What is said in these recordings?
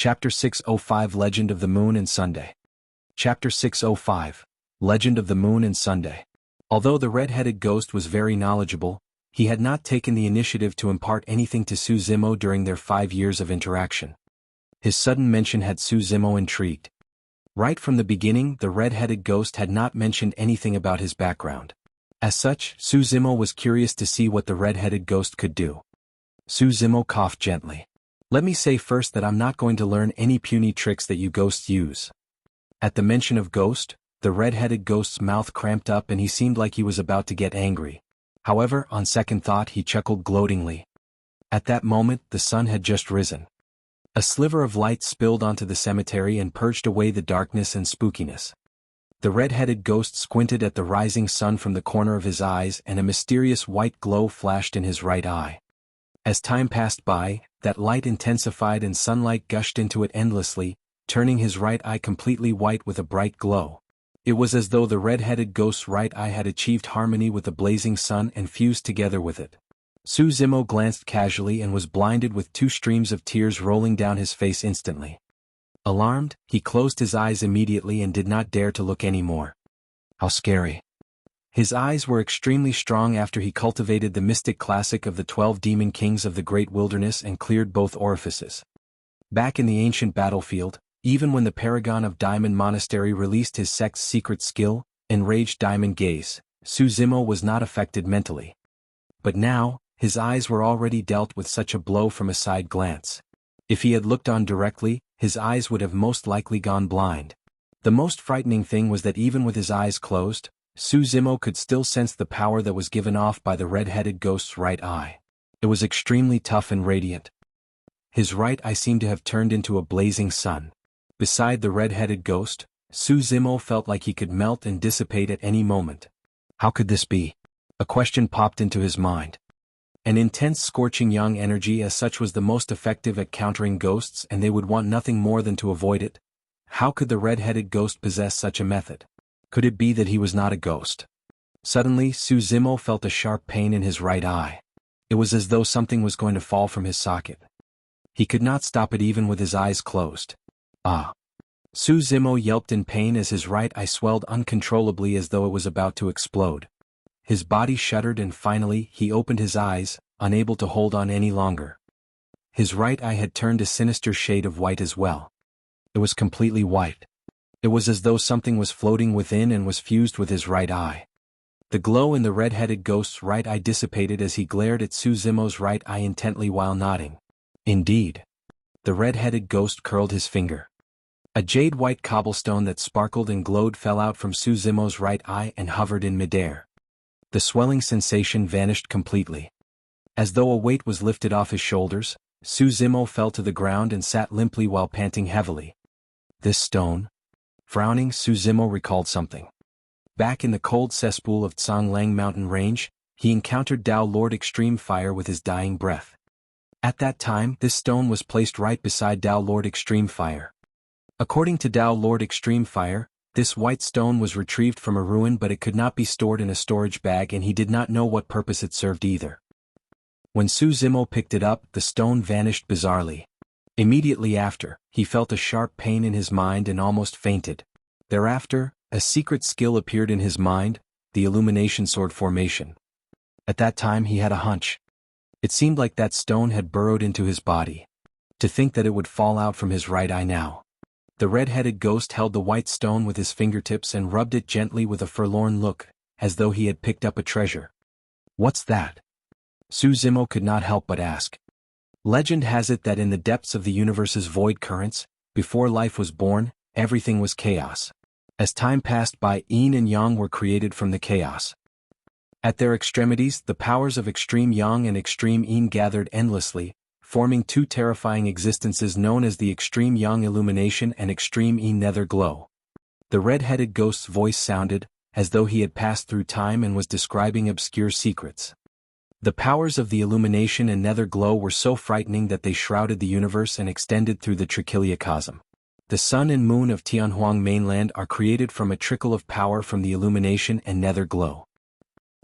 Chapter 605 Legend of the Moon and Sunday. Chapter 605 Legend of the Moon and Sunday. Although the red-headed ghost was very knowledgeable, he had not taken the initiative to impart anything to Su Zimo during their 5 years of interaction. His sudden mention had Su Zimo intrigued. Right from the beginning, the red-headed ghost had not mentioned anything about his background. As such, Su Zimo was curious to see what the red-headed ghost could do. Su Zimo coughed gently. "Let me say first that I'm not going to learn any puny tricks that you ghosts use." At the mention of ghost, the red-headed ghost's mouth cramped up and he seemed like he was about to get angry. However, on second thought he chuckled gloatingly. At that moment, the sun had just risen. A sliver of light spilled onto the cemetery and purged away the darkness and spookiness. The red-headed ghost squinted at the rising sun from the corner of his eyes and a mysterious white glow flashed in his right eye. As time passed by, that light intensified and sunlight gushed into it endlessly, turning his right eye completely white with a bright glow. It was as though the red-headed ghost's right eye had achieved harmony with the blazing sun and fused together with it. Su Zimo glanced casually and was blinded with 2 streams of tears rolling down his face instantly. Alarmed, he closed his eyes immediately and did not dare to look any more. How scary. His eyes were extremely strong after he cultivated the mystic classic of the 12 demon kings of the great wilderness and cleared both orifices. Back in the ancient battlefield, even when the paragon of Diamond Monastery released his sect's secret skill, Enraged Diamond Gaze, Su Zimo was not affected mentally. But now, his eyes were already dealt with such a blow from a side glance. If he had looked on directly, his eyes would have most likely gone blind. The most frightening thing was that even with his eyes closed, Su Zimo could still sense the power that was given off by the red-headed ghost's right eye. It was extremely tough and radiant. His right eye seemed to have turned into a blazing sun. Beside the red-headed ghost, Su Zimo felt like he could melt and dissipate at any moment. How could this be? A question popped into his mind. An intense scorching yang energy as such was the most effective at countering ghosts and they would want nothing more than to avoid it. How could the red-headed ghost possess such a method? Could it be that he was not a ghost? Suddenly, Su Zimo felt a sharp pain in his right eye. It was as though something was going to fall from his socket. He could not stop it even with his eyes closed. Ah! Su Zimo yelped in pain as his right eye swelled uncontrollably as though it was about to explode. His body shuddered and finally he opened his eyes, unable to hold on any longer. His right eye had turned a sinister shade of white as well. It was completely white. It was as though something was floating within and was fused with his right eye. The glow in the red-headed ghost's right eye dissipated as he glared at Su Zimo's right eye intently while nodding. Indeed. The red-headed ghost curled his finger. A jade-white cobblestone that sparkled and glowed fell out from Su Zimo's right eye and hovered in midair. The swelling sensation vanished completely. As though a weight was lifted off his shoulders, Su Zimo fell to the ground and sat limply while panting heavily. This stone? Frowning, Su Zimo recalled something. Back in the cold cesspool of Tsanglang mountain range, he encountered Tao Lord Extreme Fire with his dying breath. At that time, this stone was placed right beside Tao Lord Extreme Fire. According to Tao Lord Extreme Fire, this white stone was retrieved from a ruin but it could not be stored in a storage bag and he did not know what purpose it served either. When Su Zimo picked it up, the stone vanished bizarrely. Immediately after, he felt a sharp pain in his mind and almost fainted. Thereafter, a secret skill appeared in his mind, the Illumination Sword formation. At that time he had a hunch. It seemed like that stone had burrowed into his body. To think that it would fall out from his right eye now. The red-headed ghost held the white stone with his fingertips and rubbed it gently with a forlorn look, as though he had picked up a treasure. What's that? Su Zimo could not help but ask. Legend has it that in the depths of the universe's void currents, before life was born, everything was chaos. As time passed by, yin and yang were created from the chaos. At their extremities, the powers of extreme yang and extreme yin gathered endlessly, forming 2 terrifying existences known as the extreme yang illumination and extreme yin nether glow. The red-headed ghost's voice sounded, as though he had passed through time and was describing obscure secrets. The powers of the illumination and nether glow were so frightening that they shrouded the universe and extended through the trichiliocosm. The sun and moon of Tianhuang mainland are created from a trickle of power from the illumination and nether glow.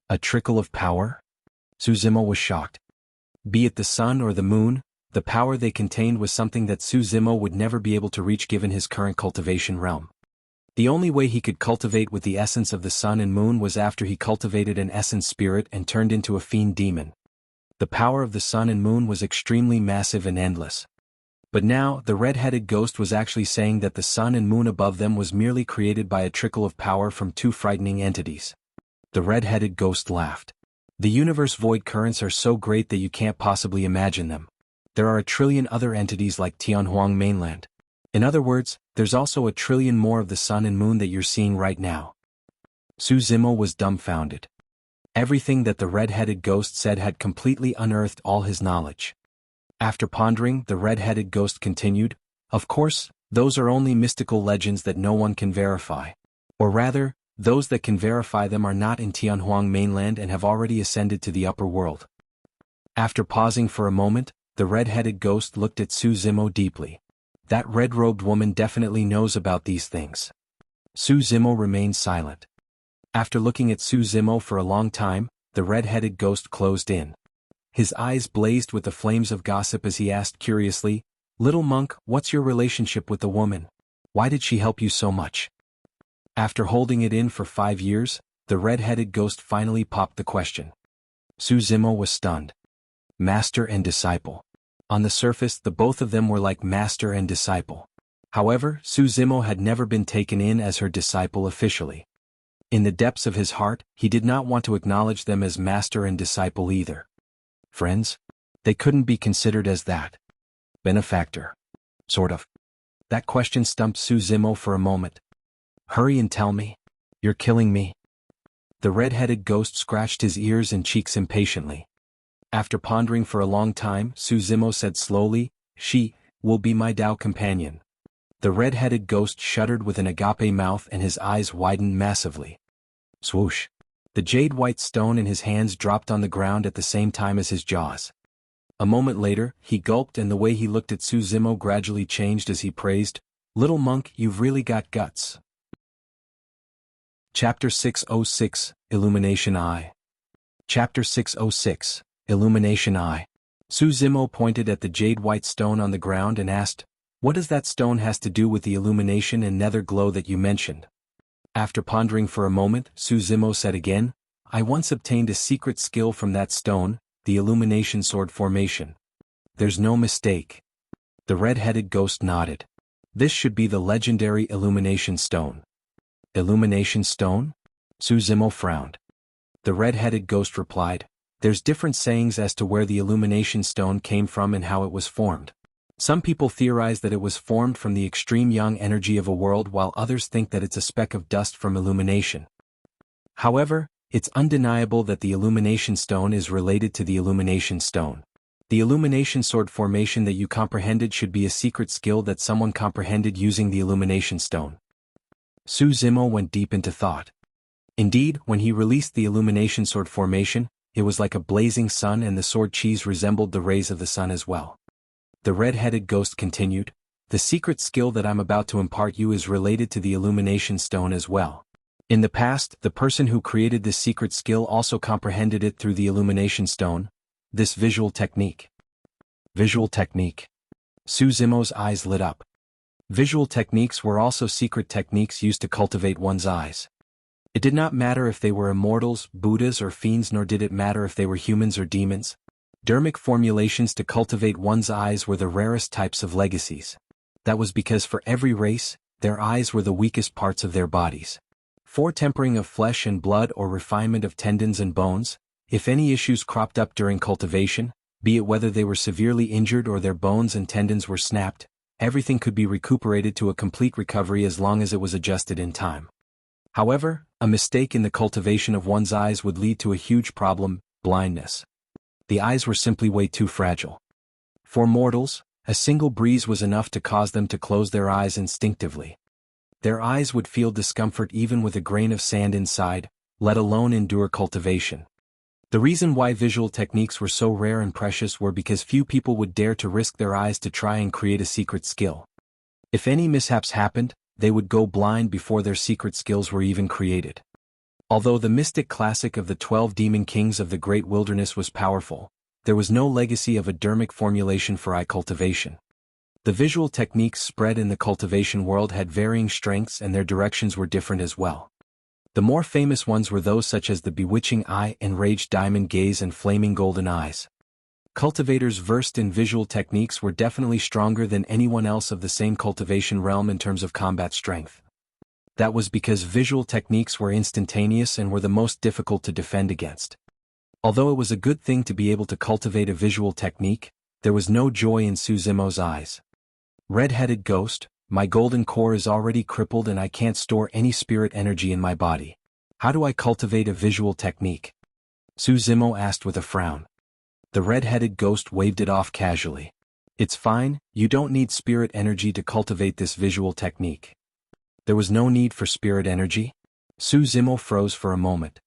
A trickle of power? Su Zimo was shocked. Be it the sun or the moon, The power they contained was something that Su Zimo would never be able to reach given his current cultivation realm. The only way he could cultivate with the essence of the sun and moon was after he cultivated an essence spirit and turned into a fiend demon. The power of the sun and moon was extremely massive and endless. But now, the red-headed ghost was actually saying that the sun and moon above them was merely created by a trickle of power from two frightening entities. The red-headed ghost laughed. The universe void currents are so great that you can't possibly imagine them. There are a trillion other entities like Tianhuang mainland. In other words, there's also a trillion more of the sun and moon that you're seeing right now. Su Zimo was dumbfounded. Everything that the red-headed ghost said had completely unearthed all his knowledge. After pondering, the red-headed ghost continued, "Of course, those are only mystical legends that no one can verify. Or rather, those that can verify them are not in Tianhuang mainland and have already ascended to the upper world." After pausing for a moment, the red-headed ghost looked at Su Zimo deeply. That red-robed woman definitely knows about these things. Su Zimo remained silent. After looking at Su Zimo for a long time, the red-headed ghost closed in. His eyes blazed with the flames of gossip as he asked curiously, "Little monk, what's your relationship with the woman? Why did she help you so much?" After holding it in for 5 years, the red-headed ghost finally popped the question. Su Zimo was stunned. Master and disciple. On the surface, the both of them were like master and disciple. However, Su Zimo had never been taken in as her disciple officially. In the depths of his heart, he did not want to acknowledge them as master and disciple either. Friends? They couldn't be considered as that. Benefactor. Sort of. That question stumped Su Zimo for a moment. "Hurry and tell me. You're killing me." The red-headed ghost scratched his ears and cheeks impatiently. After pondering for a long time, Su Zimo said slowly, "She will be my Tao companion." The red-headed ghost shuddered with an agape mouth and his eyes widened massively. Swoosh. The jade-white stone in his hands dropped on the ground at the same time as his jaws. A moment later, he gulped and the way he looked at Su Zimo gradually changed as he praised, "Little monk, you've really got guts." Chapter 606, Illumination Eye. Chapter 606, Illumination Eye. Su Zimo pointed at the jade-white stone on the ground and asked, "What does that stone has to do with the illumination and nether glow that you mentioned?" After pondering for a moment, Su Zimo said again, "I once obtained a secret skill from that stone, the illumination sword formation. There's no mistake." The red-headed ghost nodded. "This should be the legendary illumination stone." "Illumination stone?" Su Zimo frowned. The red-headed ghost replied, "There's different sayings as to where the illumination stone came from and how it was formed. Some people theorize that it was formed from the extreme young energy of a world while others think that it's a speck of dust from illumination. However, it's undeniable that the illumination stone is related to the illumination stone. The illumination sword formation that you comprehended should be a secret skill that someone comprehended using the illumination stone." Su Zimo went deep into thought. Indeed, when he released the illumination sword formation, it was like a blazing sun and the sword cheese resembled the rays of the sun as well. The red-headed ghost continued, "The secret skill that I'm about to impart you is related to the illumination stone as well. In the past, the person who created this secret skill also comprehended it through the illumination stone, this visual technique." Visual technique. Su Zimo's eyes lit up. Visual techniques were also secret techniques used to cultivate one's eyes. It did not matter if they were immortals, Buddhas or fiends, nor did it matter if they were humans or demons. Dermic formulations to cultivate one's eyes were the rarest types of legacies. That was because for every race, their eyes were the weakest parts of their bodies. For tempering of flesh and blood or refinement of tendons and bones, if any issues cropped up during cultivation, be it whether they were severely injured or their bones and tendons were snapped, everything could be recuperated to a complete recovery as long as it was adjusted in time. However, a mistake in the cultivation of one's eyes would lead to a huge problem, blindness. The eyes were simply way too fragile. For mortals, a single breeze was enough to cause them to close their eyes instinctively. Their eyes would feel discomfort even with a grain of sand inside, let alone endure cultivation. The reason why visual techniques were so rare and precious were because few people would dare to risk their eyes to try and create a secret skill. If any mishaps happened, they would go blind before their secret skills were even created. Although the mystic classic of the 12 demon kings of the great wilderness was powerful, there was no legacy of a dermic formulation for eye cultivation. The visual techniques spread in the cultivation world had varying strengths and their directions were different as well. The more famous ones were those such as the Bewitching Eye, Enraged Diamond Gaze and Flaming Golden Eyes. Cultivators versed in visual techniques were definitely stronger than anyone else of the same cultivation realm in terms of combat strength. That was because visual techniques were instantaneous and were the most difficult to defend against. Although it was a good thing to be able to cultivate a visual technique, there was no joy in Su Zimo's eyes. Red-headed ghost, my golden core is already crippled and I can't store any spirit energy in my body. How do I cultivate a visual technique? Su Zimo asked with a frown. The red-headed ghost waved it off casually. It's fine, you don't need spirit energy to cultivate this visual technique. There was no need for spirit energy? Su Zimo froze for a moment.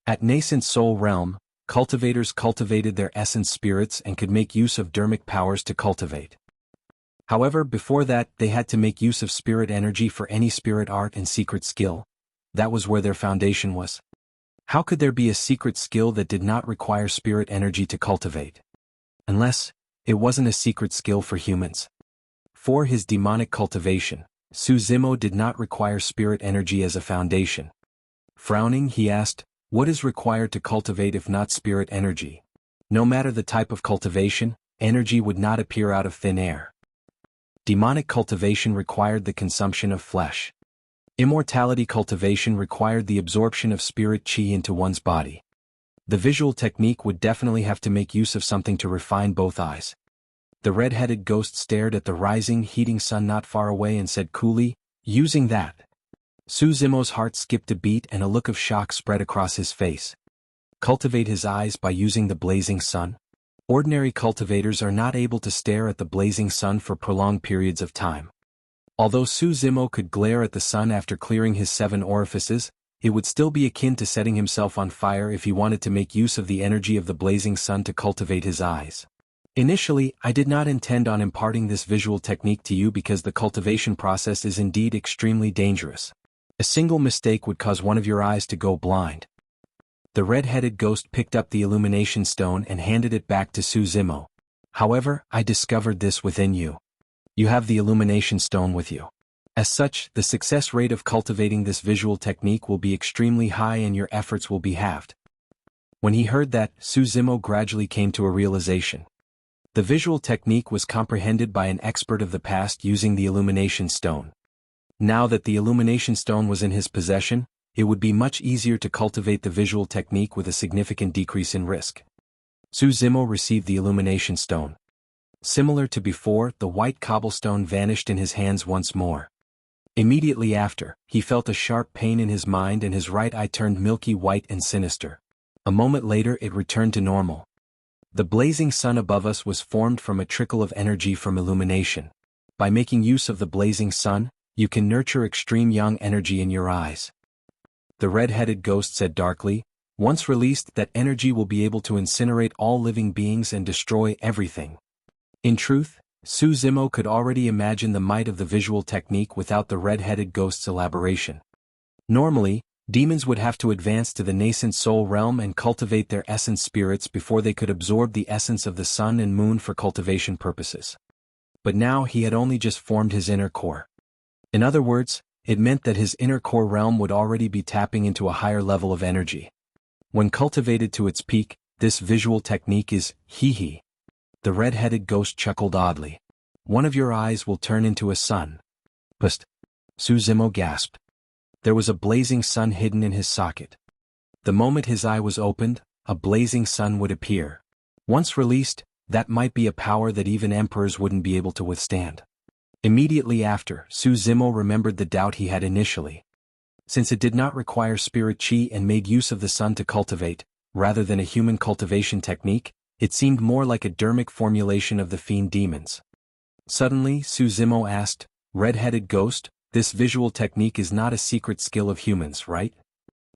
At nascent soul realm, cultivators cultivated their essence spirits and could make use of dermic powers to cultivate. However, before that, they had to make use of spirit energy for any spirit art and secret skill. That was where their foundation was. How could there be a secret skill that did not require spirit energy to cultivate? Unless, it wasn't a secret skill for humans. For his demonic cultivation, Su Zimo did not require spirit energy as a foundation. Frowning, he asked, what is required to cultivate if not spirit energy? No matter the type of cultivation, energy would not appear out of thin air. Demonic cultivation required the consumption of flesh. Immortality cultivation required the absorption of spirit chi into one's body. The visual technique would definitely have to make use of something to refine both eyes. The red-headed ghost stared at the rising, heating sun not far away and said coolly, using that. Su Zimo's heart skipped a beat and a look of shock spread across his face. Cultivate his eyes by using the blazing sun? Ordinary cultivators are not able to stare at the blazing sun for prolonged periods of time. Although Su Zimo could glare at the sun after clearing his 7 orifices, it would still be akin to setting himself on fire if he wanted to make use of the energy of the blazing sun to cultivate his eyes. Initially, I did not intend on imparting this visual technique to you because the cultivation process is indeed extremely dangerous. A single mistake would cause one of your eyes to go blind. The red-headed ghost picked up the illumination stone and handed it back to Su Zimo. However, I discovered this within you. You have the illumination stone with you. As such, the success rate of cultivating this visual technique will be extremely high and your efforts will be halved. When he heard that, Su Zimo gradually came to a realization. The visual technique was comprehended by an expert of the past using the illumination stone. Now that the illumination stone was in his possession, it would be much easier to cultivate the visual technique with a significant decrease in risk. Su Zimo received the illumination stone. Similar to before, the white cobblestone vanished in his hands once more. Immediately after, he felt a sharp pain in his mind and his right eye turned milky white and sinister. A moment later it returned to normal. The blazing sun above us was formed from a trickle of energy from illumination. By making use of the blazing sun, you can nurture extreme yang energy in your eyes. The red-headed ghost said darkly, once released, that energy will be able to incinerate all living beings and destroy everything. In truth, Su Zimo could already imagine the might of the visual technique without the red-headed ghost's elaboration. Normally, demons would have to advance to the nascent soul realm and cultivate their essence spirits before they could absorb the essence of the sun and moon for cultivation purposes. But now he had only just formed his inner core. In other words, it meant that his inner core realm would already be tapping into a higher level of energy. When cultivated to its peak, this visual technique is, hee. The red-headed ghost chuckled oddly. One of your eyes will turn into a sun. Psst. Su Zimo gasped. There was a blazing sun hidden in his socket. The moment his eye was opened, a blazing sun would appear. Once released, that might be a power that even emperors wouldn't be able to withstand. Immediately after, Su Zimo remembered the doubt he had initially. Since it did not require spirit chi and made use of the sun to cultivate, rather than a human cultivation technique, it seemed more like a dermic formulation of the fiend demons. Suddenly, Su Zimo asked, Red-headed ghost, this visual technique is not a secret skill of humans, right?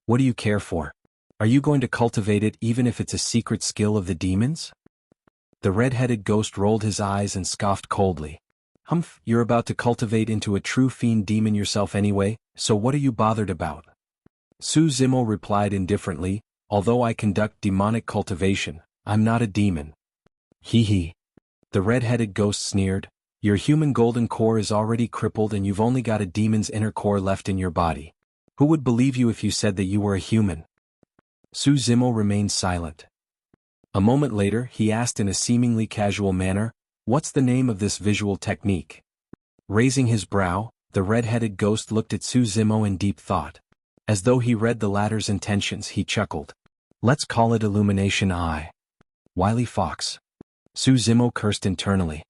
What do you care for? Are you going to cultivate it even if it's a secret skill of the demons? The red-headed ghost rolled his eyes and scoffed coldly. Humph, you're about to cultivate into a true fiend demon yourself anyway, so what are you bothered about? Su Zimo replied indifferently, although I conduct demonic cultivation, I'm not a demon. Hee hee. The red-headed ghost sneered. Your human golden core is already crippled and you've only got a demon's inner core left in your body. Who would believe you if you said that you were a human? Su Zimo remained silent. A moment later, he asked in a seemingly casual manner, "What's the name of this visual technique?" Raising his brow, the red-headed ghost looked at Su Zimo in deep thought. As though he read the latter's intentions, he chuckled. "Let's call it Illumination Eye." Wily fox. Su Zimo cursed internally.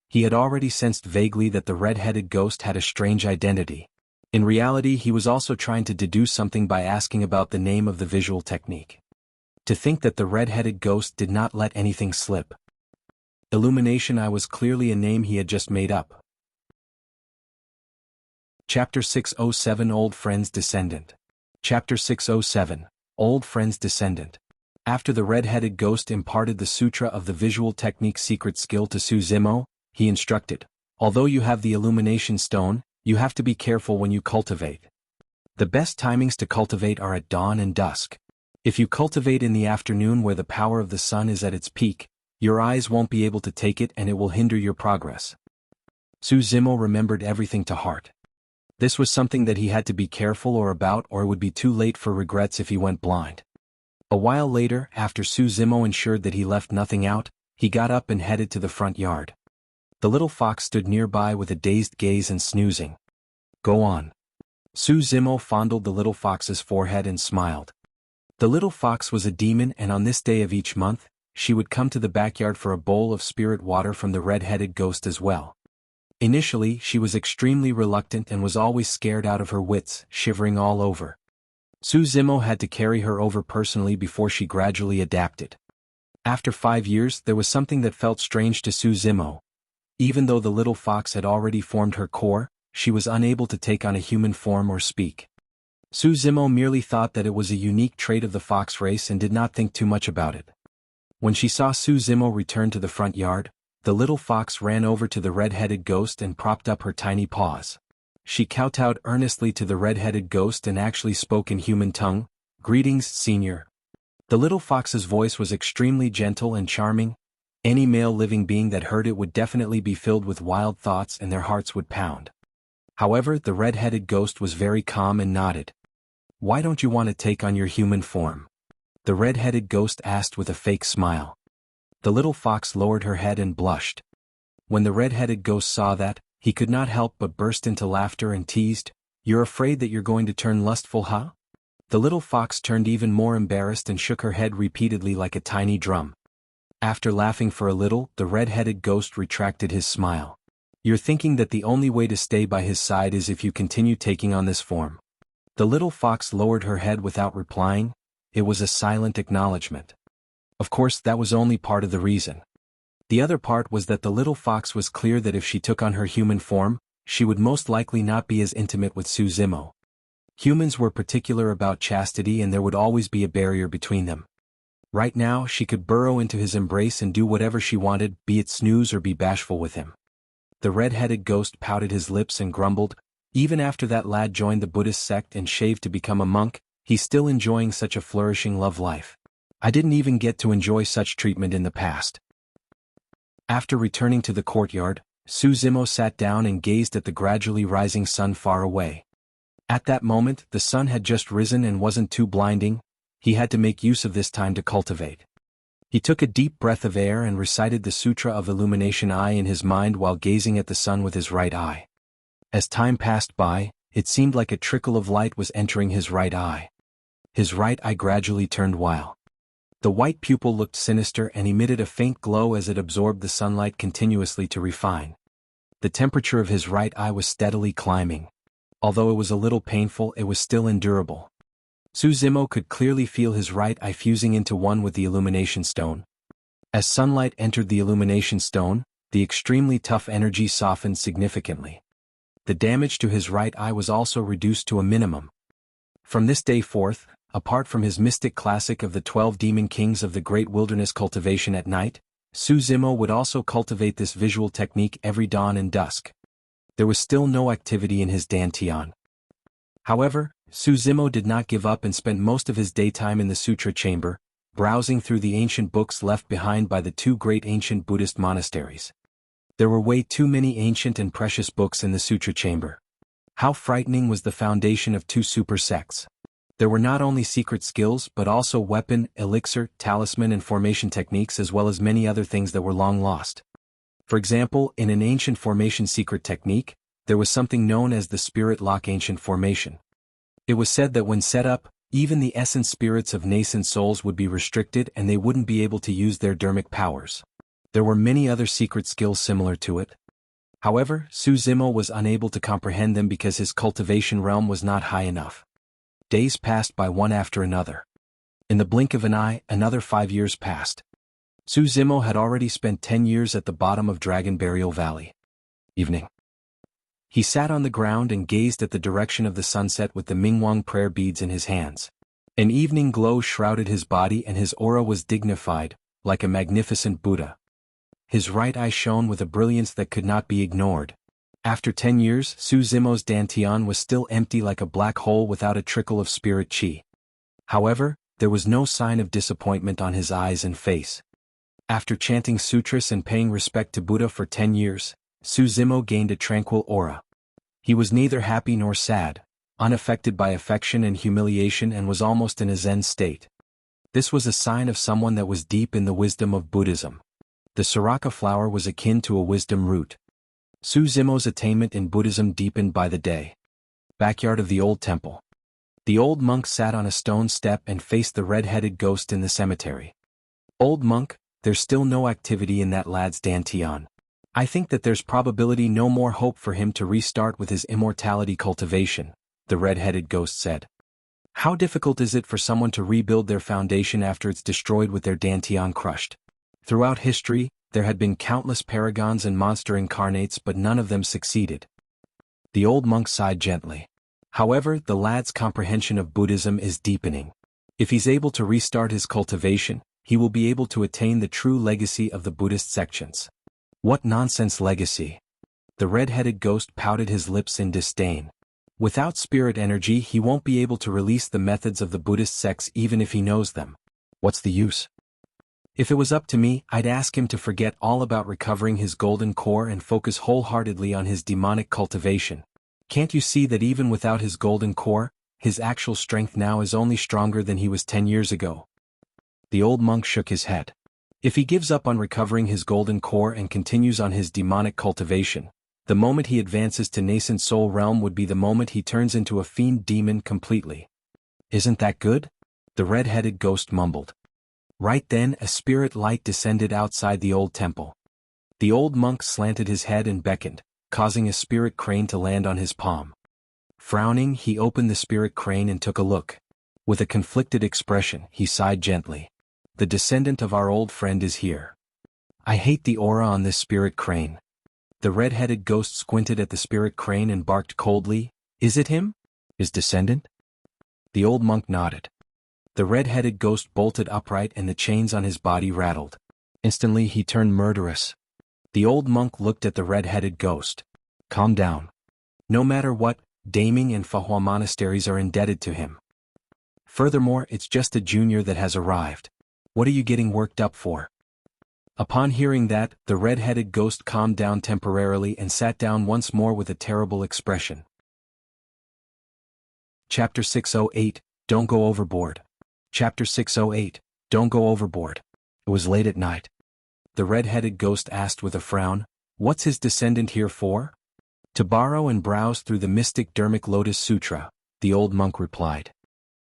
He had already sensed vaguely that the red-headed ghost had a strange identity. In reality, he was also trying to deduce something by asking about the name of the visual technique. To think that the red-headed ghost did not let anything slip. Illumination Eye was clearly a name he had just made up. Chapter 607 Old Friend's Descendant. Chapter 607 Old Friend's Descendant. After the red-headed ghost imparted the Sutra of the Visual Technique secret skill to Su Zimo, he instructed, "Although you have the Illumination Stone, you have to be careful when you cultivate. The best timings to cultivate are at dawn and dusk. If you cultivate in the afternoon where the power of the sun is at its peak, your eyes won't be able to take it and it will hinder your progress." Su Zimo remembered everything to heart. This was something that he had to be careful about or it would be too late for regrets if he went blind. A while later, after Su Zimo ensured that he left nothing out, he got up and headed to the front yard. The little fox stood nearby with a dazed gaze and snoozing. "Go on." Su Zimo fondled the little fox's forehead and smiled. The little fox was a demon and on this day of each month, she would come to the backyard for a bowl of spirit water from the red-headed ghost as well. Initially, she was extremely reluctant and was always scared out of her wits, shivering all over. Su Zimo had to carry her over personally before she gradually adapted. After 5 years, there was something that felt strange to Su Zimo. Even though the little fox had already formed her core, she was unable to take on a human form or speak. Su Zimo merely thought that it was a unique trait of the fox race and did not think too much about it. When she saw Su Zimo return to the front yard, the little fox ran over to the red-headed ghost and propped up her tiny paws. She kowtowed earnestly to the red-headed ghost and actually spoke in human tongue, "Greetings, Senior." The little fox's voice was extremely gentle and charming. Any male living being that heard it would definitely be filled with wild thoughts and their hearts would pound. However, the red-headed ghost was very calm and nodded. "Why don't you want to take on your human form?" the red-headed ghost asked with a fake smile. The little fox lowered her head and blushed. When the red-headed ghost saw that, he could not help but burst into laughter and teased, "You're afraid that you're going to turn lustful, huh?" The little fox turned even more embarrassed and shook her head repeatedly like a tiny drum. After laughing for a little, the red-headed ghost retracted his smile. "You're thinking that the only way to stay by his side is if you continue taking on this form." The little fox lowered her head without replying. It was a silent acknowledgement. Of course, that was only part of the reason. The other part was that the little fox was clear that if she took on her human form, she would most likely not be as intimate with Su Zimo. Humans were particular about chastity and there would always be a barrier between them. Right now, she could burrow into his embrace and do whatever she wanted, be it snooze or be bashful with him. The red-headed ghost pouted his lips and grumbled, "Even after that lad joined the Buddhist sect and shaved to become a monk, he's still enjoying such a flourishing love life. I didn't even get to enjoy such treatment in the past." After returning to the courtyard, Su Zimo sat down and gazed at the gradually rising sun far away. At that moment, the sun had just risen and wasn't too blinding. He had to make use of this time to cultivate. He took a deep breath of air and recited the Sutra of Illumination Eye in his mind while gazing at the sun with his right eye. As time passed by, it seemed like a trickle of light was entering his right eye. His right eye gradually turned wild. The white pupil looked sinister and emitted a faint glow as it absorbed the sunlight continuously to refine. The temperature of his right eye was steadily climbing. Although it was a little painful, it was still endurable. Su Zimo could clearly feel his right eye fusing into one with the illumination stone. As sunlight entered the illumination stone, the extremely tough energy softened significantly. The damage to his right eye was also reduced to a minimum. From this day forth, apart from his mystic classic of the 12 demon kings of the great wilderness cultivation at night, Su Zimo would also cultivate this visual technique every dawn and dusk. There was still no activity in his dantian. However, Su Zimo did not give up and spent most of his daytime in the sutra chamber, browsing through the ancient books left behind by the two great ancient Buddhist monasteries. There were way too many ancient and precious books in the sutra chamber. How frightening was the foundation of two super sects. There were not only secret skills but also weapon, elixir, talisman and formation techniques as well as many other things that were long lost. For example, in an ancient formation secret technique, there was something known as the spirit lock ancient formation. It was said that when set up, even the essence spirits of nascent souls would be restricted and they wouldn't be able to use their dermic powers. There were many other secret skills similar to it. However, Su Zimo was unable to comprehend them because his cultivation realm was not high enough. Days passed by one after another. In the blink of an eye, another 5 years passed. Su Zimo had already spent 10 years at the bottom of Dragon Burial Valley. Evening. He sat on the ground and gazed at the direction of the sunset with the Mingwang prayer beads in his hands. An evening glow shrouded his body and his aura was dignified, like a magnificent Buddha. His right eye shone with a brilliance that could not be ignored. After 10 years, Su Zimo's dantian was still empty like a black hole without a trickle of spirit chi. However, there was no sign of disappointment on his eyes and face. After chanting sutras and paying respect to Buddha for 10 years, Su Zimo gained a tranquil aura. He was neither happy nor sad, unaffected by affection and humiliation and was almost in a Zen state. This was a sign of someone that was deep in the wisdom of Buddhism. The Siraka flower was akin to a wisdom root. Su Zimo's attainment in Buddhism deepened by the day. Backyard of the old temple. The old monk sat on a stone step and faced the red-headed ghost in the cemetery. Old monk, there's still no activity in that lad's dantian. I think that there's probability no more hope for him to restart with his immortality cultivation, the red-headed ghost said. How difficult is it for someone to rebuild their foundation after it's destroyed with their dantian crushed? Throughout history, there had been countless paragons and monster incarnates but none of them succeeded. The old monk sighed gently. However, the lad's comprehension of Buddhism is deepening. If he's able to restart his cultivation, he will be able to attain the true legacy of the Buddhist sections. What nonsense legacy! The red-headed ghost pouted his lips in disdain. Without spirit energy he won't be able to release the methods of the Buddhist sects even if he knows them. What's the use? If it was up to me, I'd ask him to forget all about recovering his golden core and focus wholeheartedly on his demonic cultivation. Can't you see that even without his golden core, his actual strength now is only stronger than he was 10 years ago? The old monk shook his head. If he gives up on recovering his golden core and continues on his demonic cultivation, the moment he advances to nascent soul realm would be the moment he turns into a fiend demon completely. Isn't that good? The red-headed ghost mumbled. Right then a spirit light descended outside the old temple. The old monk slanted his head and beckoned, causing a spirit crane to land on his palm. Frowning, he opened the spirit crane and took a look. With a conflicted expression, he sighed gently. The descendant of our old friend is here. I hate the aura on this spirit crane. The red-headed ghost squinted at the spirit crane and barked coldly. Is it him? Is descendant? The old monk nodded. The red-headed ghost bolted upright and the chains on his body rattled. Instantly he turned murderous. The old monk looked at the red-headed ghost. Calm down. No matter what, Daming and Fahua monasteries are indebted to him. Furthermore, it's just a junior that has arrived. What are you getting worked up for? Upon hearing that, the red-headed ghost calmed down temporarily and sat down once more with a terrible expression. Chapter 608, Don't Go Overboard. Chapter 608, Don't Go Overboard. It was late at night. The red-headed ghost asked with a frown, What's his descendant here for? To borrow and browse through the mystic Dermic Lotus Sutra, the old monk replied.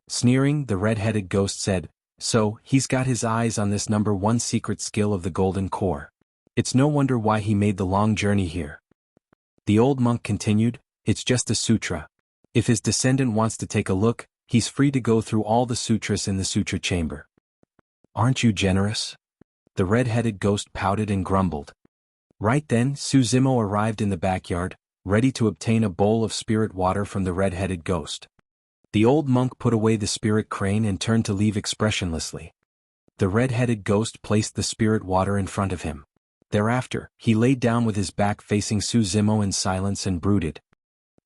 Sneering, the red-headed ghost said, So, he's got his eyes on this number 1 secret skill of the golden core. It's no wonder why he made the long journey here. The old monk continued, It's just a sutra. If his descendant wants to take a look, he's free to go through all the sutras in the sutra chamber. Aren't you generous? The red-headed ghost pouted and grumbled. Right then, Su Zimo arrived in the backyard, ready to obtain a bowl of spirit water from the red-headed ghost. The old monk put away the spirit crane and turned to leave expressionlessly. The red-headed ghost placed the spirit water in front of him. Thereafter, he laid down with his back facing Su Zimo in silence and brooded.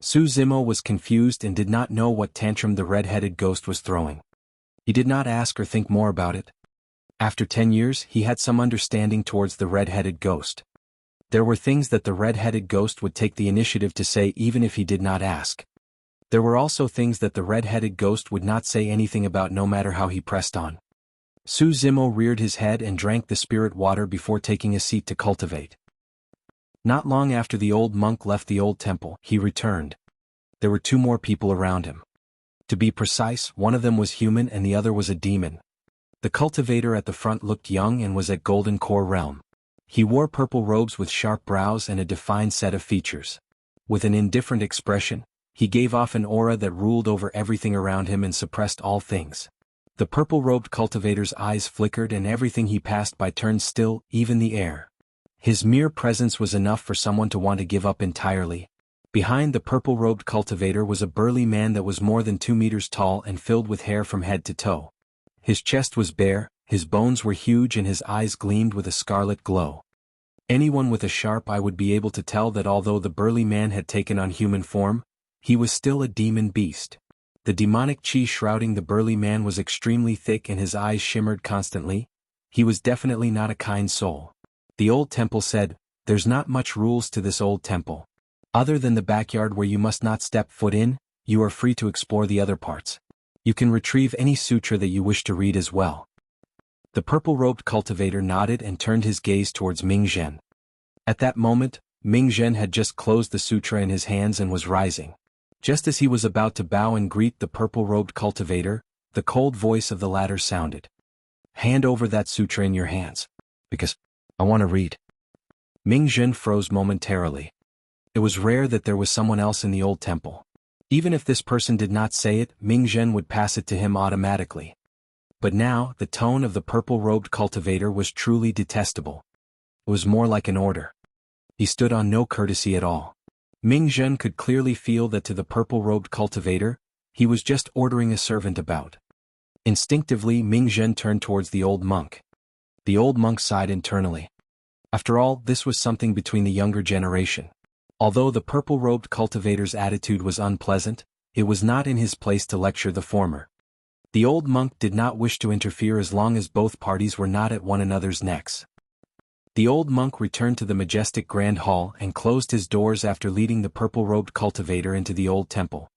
Su Zimo was confused and did not know what tantrum the red-headed ghost was throwing. He did not ask or think more about it. After 10 years, he had some understanding towards the red-headed ghost. There were things that the red-headed ghost would take the initiative to say even if he did not ask. There were also things that the red-headed ghost would not say anything about no matter how he pressed on. Su Zimo reared his head and drank the spirit water before taking a seat to cultivate. Not long after the old monk left the old temple, he returned. There were 2 more people around him. To be precise, one of them was human and the other was a demon. The cultivator at the front looked young and was at Golden Core Realm. He wore purple robes with sharp brows and a defined set of features. With an indifferent expression, he gave off an aura that ruled over everything around him and suppressed all things. The purple-robed cultivator's eyes flickered and everything he passed by turned still, even the air. His mere presence was enough for someone to want to give up entirely. Behind the purple-robed cultivator was a burly man that was more than 2 meters tall and filled with hair from head to toe. His chest was bare, his bones were huge and his eyes gleamed with a scarlet glow. Anyone with a sharp eye would be able to tell that although the burly man had taken on human form, he was still a demon beast. The demonic chi shrouding the burly man was extremely thick and his eyes shimmered constantly. He was definitely not a kind soul. The old temple said, "There's not much rules to this old temple. Other than the backyard where you must not step foot in, you are free to explore the other parts. You can retrieve any sutra that you wish to read as well." The purple-robed cultivator nodded and turned his gaze towards Ming Zhen. At that moment, Ming Zhen had just closed the sutra in his hands and was rising. Just as he was about to bow and greet the purple-robed cultivator, the cold voice of the latter sounded. "Hand over that sutra in your hands. Because I want to read." Ming Zhen froze momentarily. It was rare that there was someone else in the old temple. Even if this person did not say it, Ming Zhen would pass it to him automatically. But now, the tone of the purple-robed cultivator was truly detestable. It was more like an order. He stood on no courtesy at all. Ming Zhen could clearly feel that to the purple-robed cultivator, he was just ordering a servant about. Instinctively, Ming Zhen turned towards the old monk. The old monk sighed internally. After all, this was something between the younger generation. Although the purple-robed cultivator's attitude was unpleasant, it was not in his place to lecture the former. The old monk did not wish to interfere as long as both parties were not at one another's necks. The old monk returned to the majestic grand hall and closed his doors after leading the purple-robed cultivator into the old temple.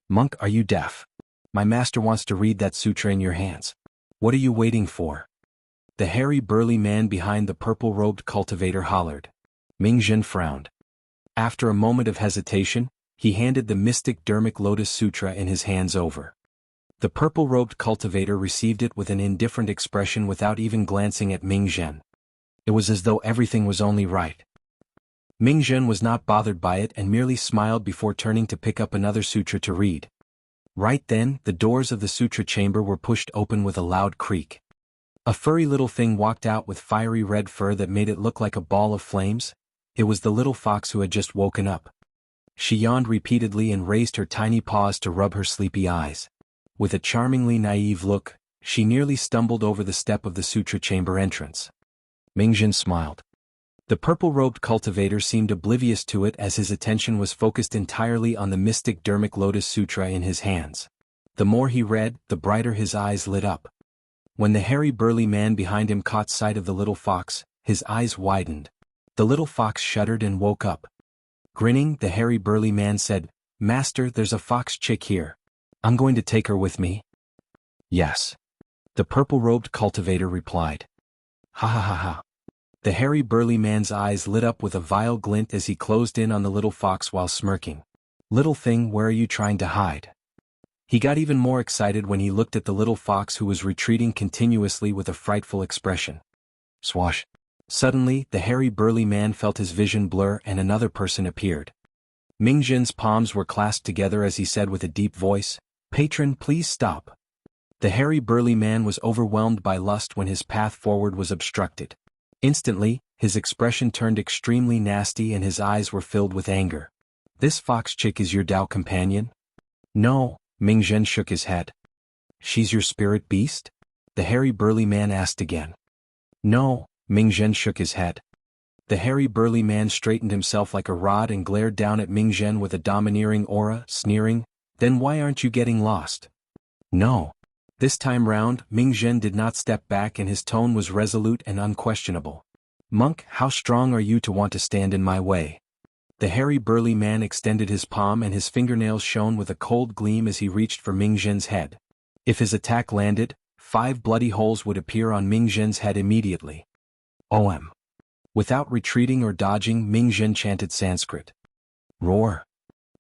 "Monk, are you deaf? My master wants to read that sutra in your hands. What are you waiting for?" The hairy burly man behind the purple-robed cultivator hollered. Ming Zhen frowned. After a moment of hesitation, he handed the mystic Dermic Lotus Sutra in his hands over. The purple-robed cultivator received it with an indifferent expression without even glancing at Ming Zhen. It was as though everything was only right. Ming Zhen was not bothered by it and merely smiled before turning to pick up another sutra to read. Right then, the doors of the sutra chamber were pushed open with a loud creak. A furry little thing walked out with fiery red fur that made it look like a ball of flames. It was the little fox who had just woken up. She yawned repeatedly and raised her tiny paws to rub her sleepy eyes. With a charmingly naive look, she nearly stumbled over the step of the sutra chamber entrance. Ming Zhen smiled. The purple-robed cultivator seemed oblivious to it as his attention was focused entirely on the mystic Dermic Lotus Sutra in his hands. The more he read, the brighter his eyes lit up. When the hairy burly man behind him caught sight of the little fox, his eyes widened. The little fox shuddered and woke up. Grinning, the hairy burly man said, "Master, there's a fox chick here. I'm going to take her with me." "Yes." The purple-robed cultivator replied. "Ha ha ha ha." The hairy burly man's eyes lit up with a vile glint as he closed in on the little fox while smirking. "Little thing, where are you trying to hide?" He got even more excited when he looked at the little fox who was retreating continuously with a frightful expression. Swash. Suddenly, the hairy burly man felt his vision blur and another person appeared. Ming Zhen's palms were clasped together as he said with a deep voice, "Patron, please stop." The hairy burly man was overwhelmed by lust when his path forward was obstructed. Instantly, his expression turned extremely nasty and his eyes were filled with anger. "This fox chick is your Dao companion?" "No," Ming Zhen shook his head. "She's your spirit beast?" the hairy burly man asked again. "No," Ming Zhen shook his head. The hairy burly man straightened himself like a rod and glared down at Ming Zhen with a domineering aura, sneering, "Then why aren't you getting lost?" "No." This time round, Ming Zhen did not step back and his tone was resolute and unquestionable. "Monk, how strong are you to want to stand in my way?" The hairy burly man extended his palm and his fingernails shone with a cold gleam as he reached for Ming Zhen's head. If his attack landed, 5 bloody holes would appear on Ming Zhen's head immediately. OM. Without retreating or dodging, Ming Zhen chanted Sanskrit. Roar.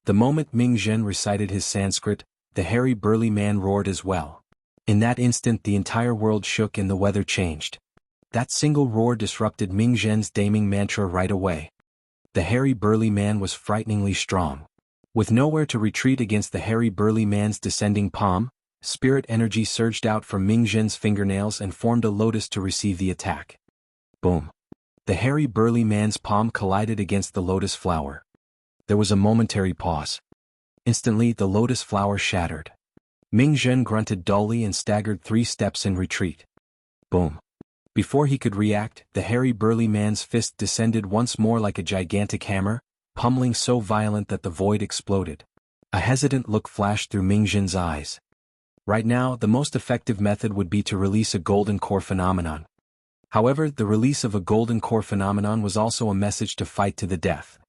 The moment Ming Zhen recited his Sanskrit, the hairy burly man roared as well. In that instant the entire world shook and the weather changed. That single roar disrupted Ming Zhen's damning mantra right away. The hairy burly man was frighteningly strong. With nowhere to retreat against the hairy burly man's descending palm, spirit energy surged out from Ming Zhen's fingernails and formed a lotus to receive the attack. Boom. The hairy burly man's palm collided against the lotus flower. There was a momentary pause. Instantly the lotus flower shattered. Ming Zhen grunted dully and staggered 3 steps in retreat. Boom. Before he could react, the hairy burly man's fist descended once more like a gigantic hammer, pummeling so violent that the void exploded. A hesitant look flashed through Ming Zhen's eyes. Right now, the most effective method would be to release a golden core phenomenon. However, the release of a golden core phenomenon was also a message to fight to the death.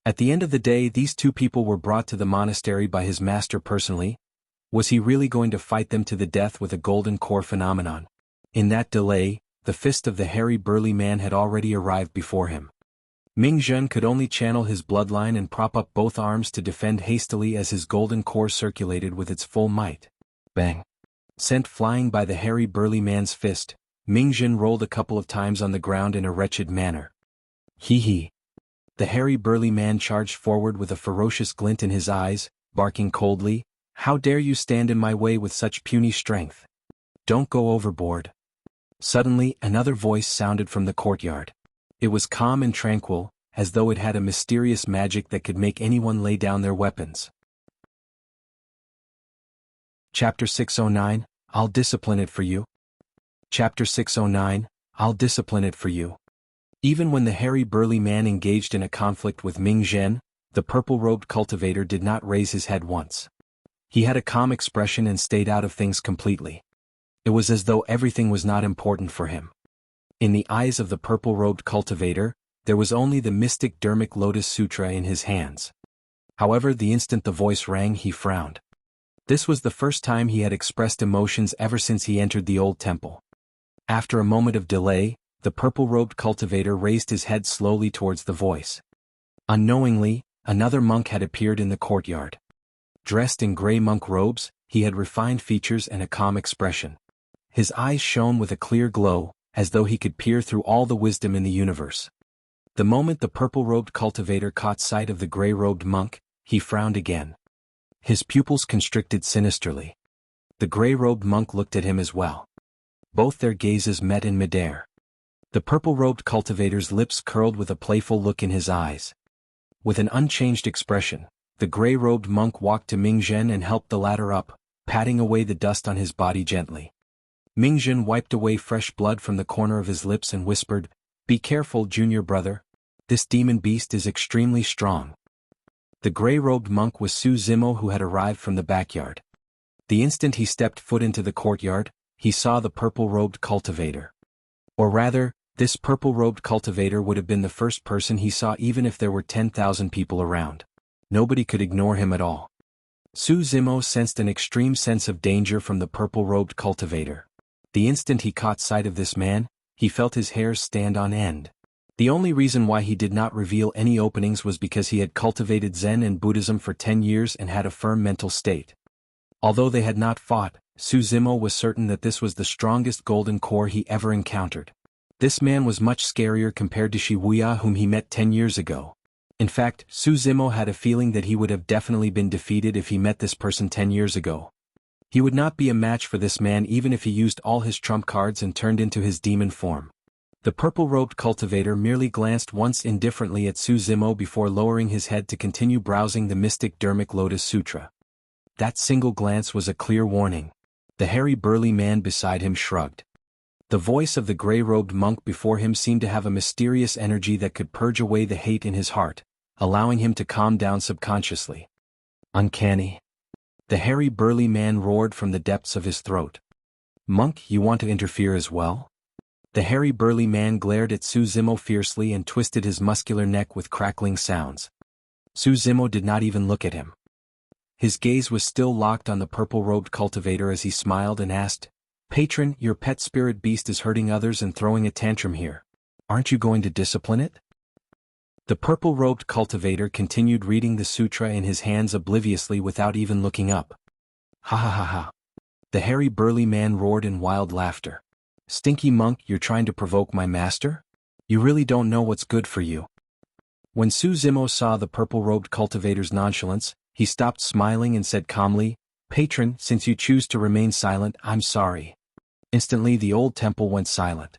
At the end of the day, these 2 people were brought to the monastery by his master personally. Was he really going to fight them to the death with a golden core phenomenon? In that delay, the fist of the hairy burly man had already arrived before him. Ming Zhen could only channel his bloodline and prop up both arms to defend hastily as his golden core circulated with its full might. Bang. Sent flying by the hairy burly man's fist, Ming Zhen rolled a couple of times on the ground in a wretched manner. Hee hee. The hairy burly man charged forward with a ferocious glint in his eyes, barking coldly, "How dare you stand in my way with such puny strength? Don't go overboard." Suddenly, another voice sounded from the courtyard. It was calm and tranquil, as though it had a mysterious magic that could make anyone lay down their weapons. Chapter 609, I'll discipline it for you. Chapter 609, I'll discipline it for you. Even when the hairy burly man engaged in a conflict with Ming Zhen, the purple-robed cultivator did not raise his head once. He had a calm expression and stayed out of things completely. It was as though everything was not important for him. In the eyes of the purple-robed cultivator, there was only the mystic Dharmic Lotus Sutra in his hands. However, the instant the voice rang, he frowned. This was the first time he had expressed emotions ever since he entered the old temple. After a moment of delay, the purple-robed cultivator raised his head slowly towards the voice. Unknowingly, another monk had appeared in the courtyard. Dressed in gray monk robes, he had refined features and a calm expression. His eyes shone with a clear glow, as though he could peer through all the wisdom in the universe. The moment the purple-robed cultivator caught sight of the gray-robed monk, he frowned again. His pupils constricted sinisterly. The gray-robed monk looked at him as well. Both their gazes met in midair. The purple-robed cultivator's lips curled with a playful look in his eyes. With an unchanged expression, the gray-robed monk walked to Ming Zhen and helped the latter up, patting away the dust on his body gently. Ming Zhen wiped away fresh blood from the corner of his lips and whispered, "Be careful, junior brother. This demon beast is extremely strong." The gray-robed monk was Su Zimo, who had arrived from the backyard. The instant he stepped foot into the courtyard, he saw the purple-robed cultivator. Or rather, this purple-robed cultivator would have been the first person he saw even if there were 10,000 people around. Nobody could ignore him at all. Su Zimo sensed an extreme sense of danger from the purple-robed cultivator. The instant he caught sight of this man, he felt his hairs stand on end. The only reason why he did not reveal any openings was because he had cultivated Zen and Buddhism for 10 years and had a firm mental state. Although they had not fought, Su Zimo was certain that this was the strongest golden core he ever encountered. This man was much scarier compared to Wuxia, whom he met 10 years ago. In fact, Su Zimo had a feeling that he would have definitely been defeated if he met this person 10 years ago. He would not be a match for this man even if he used all his trump cards and turned into his demon form. The purple-robed cultivator merely glanced once indifferently at Su Zimo before lowering his head to continue browsing the mystic Dharmic Lotus Sutra. That single glance was a clear warning. The hairy burly man beside him shrugged. The voice of the gray-robed monk before him seemed to have a mysterious energy that could purge away the hate in his heart, allowing him to calm down subconsciously. Uncanny. The hairy burly man roared from the depths of his throat. Monk, you want to interfere as well? The hairy burly man glared at Su Zimo fiercely and twisted his muscular neck with crackling sounds. Su Zimo did not even look at him. His gaze was still locked on the purple-robed cultivator as he smiled and asked, Patron, your pet spirit beast is hurting others and throwing a tantrum here. Aren't you going to discipline it? The purple-robed cultivator continued reading the sutra in his hands obliviously without even looking up. Ha ha ha ha. The hairy burly man roared in wild laughter. Stinky monk, you're trying to provoke my master? You really don't know what's good for you. When Su Zimo saw the purple-robed cultivator's nonchalance, he stopped smiling and said calmly, Patron, since you choose to remain silent, I'm sorry. Instantly the old temple went silent.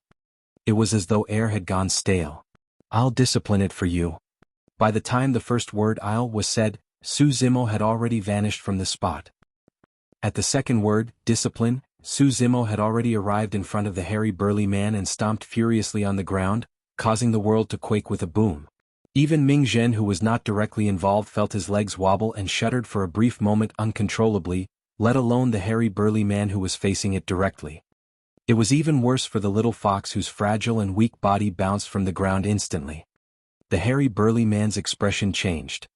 It was as though air had gone stale. I'll discipline it for you. By the time the first word I'll was said, Su Zimo had already vanished from the spot. At the second word, discipline, Su Zimo had already arrived in front of the hairy burly man and stomped furiously on the ground, causing the world to quake with a boom. Even Ming Zhen, who was not directly involved, felt his legs wobble and shuddered for a brief moment uncontrollably, let alone the hairy burly man who was facing it directly. It was even worse for the little fox whose fragile and weak body bounced from the ground instantly. The hairy burly man's expression changed.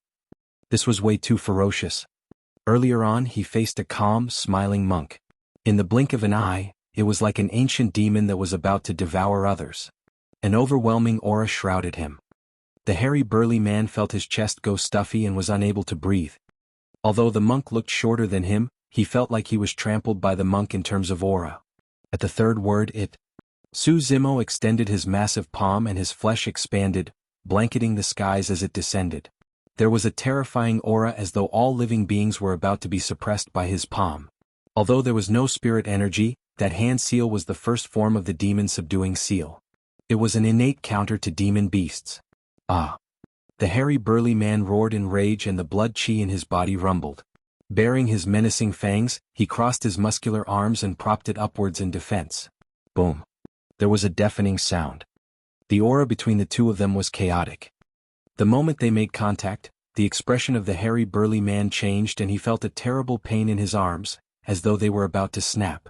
This was way too ferocious. Earlier on he faced a calm, smiling monk. In the blink of an eye, it was like an ancient demon that was about to devour others. An overwhelming aura shrouded him. The hairy burly man felt his chest go stuffy and was unable to breathe. Although the monk looked shorter than him, he felt like he was trampled by the monk in terms of aura. At the third word Su Zimo extended his massive palm and his flesh expanded, blanketing the skies as it descended. There was a terrifying aura as though all living beings were about to be suppressed by his palm. Although there was no spirit energy, that hand seal was the first form of the demon-subduing seal. It was an innate counter to demon beasts. Ah! The hairy burly man roared in rage and the blood chi in his body rumbled. Baring his menacing fangs, he crossed his muscular arms and propped it upwards in defense. Boom! There was a deafening sound. The aura between the two of them was chaotic. The moment they made contact, the expression of the hairy burly man changed and he felt a terrible pain in his arms, as though they were about to snap.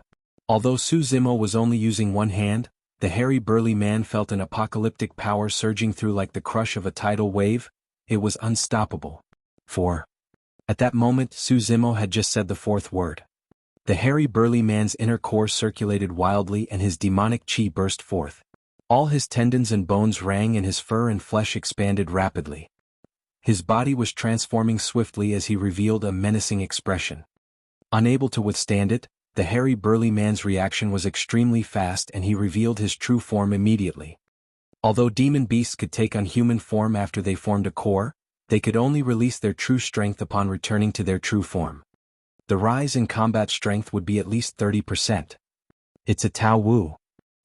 Although Su Zimo was only using one hand, the hairy burly man felt an apocalyptic power surging through like the crush of a tidal wave. It was unstoppable. At that moment Su Zimo had just said the fourth word. The hairy burly man's inner core circulated wildly and his demonic chi burst forth. All his tendons and bones rang and his fur and flesh expanded rapidly. His body was transforming swiftly as he revealed a menacing expression. Unable to withstand it, the hairy burly man's reaction was extremely fast and he revealed his true form immediately. Although demon beasts could take on human form after they formed a core, they could only release their true strength upon returning to their true form. The rise in combat strength would be at least 30%. It's a Tao Wu.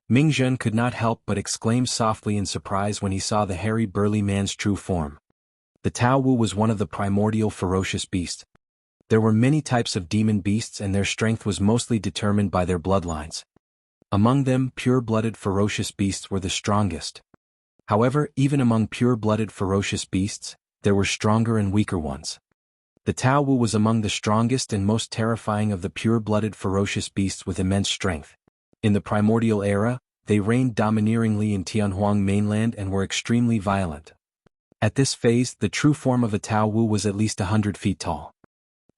Ming Zhen could not help but exclaim softly in surprise when he saw the hairy burly man's true form. The Tao Wu was one of the primordial ferocious beasts. There were many types of demon beasts and their strength was mostly determined by their bloodlines. Among them, pure-blooded ferocious beasts were the strongest. However, even among pure-blooded ferocious beasts, there were stronger and weaker ones. The Tao Wu was among the strongest and most terrifying of the pure-blooded ferocious beasts with immense strength. In the primordial era, they reigned domineeringly in Tianhuang mainland and were extremely violent. At this phase, the true form of a Tao Wu was at least 100 feet tall.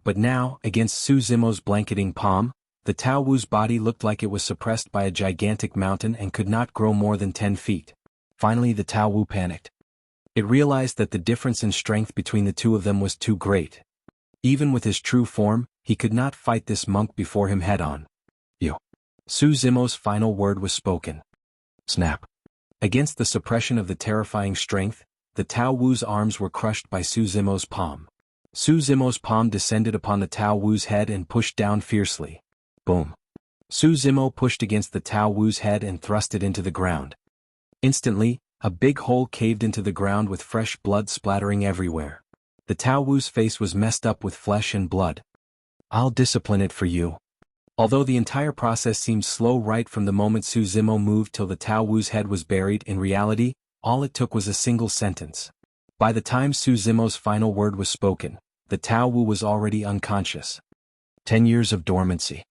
But now, against Su Zimo's blanketing palm, the Tao Wu's body looked like it was suppressed by a gigantic mountain and could not grow more than 10 feet. Finally the Tao Wu panicked. It realized that the difference in strength between the two of them was too great. Even with his true form, he could not fight this monk before him head-on. Su Zimo's final word was spoken. Snap. Against the suppression of the terrifying strength, the Tao Wu's arms were crushed by Su Zimo's palm. Su Zimo's palm descended upon the Tao Wu's head and pushed down fiercely. Boom. Su Zimo pushed against the Tao Wu's head and thrust it into the ground. Instantly, a big hole caved into the ground with fresh blood splattering everywhere. The Tao Wu's face was messed up with flesh and blood. I'll discipline it for you. Although the entire process seemed slow right from the moment Su Zimo moved till the Tao Wu's head was buried, in reality, all it took was a single sentence. By the time Su Zimo's final word was spoken, the Tao Wu was already unconscious. 10 years of dormancy.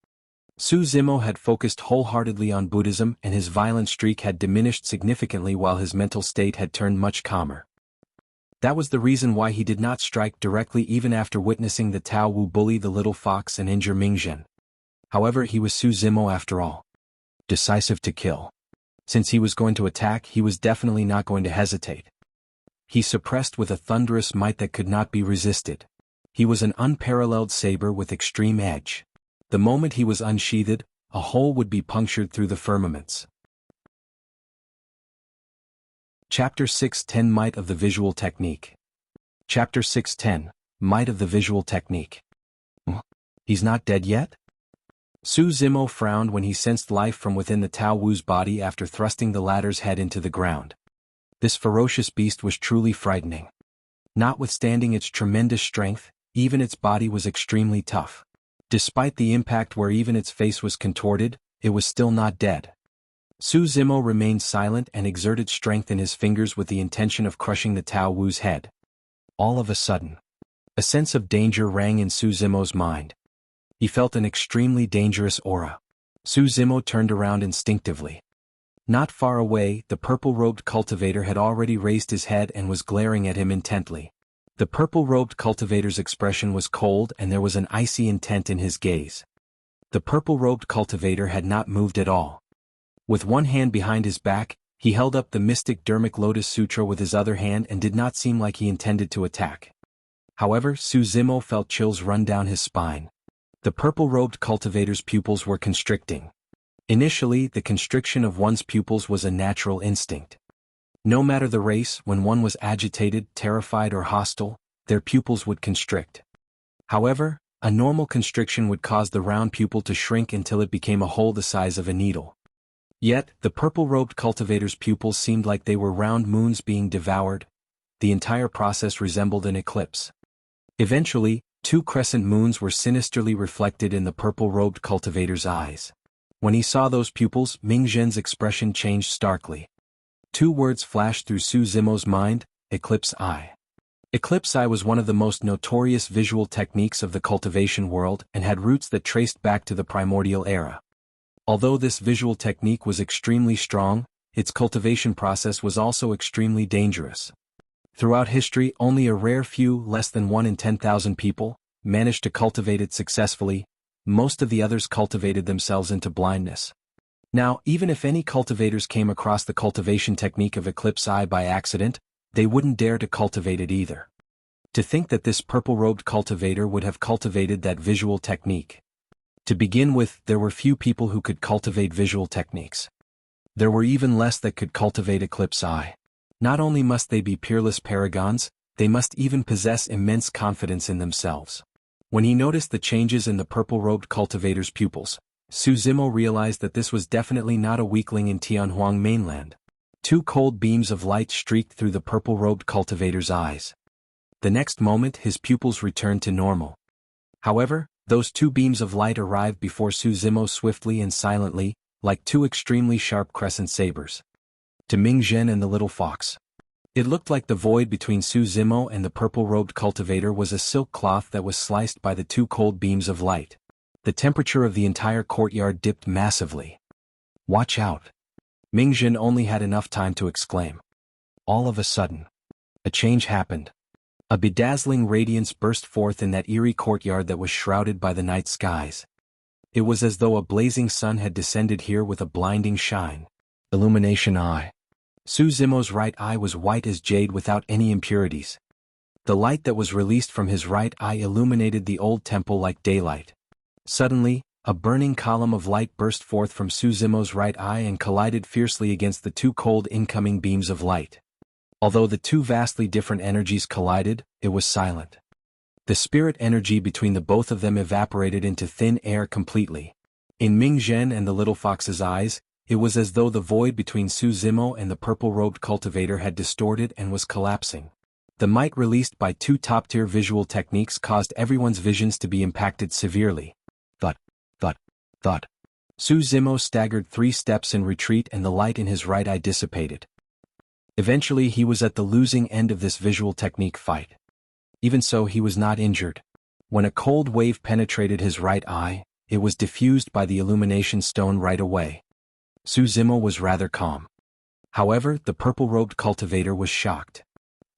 Su Zimo had focused wholeheartedly on Buddhism, and his violent streak had diminished significantly while his mental state had turned much calmer. That was the reason why he did not strike directly even after witnessing the Tao Wu bully the little fox and injure Mingzhen. However, he was Su Zimo after all. Decisive to kill. Since he was going to attack, he was definitely not going to hesitate. He suppressed with a thunderous might that could not be resisted. He was an unparalleled saber with extreme edge. The moment he was unsheathed, a hole would be punctured through the firmaments. Chapter 6:10 Might of the Visual Technique. Chapter 6:10 Might of the Visual Technique. He's not dead yet? Su Zimo frowned when he sensed life from within the Tao Wu's body after thrusting the latter's head into the ground. This ferocious beast was truly frightening. Notwithstanding its tremendous strength, even its body was extremely tough. Despite the impact where even its face was contorted, it was still not dead. Su Zimo remained silent and exerted strength in his fingers with the intention of crushing the Tao Wu's head. All of a sudden, a sense of danger rang in Su Zimo's mind. He felt an extremely dangerous aura. Su Zimo turned around instinctively. Not far away, the purple-robed cultivator had already raised his head and was glaring at him intently. The purple-robed cultivator's expression was cold and there was an icy intent in his gaze. The purple-robed cultivator had not moved at all. With one hand behind his back, he held up the mystic Dharmic Lotus Sutra with his other hand and did not seem like he intended to attack. However, Su Zimo felt chills run down his spine. The purple-robed cultivator's pupils were constricting. Initially, the constriction of one's pupils was a natural instinct. No matter the race, when one was agitated, terrified or hostile, their pupils would constrict. However, a normal constriction would cause the round pupil to shrink until it became a hole the size of a needle. Yet, the purple-robed cultivator's pupils seemed like they were round moons being devoured. The entire process resembled an eclipse. Eventually, 2 crescent moons were sinisterly reflected in the purple-robed cultivator's eyes. When he saw those pupils, Mingzhen's expression changed starkly. 2 words flashed through Su Zimo's mind: Eclipse Eye. Eclipse Eye was one of the most notorious visual techniques of the cultivation world and had roots that traced back to the primordial era. Although this visual technique was extremely strong, its cultivation process was also extremely dangerous. Throughout history, only a rare few, less than 1 in 10,000 people, managed to cultivate it successfully. Most of the others cultivated themselves into blindness. Now, even if any cultivators came across the cultivation technique of Eclipse Eye by accident, they wouldn't dare to cultivate it either. To think that this purple-robed cultivator would have cultivated that visual technique. To begin with, there were few people who could cultivate visual techniques. There were even less that could cultivate Eclipse Eye. Not only must they be peerless paragons, they must even possess immense confidence in themselves. When he noticed the changes in the purple-robed cultivator's pupils, Su Zimo realized that this was definitely not a weakling in Tianhuang mainland. 2 cold beams of light streaked through the purple-robed cultivator's eyes. The next moment his pupils returned to normal. However, those 2 beams of light arrived before Su Zimo swiftly and silently, like 2 extremely sharp crescent sabers. To Mingzhen and the little fox. It looked like the void between Su Zimo and the purple-robed cultivator was a silk cloth that was sliced by the 2 cold beams of light. The temperature of the entire courtyard dipped massively. Watch out! Mingzhen only had enough time to exclaim. All of a sudden, a change happened. A bedazzling radiance burst forth in that eerie courtyard that was shrouded by the night skies. It was as though a blazing sun had descended here with a blinding shine. Illumination Eye. Su Zimo's right eye was white as jade without any impurities. The light that was released from his right eye illuminated the old temple like daylight. Suddenly, a burning column of light burst forth from Su Zimo's right eye and collided fiercely against the 2 cold incoming beams of light. Although the 2 vastly different energies collided, it was silent. The spirit energy between the both of them evaporated into thin air completely. In Mingzhen and the little fox's eyes, it was as though the void between Su Zimo and the purple-robed cultivator had distorted and was collapsing. The might released by 2 top-tier visual techniques caused everyone's visions to be impacted severely. Thud, thud, thud. Su Zimo staggered 3 steps in retreat and the light in his right eye dissipated. Eventually he was at the losing end of this visual technique fight. Even so, he was not injured. When a cold wave penetrated his right eye, it was diffused by the illumination stone right away. Su Zimo was rather calm. However, the purple-robed cultivator was shocked.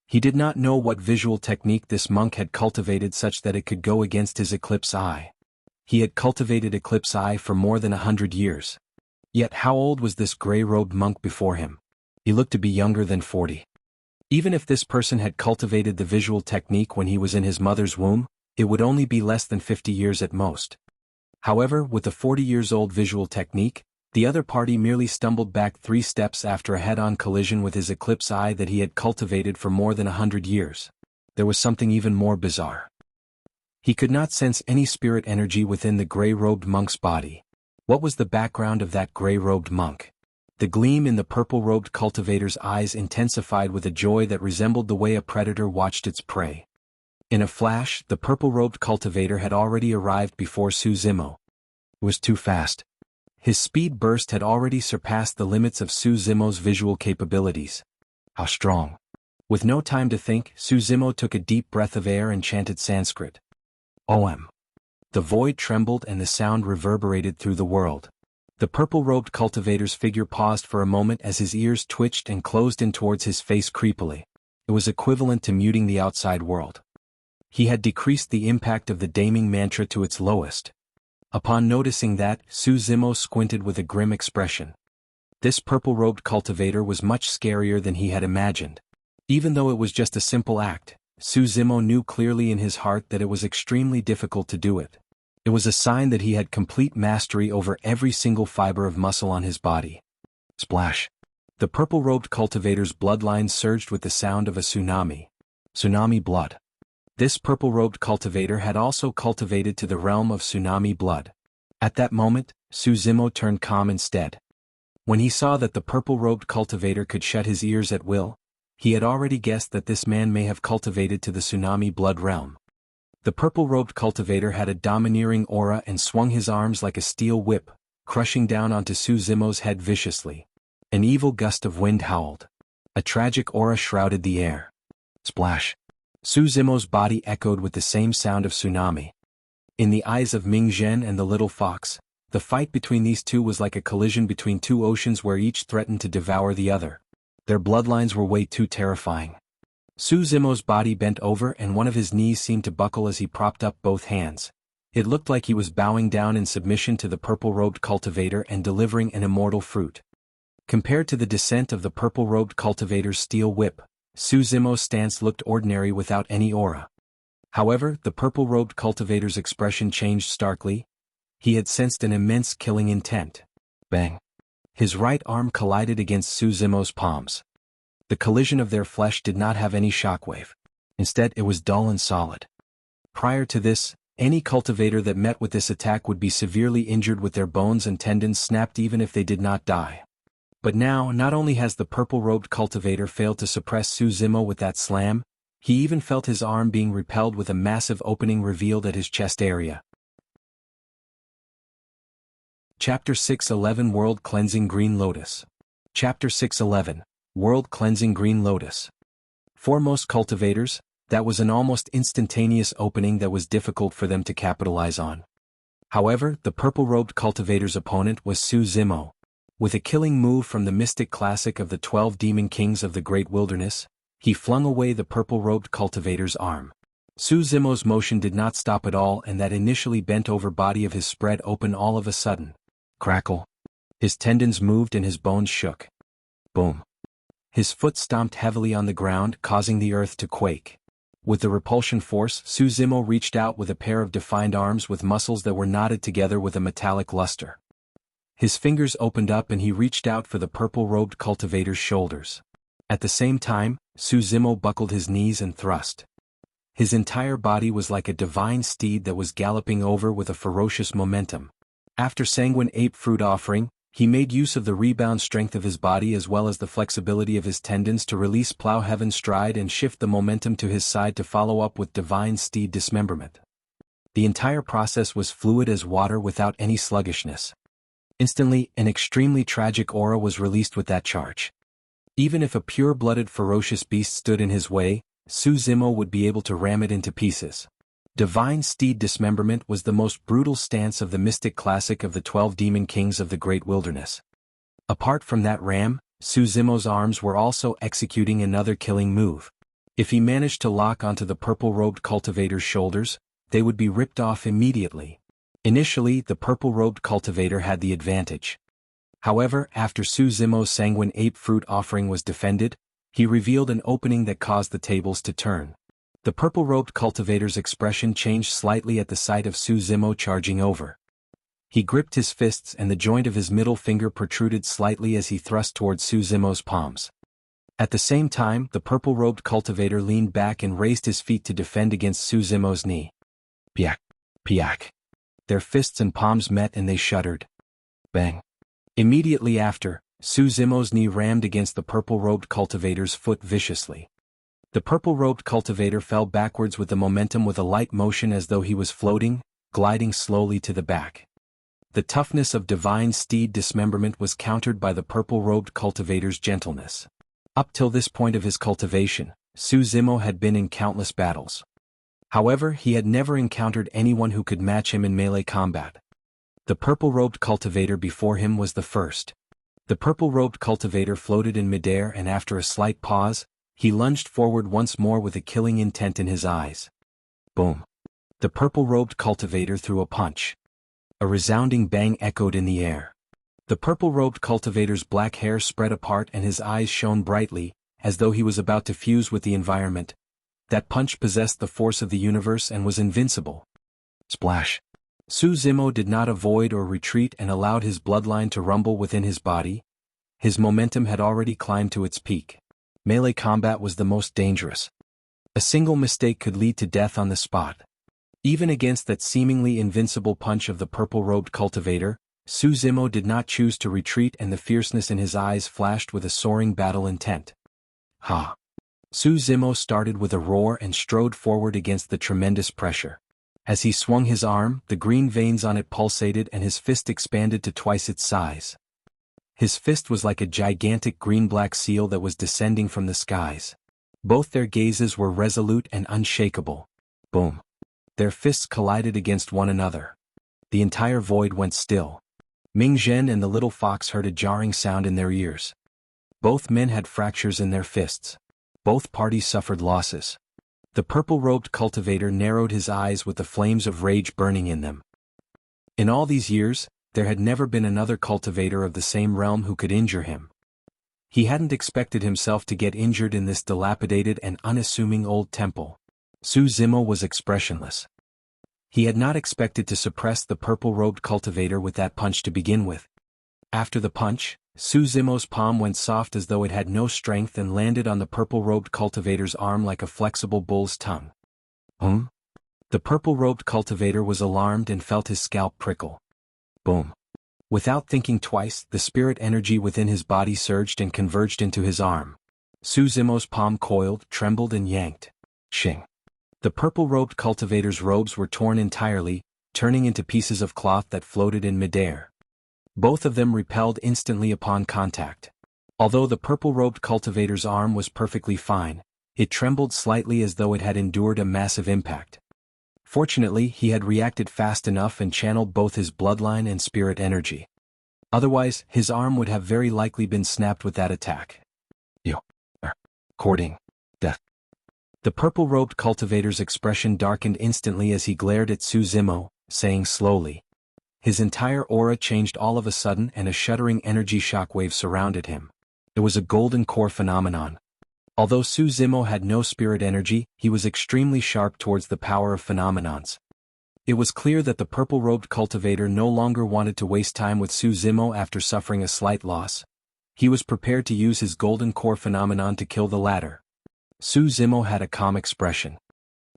He did not know what visual technique this monk had cultivated such that it could go against his eclipse eye. He had cultivated eclipse eye for more than 100 years. Yet how old was this gray-robed monk before him? He looked to be younger than 40. Even if this person had cultivated the visual technique when he was in his mother's womb, it would only be less than 50 years at most. However, with the 40-years-old visual technique, the other party merely stumbled back 3 steps after a head-on collision with his eclipse eye that he had cultivated for more than 100 years. There was something even more bizarre. He could not sense any spirit energy within the gray-robed monk's body. What was the background of that gray-robed monk? The gleam in the purple-robed cultivator's eyes intensified with a joy that resembled the way a predator watched its prey. In a flash, the purple-robed cultivator had already arrived before Su Zimo. It was too fast. His speed burst had already surpassed the limits of Su Zimo's visual capabilities. How strong! With no time to think, Su Zimo took a deep breath of air and chanted Sanskrit. Om. The void trembled and the sound reverberated through the world. The purple-robed cultivator's figure paused for a moment as his ears twitched and closed in towards his face creepily. It was equivalent to muting the outside world. He had decreased the impact of the damning mantra to its lowest. Upon noticing that, Su Zimo squinted with a grim expression. This purple-robed cultivator was much scarier than he had imagined. Even though it was just a simple act, Su Zimo knew clearly in his heart that it was extremely difficult to do it. It was a sign that he had complete mastery over every single fiber of muscle on his body. Splash! The purple-robed cultivator's bloodlines surged with the sound of a tsunami. Tsunami blood. This purple-robed cultivator had also cultivated to the realm of tsunami blood. At that moment, Su Zimo turned calm instead. When he saw that the purple-robed cultivator could shut his ears at will, he had already guessed that this man may have cultivated to the tsunami blood realm. The purple-robed cultivator had a domineering aura and swung his arms like a steel whip, crushing down onto Su Zimo's head viciously. An evil gust of wind howled. A tragic aura shrouded the air. Splash! Su Zimo's body echoed with the same sound of tsunami. In the eyes of Ming Zhen and the little fox, the fight between these two was like a collision between 2 oceans where each threatened to devour the other. Their bloodlines were way too terrifying. Su Zimo's body bent over and one of his knees seemed to buckle as he propped up both hands. It looked like he was bowing down in submission to the purple-robed cultivator and delivering an immortal fruit. Compared to the descent of the purple-robed cultivator's steel whip, Su Zimo's stance looked ordinary without any aura. However, the purple-robed cultivator's expression changed starkly. He had sensed an immense killing intent. Bang! His right arm collided against Su Zimo's palms. The collision of their flesh did not have any shockwave. Instead, it was dull and solid. Prior to this, any cultivator that met with this attack would be severely injured with their bones and tendons snapped even if they did not die. But now, not only has the purple-robed cultivator failed to suppress Su Zimo with that slam, he even felt his arm being repelled with a massive opening revealed at his chest area. Chapter 611 World Cleansing Green Lotus. Chapter 611 World Cleansing Green Lotus. For most cultivators, that was an almost instantaneous opening that was difficult for them to capitalize on. However, the purple-robed cultivator's opponent was Su Zimo. With a killing move from the mystic classic of the 12 demon kings of the great wilderness, he flung away the purple-robed cultivator's arm. Su Zimo's motion did not stop at all and that initially bent-over body of his spread open all of a sudden. Crackle. His tendons moved and his bones shook. Boom. His foot stomped heavily on the ground, causing the earth to quake. With the repulsion force, Su Zimo reached out with a pair of defined arms with muscles that were knotted together with a metallic luster. His fingers opened up and he reached out for the purple-robed cultivator's shoulders. At the same time, Su Zimo buckled his knees and thrust. His entire body was like a divine steed that was galloping over with a ferocious momentum. After sanguine ape fruit offering, he made use of the rebound strength of his body as well as the flexibility of his tendons to release plow heaven stride and shift the momentum to his side to follow up with divine steed dismemberment. The entire process was fluid as water without any sluggishness. Instantly, an extremely tragic aura was released with that charge. Even if a pure-blooded ferocious beast stood in his way, Su Zimo would be able to ram it into pieces. Divine Steed Dismemberment was the most brutal stance of the mystic classic of the 12 demon kings of the Great Wilderness. Apart from that ram, Su Zimo's arms were also executing another killing move. If he managed to lock onto the purple-robed cultivator's shoulders, they would be ripped off immediately. Initially, the purple-robed cultivator had the advantage. However, after Su Zimo's sanguine ape fruit offering was defended, he revealed an opening that caused the tables to turn. The purple-robed cultivator's expression changed slightly at the sight of Su Zimo charging over. He gripped his fists and the joint of his middle finger protruded slightly as he thrust towards Su Zimo's palms. At the same time, the purple-robed cultivator leaned back and raised his feet to defend against Su Zimo's knee. Piak, piak. Their fists and palms met and they shuddered. Bang. Immediately after, Su Zimo's knee rammed against the purple-robed cultivator's foot viciously. The purple-robed cultivator fell backwards with the momentum with a light motion as though he was floating, gliding slowly to the back. The toughness of Divine Steed Dismemberment was countered by the purple-robed cultivator's gentleness. Up till this point of his cultivation, Su Zimo had been in countless battles. However, he had never encountered anyone who could match him in melee combat. The purple-robed cultivator before him was the first. The purple-robed cultivator floated in midair and after a slight pause, he lunged forward once more with a killing intent in his eyes. Boom. The purple-robed cultivator threw a punch. A resounding bang echoed in the air. The purple-robed cultivator's black hair spread apart and his eyes shone brightly, as though he was about to fuse with the environment. That punch possessed the force of the universe and was invincible. Splash. Su Zimo did not avoid or retreat and allowed his bloodline to rumble within his body. His momentum had already climbed to its peak. Melee combat was the most dangerous. A single mistake could lead to death on the spot. Even against that seemingly invincible punch of the purple-robed cultivator, Su Zimo did not choose to retreat and the fierceness in his eyes flashed with a soaring battle intent. Ha! Su Zimo started with a roar and strode forward against the tremendous pressure. As he swung his arm, the green veins on it pulsated and his fist expanded to twice its size. His fist was like a gigantic green-black seal that was descending from the skies. Both their gazes were resolute and unshakable. Boom. Their fists collided against one another. The entire void went still. Ming Zhen and the little fox heard a jarring sound in their ears. Both men had fractures in their fists. Both parties suffered losses. The purple-robed cultivator narrowed his eyes with the flames of rage burning in them. In all these years, there had never been another cultivator of the same realm who could injure him. He hadn't expected himself to get injured in this dilapidated and unassuming old temple. Su Zimo was expressionless. He had not expected to suppress the purple-robed cultivator with that punch to begin with. After the punch, Su Zimo's palm went soft as though it had no strength and landed on the purple-robed cultivator's arm like a flexible bull's tongue. The purple-robed cultivator was alarmed and felt his scalp prickle. Boom. Without thinking twice, the spirit energy within his body surged and converged into his arm. Su Zimo's palm coiled, trembled and yanked. Shing. The purple-robed cultivator's robes were torn entirely, turning into pieces of cloth that floated in midair. Both of them repelled instantly upon contact. Although the purple-robed cultivator's arm was perfectly fine, it trembled slightly as though it had endured a massive impact. Fortunately, he had reacted fast enough and channeled both his bloodline and spirit energy. Otherwise, his arm would have very likely been snapped with that attack. Courting. Death. The purple-robed cultivator's expression darkened instantly as he glared at Su Zimo, saying slowly. His entire aura changed all of a sudden and a shuddering energy shockwave surrounded him. It was a golden core phenomenon. Although Su Zimo had no spirit energy, he was extremely sharp towards the power of phenomenons. It was clear that the purple-robed cultivator no longer wanted to waste time with Su Zimo after suffering a slight loss. He was prepared to use his golden core phenomenon to kill the latter. Su Zimo had a calm expression.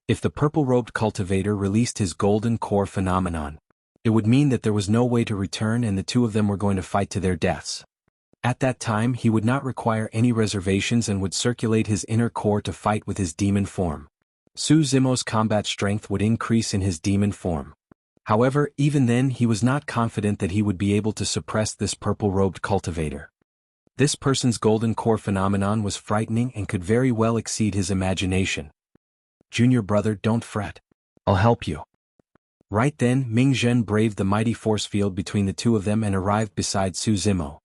If the purple-robed cultivator released his golden core phenomenon, it would mean that there was no way to return and the two of them were going to fight to their deaths. At that time he would not require any reservations and would circulate his inner core to fight with his demon form. Su Zimo's combat strength would increase in his demon form. However, even then he was not confident that he would be able to suppress this purple-robed cultivator. This person's golden core phenomenon was frightening and could very well exceed his imagination. Junior brother, don't fret. I'll help you. Right then, Ming Zhen braved the mighty force field between the two of them and arrived beside Su Zimo.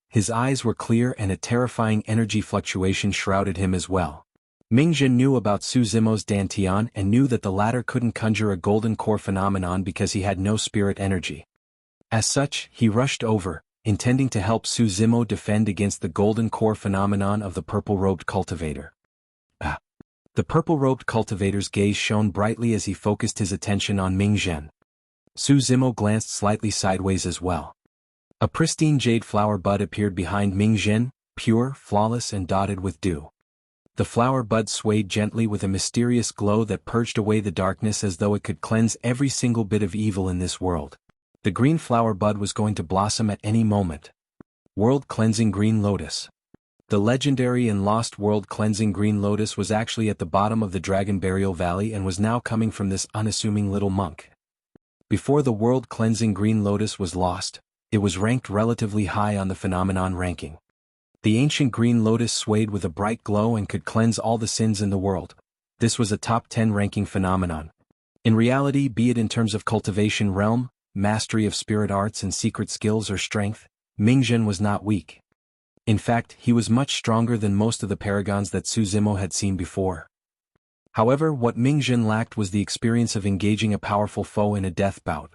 His eyes were clear and a terrifying energy fluctuation shrouded him as well. Ming Zhen knew about Su Zimo's Dantian and knew that the latter couldn't conjure a golden core phenomenon because he had no spirit energy. As such, he rushed over, intending to help Su Zimo defend against the golden core phenomenon of the purple-robed cultivator. The purple-robed cultivator's gaze shone brightly as he focused his attention on Ming Zhen. Su Zimo glanced slightly sideways as well. A pristine jade flower bud appeared behind Ming Zhen, pure, flawless and dotted with dew. The flower bud swayed gently with a mysterious glow that purged away the darkness as though it could cleanse every single bit of evil in this world. The green flower bud was going to blossom at any moment. World-cleansing green lotus. The legendary and lost world-cleansing green lotus was actually at the bottom of the Dragon Burial Valley and was now coming from this unassuming little monk. Before the world-cleansing green lotus was lost, it was ranked relatively high on the phenomenon ranking. The ancient green lotus swayed with a bright glow and could cleanse all the sins in the world. This was a top 10 ranking phenomenon. In reality, be it in terms of cultivation realm, mastery of spirit arts and secret skills or strength, Ming Zhen was not weak. In fact, he was much stronger than most of the paragons that Su Zimo had seen before. However, what Ming Zhen lacked was the experience of engaging a powerful foe in a death bout.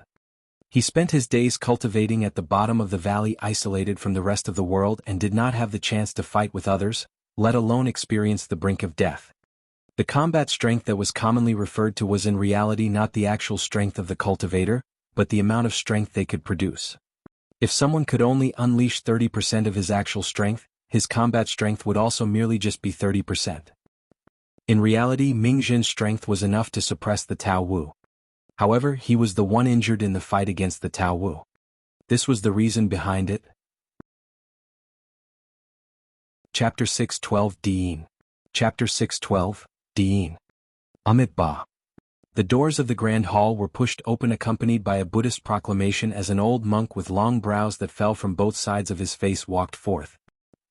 He spent his days cultivating at the bottom of the valley isolated from the rest of the world and did not have the chance to fight with others, let alone experience the brink of death. The combat strength that was commonly referred to was in reality not the actual strength of the cultivator, but the amount of strength they could produce. If someone could only unleash 30% of his actual strength, his combat strength would also merely just be 30%. In reality, Ming Zhen's strength was enough to suppress the Tao Wu. However, he was the one injured in the fight against the Tao Wu. This was the reason behind it. Chapter 612 Diyin. Chapter 612, Diyin. Amitabha. The doors of the Grand Hall were pushed open accompanied by a Buddhist proclamation as an old monk with long brows that fell from both sides of his face walked forth.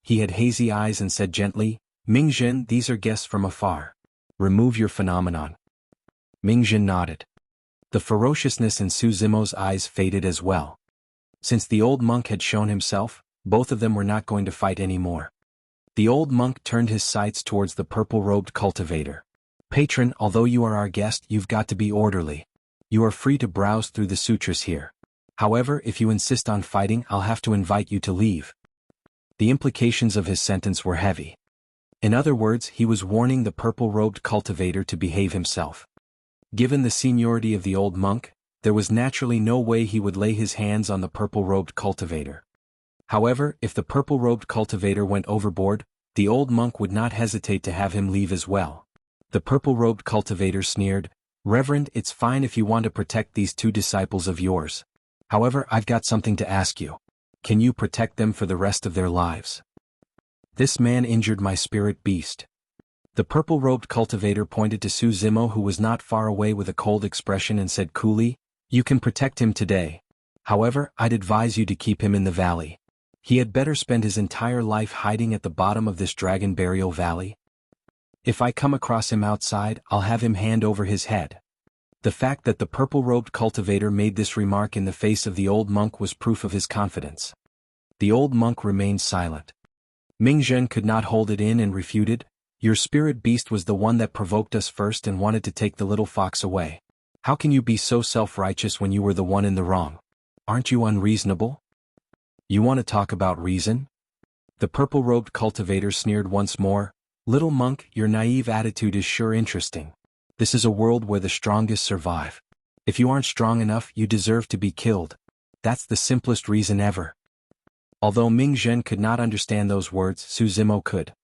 He had hazy eyes and said gently, "Ming Zhen, these are guests from afar. Remove your phenomenon." Ming Zhen nodded. The ferociousness in Su Zimo's eyes faded as well. Since the old monk had shown himself, both of them were not going to fight anymore. The old monk turned his sights towards the purple-robed cultivator. "Patron, although you are our guest, you've got to be orderly. You are free to browse through the sutras here. However, if you insist on fighting, I'll have to invite you to leave." The implications of his sentence were heavy. In other words, he was warning the purple-robed cultivator to behave himself. Given the seniority of the old monk, there was naturally no way he would lay his hands on the purple-robed cultivator. However, if the purple-robed cultivator went overboard, the old monk would not hesitate to have him leave as well. The purple-robed cultivator sneered, "Reverend, it's fine if you want to protect these two disciples of yours. However, I've got something to ask you. Can you protect them for the rest of their lives? This man injured my spirit beast." The purple-robed cultivator pointed to Su Zimo, who was not far away, with a cold expression and said coolly, "You can protect him today. However, I'd advise you to keep him in the valley. He had better spend his entire life hiding at the bottom of this Dragon Burial Valley. If I come across him outside, I'll have him hand over his head." The fact that the purple-robed cultivator made this remark in the face of the old monk was proof of his confidence. The old monk remained silent. Ming Zhen could not hold it in and refuted, "Your spirit beast was the one that provoked us first and wanted to take the little fox away. How can you be so self-righteous when you were the one in the wrong? Aren't you unreasonable?" "You want to talk about reason?" The purple-robed cultivator sneered once more, "Little monk, your naive attitude is sure interesting. This is a world where the strongest survive. If you aren't strong enough, you deserve to be killed. That's the simplest reason ever." Although Ming Zhen could not understand those words, Su Zimo could.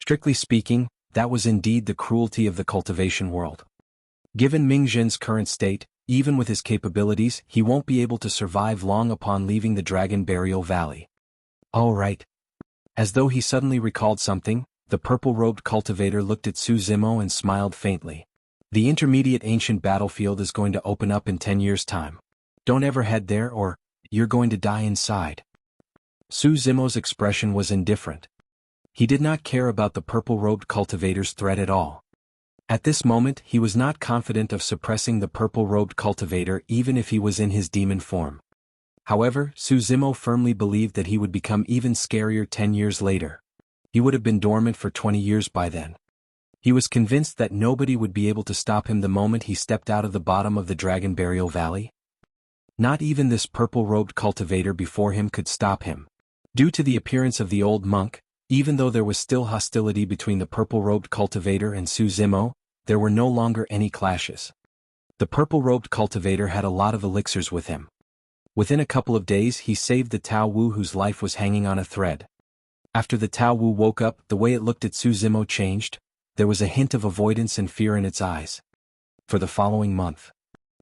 Strictly speaking, that was indeed the cruelty of the cultivation world. Given Ming Zhen's current state, even with his capabilities, he won't be able to survive long upon leaving the Dragon Burial Valley. "All right." As though he suddenly recalled something, the purple-robed cultivator looked at Su Zimo and smiled faintly. "The intermediate ancient battlefield is going to open up in 10 years' time. Don't ever head there or you're going to die inside." Su Zimo's expression was indifferent. He did not care about the purple-robed cultivator's threat at all. At this moment he was not confident of suppressing the purple-robed cultivator even if he was in his demon form. However, Su Zimo firmly believed that he would become even scarier 10 years later. He would have been dormant for 20 years by then. He was convinced that nobody would be able to stop him the moment he stepped out of the bottom of the Dragon Burial Valley. Not even this purple-robed cultivator before him could stop him. Due to the appearance of the old monk, even though there was still hostility between the purple-robed cultivator and Su Zimo, there were no longer any clashes. The purple-robed cultivator had a lot of elixirs with him. Within a couple of days he saved the Tao Wu whose life was hanging on a thread. After the Tao Wu woke up, the way it looked at Su Zimo changed. There was a hint of avoidance and fear in its eyes. For the following month,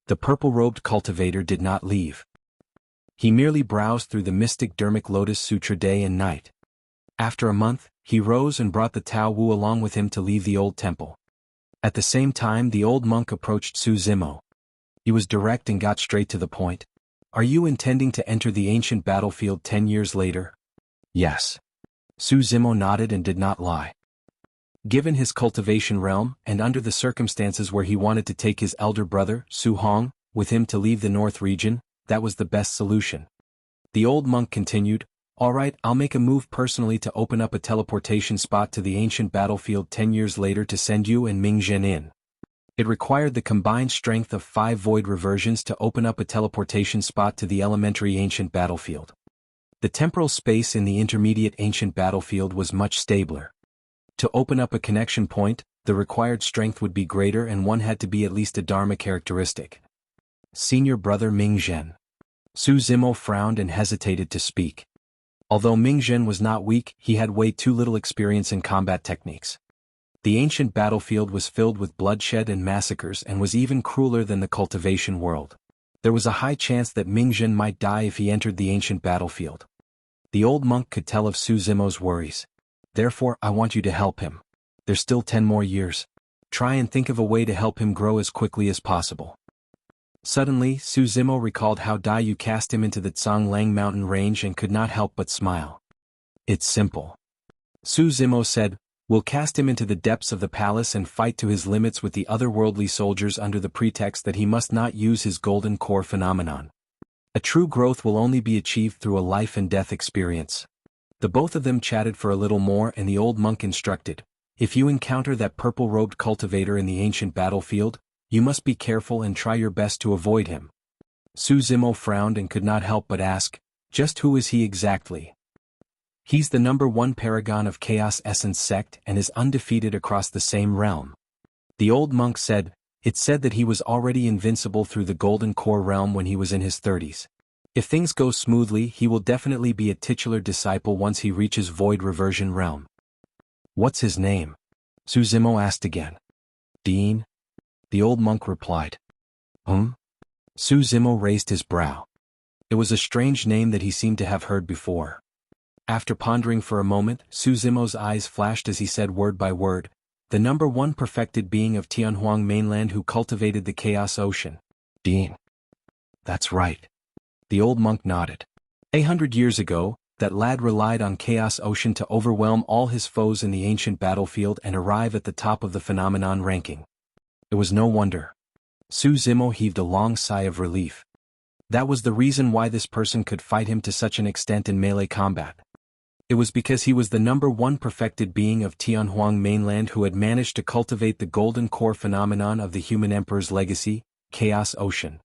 the purple-robed cultivator did not leave. He merely browsed through the mystic Dharmic Lotus Sutra day and night. After a month, he rose and brought the Tao Wu along with him to leave the old temple. At the same time the old monk approached Su Zimo. He was direct and got straight to the point. "Are you intending to enter the ancient battlefield 10 years later?" "Yes." Su Zimo nodded and did not lie. Given his cultivation realm, and under the circumstances where he wanted to take his elder brother, Su Hong, with him to leave the north region, that was the best solution. The old monk continued, "All right, I'll make a move personally to open up a teleportation spot to the ancient battlefield 10 years later to send you and Ming Zhen in." It required the combined strength of 5 void reversions to open up a teleportation spot to the elementary ancient battlefield. The temporal space in the intermediate ancient battlefield was much stabler. To open up a connection point, the required strength would be greater and one had to be at least a Dharma characteristic. Senior brother Ming Zhen. Su Zimo frowned and hesitated to speak. Although Ming Zhen was not weak, he had way too little experience in combat techniques. The ancient battlefield was filled with bloodshed and massacres and was even crueler than the cultivation world. There was a high chance that Ming Zhen might die if he entered the ancient battlefield. The old monk could tell of Su Zimo's worries. "Therefore, I want you to help him. There's still 10 more years. Try and think of a way to help him grow as quickly as possible." Suddenly, Su Zimo recalled how Yu cast him into the Tsanglang mountain range and could not help but smile. "It's simple." Su Zimo said, "We'll cast him into the depths of the palace and fight to his limits with the otherworldly soldiers under the pretext that he must not use his golden core phenomenon. A true growth will only be achieved through a life and death experience." The both of them chatted for a little more and the old monk instructed, "If you encounter that purple-robed cultivator in the ancient battlefield, you must be careful and try your best to avoid him." Su Zimo frowned and could not help but ask, "Just who is he exactly?" "He's the #1 paragon of Chaos Essence sect and is undefeated across the same realm." The old monk said, "It's said that he was already invincible through the Golden Core realm when he was in his 30s. If things go smoothly he will definitely be a titular disciple once he reaches Void Reversion realm." "What's his name?" Su Zimo asked again. "Dean?" The old monk replied. Su Zimo raised his brow. It was a strange name that he seemed to have heard before. After pondering for a moment, Su Zimo's eyes flashed as he said word by word, "The #1 perfected being of Tianhuang mainland who cultivated the Chaos Ocean." "Dean." "That's right." The old monk nodded. 100 years ago, that lad relied on Chaos Ocean to overwhelm all his foes in the ancient battlefield and arrive at the top of the phenomenon ranking. It was no wonder. Su Zimo heaved a long sigh of relief. That was the reason why this person could fight him to such an extent in melee combat. It was because he was the #1 perfected being of Tianhuang mainland who had managed to cultivate the golden core phenomenon of the human emperor's legacy, Chaos Ocean.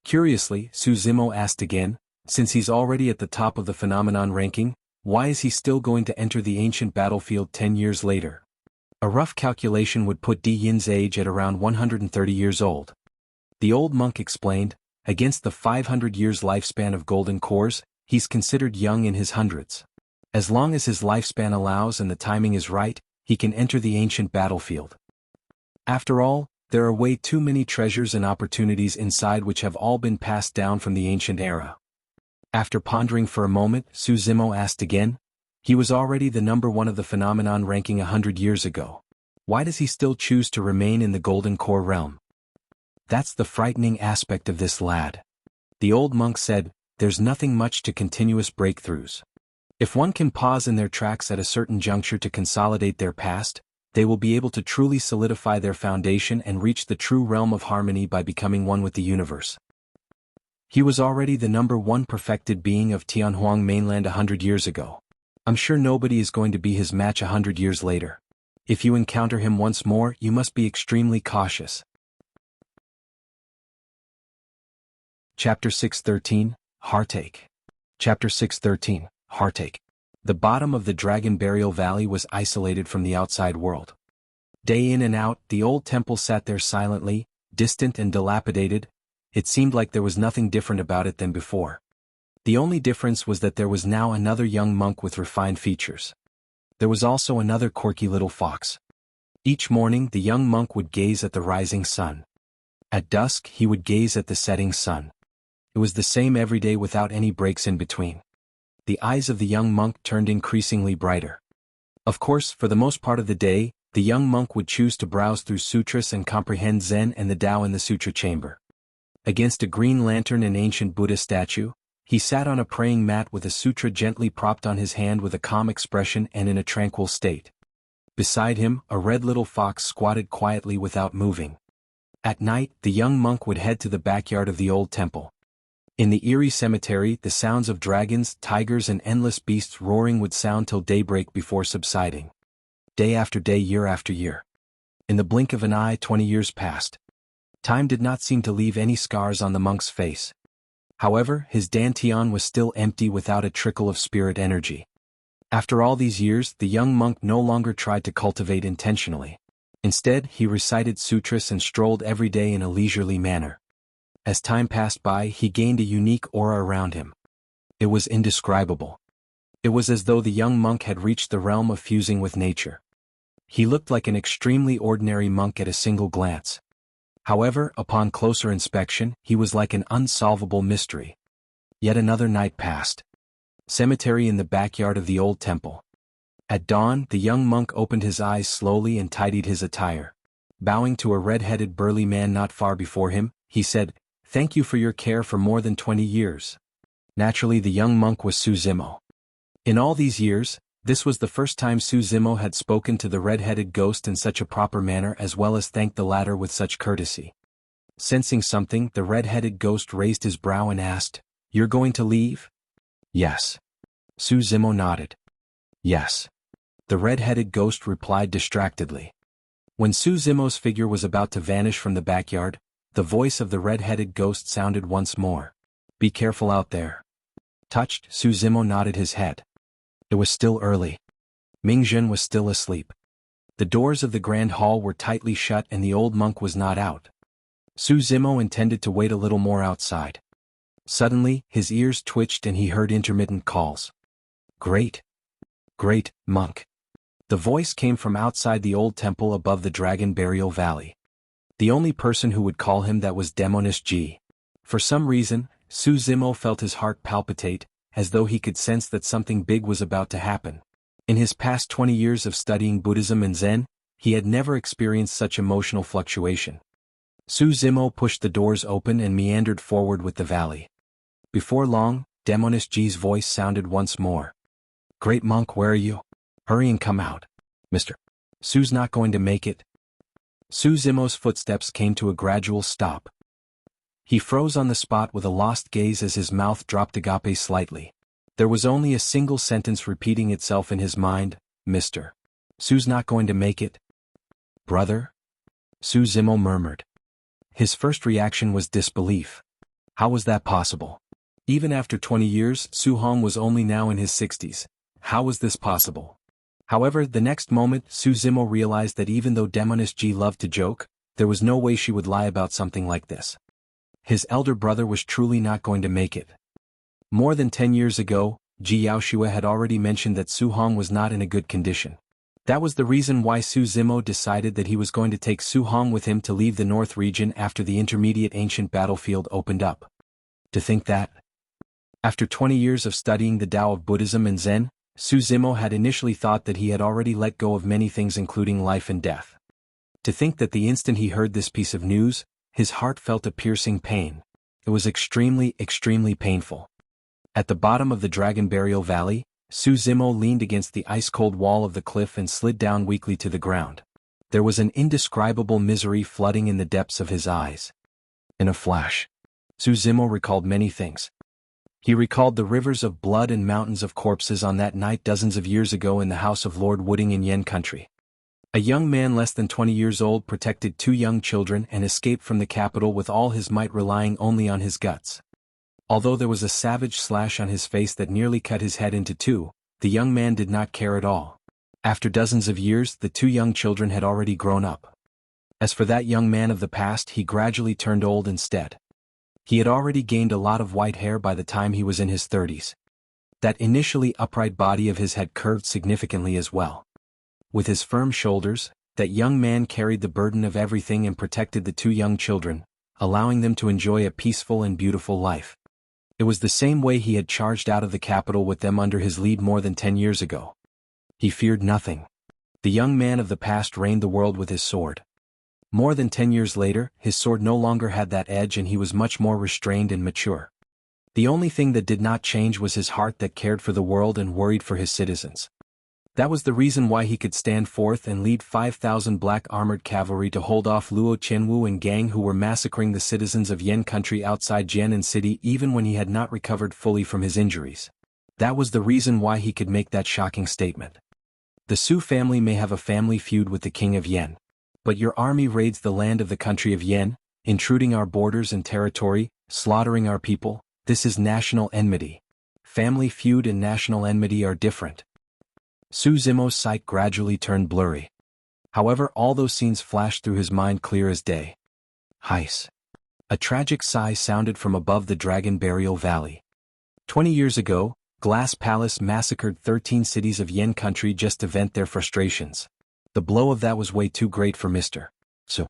Curiously, Su Zimo asked again, "Since he's already at the top of the phenomenon ranking, why is he still going to enter the ancient battlefield 10 years later?" A rough calculation would put Di Yin's age at around 130 years old. The old monk explained, "Against the 500 years lifespan of golden cores, he's considered young in his hundreds. As long as his lifespan allows and the timing is right, he can enter the ancient battlefield. After all, there are way too many treasures and opportunities inside which have all been passed down from the ancient era." After pondering for a moment, Su Zimo asked again, "He was already the #1 of the phenomenon ranking 100 years ago. Why does he still choose to remain in the golden core realm?" "That's the frightening aspect of this lad." The old monk said, "There's nothing much to continuous breakthroughs. If one can pause in their tracks at a certain juncture to consolidate their past, they will be able to truly solidify their foundation and reach the true realm of harmony by becoming one with the universe. He was already the #1 perfected being of Tianhuang mainland 100 years ago. I'm sure nobody is going to be his match 100 years later. If you encounter him once more, you must be extremely cautious. Chapter 613, Heartache. Chapter 613, Heartache. The bottom of the Dragon Burial Valley was isolated from the outside world. Day in and out, the old temple sat there silently, distant and dilapidated. It seemed like there was nothing different about it than before. The only difference was that there was now another young monk with refined features. There was also another quirky little fox. Each morning the young monk would gaze at the rising sun. At dusk he would gaze at the setting sun. It was the same every day without any breaks in between. The eyes of the young monk turned increasingly brighter. Of course, for the most part of the day, the young monk would choose to browse through sutras and comprehend Zen and the Tao in the sutra chamber. Against a green lantern and ancient Buddha statue, he sat on a praying mat with a sutra gently propped on his hand with a calm expression and in a tranquil state. Beside him, a red little fox squatted quietly without moving. At night, the young monk would head to the backyard of the old temple. In the eerie cemetery, the sounds of dragons, tigers and endless beasts roaring would sound till daybreak before subsiding. Day after day, year after year. In the blink of an eye, 20 years passed. Time did not seem to leave any scars on the monk's face. However, his dantian was still empty without a trickle of spirit energy. After all these years, the young monk no longer tried to cultivate intentionally. Instead, he recited sutras and strolled every day in a leisurely manner. As time passed by, he gained a unique aura around him. It was indescribable. It was as though the young monk had reached the realm of fusing with nature. He looked like an extremely ordinary monk at a single glance. However, upon closer inspection, he was like an unsolvable mystery. Yet another night passed. Cemetery in the backyard of the old temple. At dawn, the young monk opened his eyes slowly and tidied his attire. Bowing to a red-headed burly man not far before him, he said, "Thank you for your care for more than 20 years. Naturally, the young monk was Su Zimo. In all these years, this was the first time Su Zimo had spoken to the red-headed ghost in such a proper manner as well as thanked the latter with such courtesy. Sensing something, the red-headed ghost raised his brow and asked, "You're going to leave?" "Yes." Su Zimo nodded. "Yes." The red-headed ghost replied distractedly. When Su Zimo's figure was about to vanish from the backyard, the voice of the red-headed ghost sounded once more. "Be careful out there." Touched, Su Zimo nodded his head. It was still early. Mingzhen was still asleep. The doors of the grand hall were tightly shut and the old monk was not out. Su Zimo intended to wait a little more outside. Suddenly, his ears twitched and he heard intermittent calls. "Great! Great, monk!" The voice came from outside the old temple above the Dragon Burial Valley. The only person who would call him that was Demonist Ji. For some reason, Su Zimo felt his heart palpitate, as though he could sense that something big was about to happen. In his past 20 years of studying Buddhism and Zen, he had never experienced such emotional fluctuation. Su Zimo pushed the doors open and meandered forward with the valley. Before long, Demonist Ji's voice sounded once more. "Great monk, where are you? Hurry and come out. Mr. Su's not going to make it." Su Zimo's footsteps came to a gradual stop. He froze on the spot with a lost gaze as his mouth dropped agape slightly. There was only a single sentence repeating itself in his mind, "Mr. Su's not going to make it." "Brother?" Su Zimo murmured. His first reaction was disbelief. How was that possible? Even after 20 years, Su Hong was only now in his 60s. How was this possible? However, the next moment, Su Zimo realized that even though Demonist Ji loved to joke, there was no way she would lie about something like this. His elder brother was truly not going to make it. More than 10 years ago, Ji Yaoshua had already mentioned that Su Hong was not in a good condition. That was the reason why Su Zimo decided that he was going to take Su Hong with him to leave the North region after the intermediate ancient battlefield opened up. To think that, after 20 years of studying the Tao of Buddhism and Zen, Su Zimo had initially thought that he had already let go of many things including life and death. To think that the instant he heard this piece of news, his heart felt a piercing pain. It was extremely, extremely painful. At the bottom of the Dragon Burial Valley, Su Zimo leaned against the ice-cold wall of the cliff and slid down weakly to the ground. There was an indescribable misery flooding in the depths of his eyes. In a flash, Su Zimo recalled many things. He recalled the rivers of blood and mountains of corpses on that night dozens of years ago in the house of Lord Wooding in Yen country. A young man less than 20 years old protected two young children and escaped from the capital with all his might, relying only on his guts. Although there was a savage slash on his face that nearly cut his head into two, the young man did not care at all. After dozens of years, the two young children had already grown up. As for that young man of the past, he gradually turned old instead. He had already gained a lot of white hair by the time he was in his 30s. That initially upright body of his had curved significantly as well. With his firm shoulders, that young man carried the burden of everything and protected the two young children, allowing them to enjoy a peaceful and beautiful life. It was the same way he had charged out of the capital with them under his lead more than 10 years ago. He feared nothing. The young man of the past reigned the world with his sword. More than 10 years later, his sword no longer had that edge and he was much more restrained and mature. The only thing that did not change was his heart that cared for the world and worried for his citizens. That was the reason why he could stand forth and lead 5,000 black armored cavalry to hold off Luo Qianwu and gang who were massacring the citizens of Yen country outside Jianghu city even when he had not recovered fully from his injuries. That was the reason why he could make that shocking statement. The Su family may have a family feud with the king of Yen. But your army raids the land of the country of Yen, intruding our borders and territory, slaughtering our people. This is national enmity. Family feud and national enmity are different. Su Zimo's sight gradually turned blurry. However, all those scenes flashed through his mind clear as day. Heis. A tragic sigh sounded from above the Dragon Burial Valley. 20 years ago, Glass Palace massacred 13 cities of Yen country just to vent their frustrations. The blow of that was way too great for Mr. Su.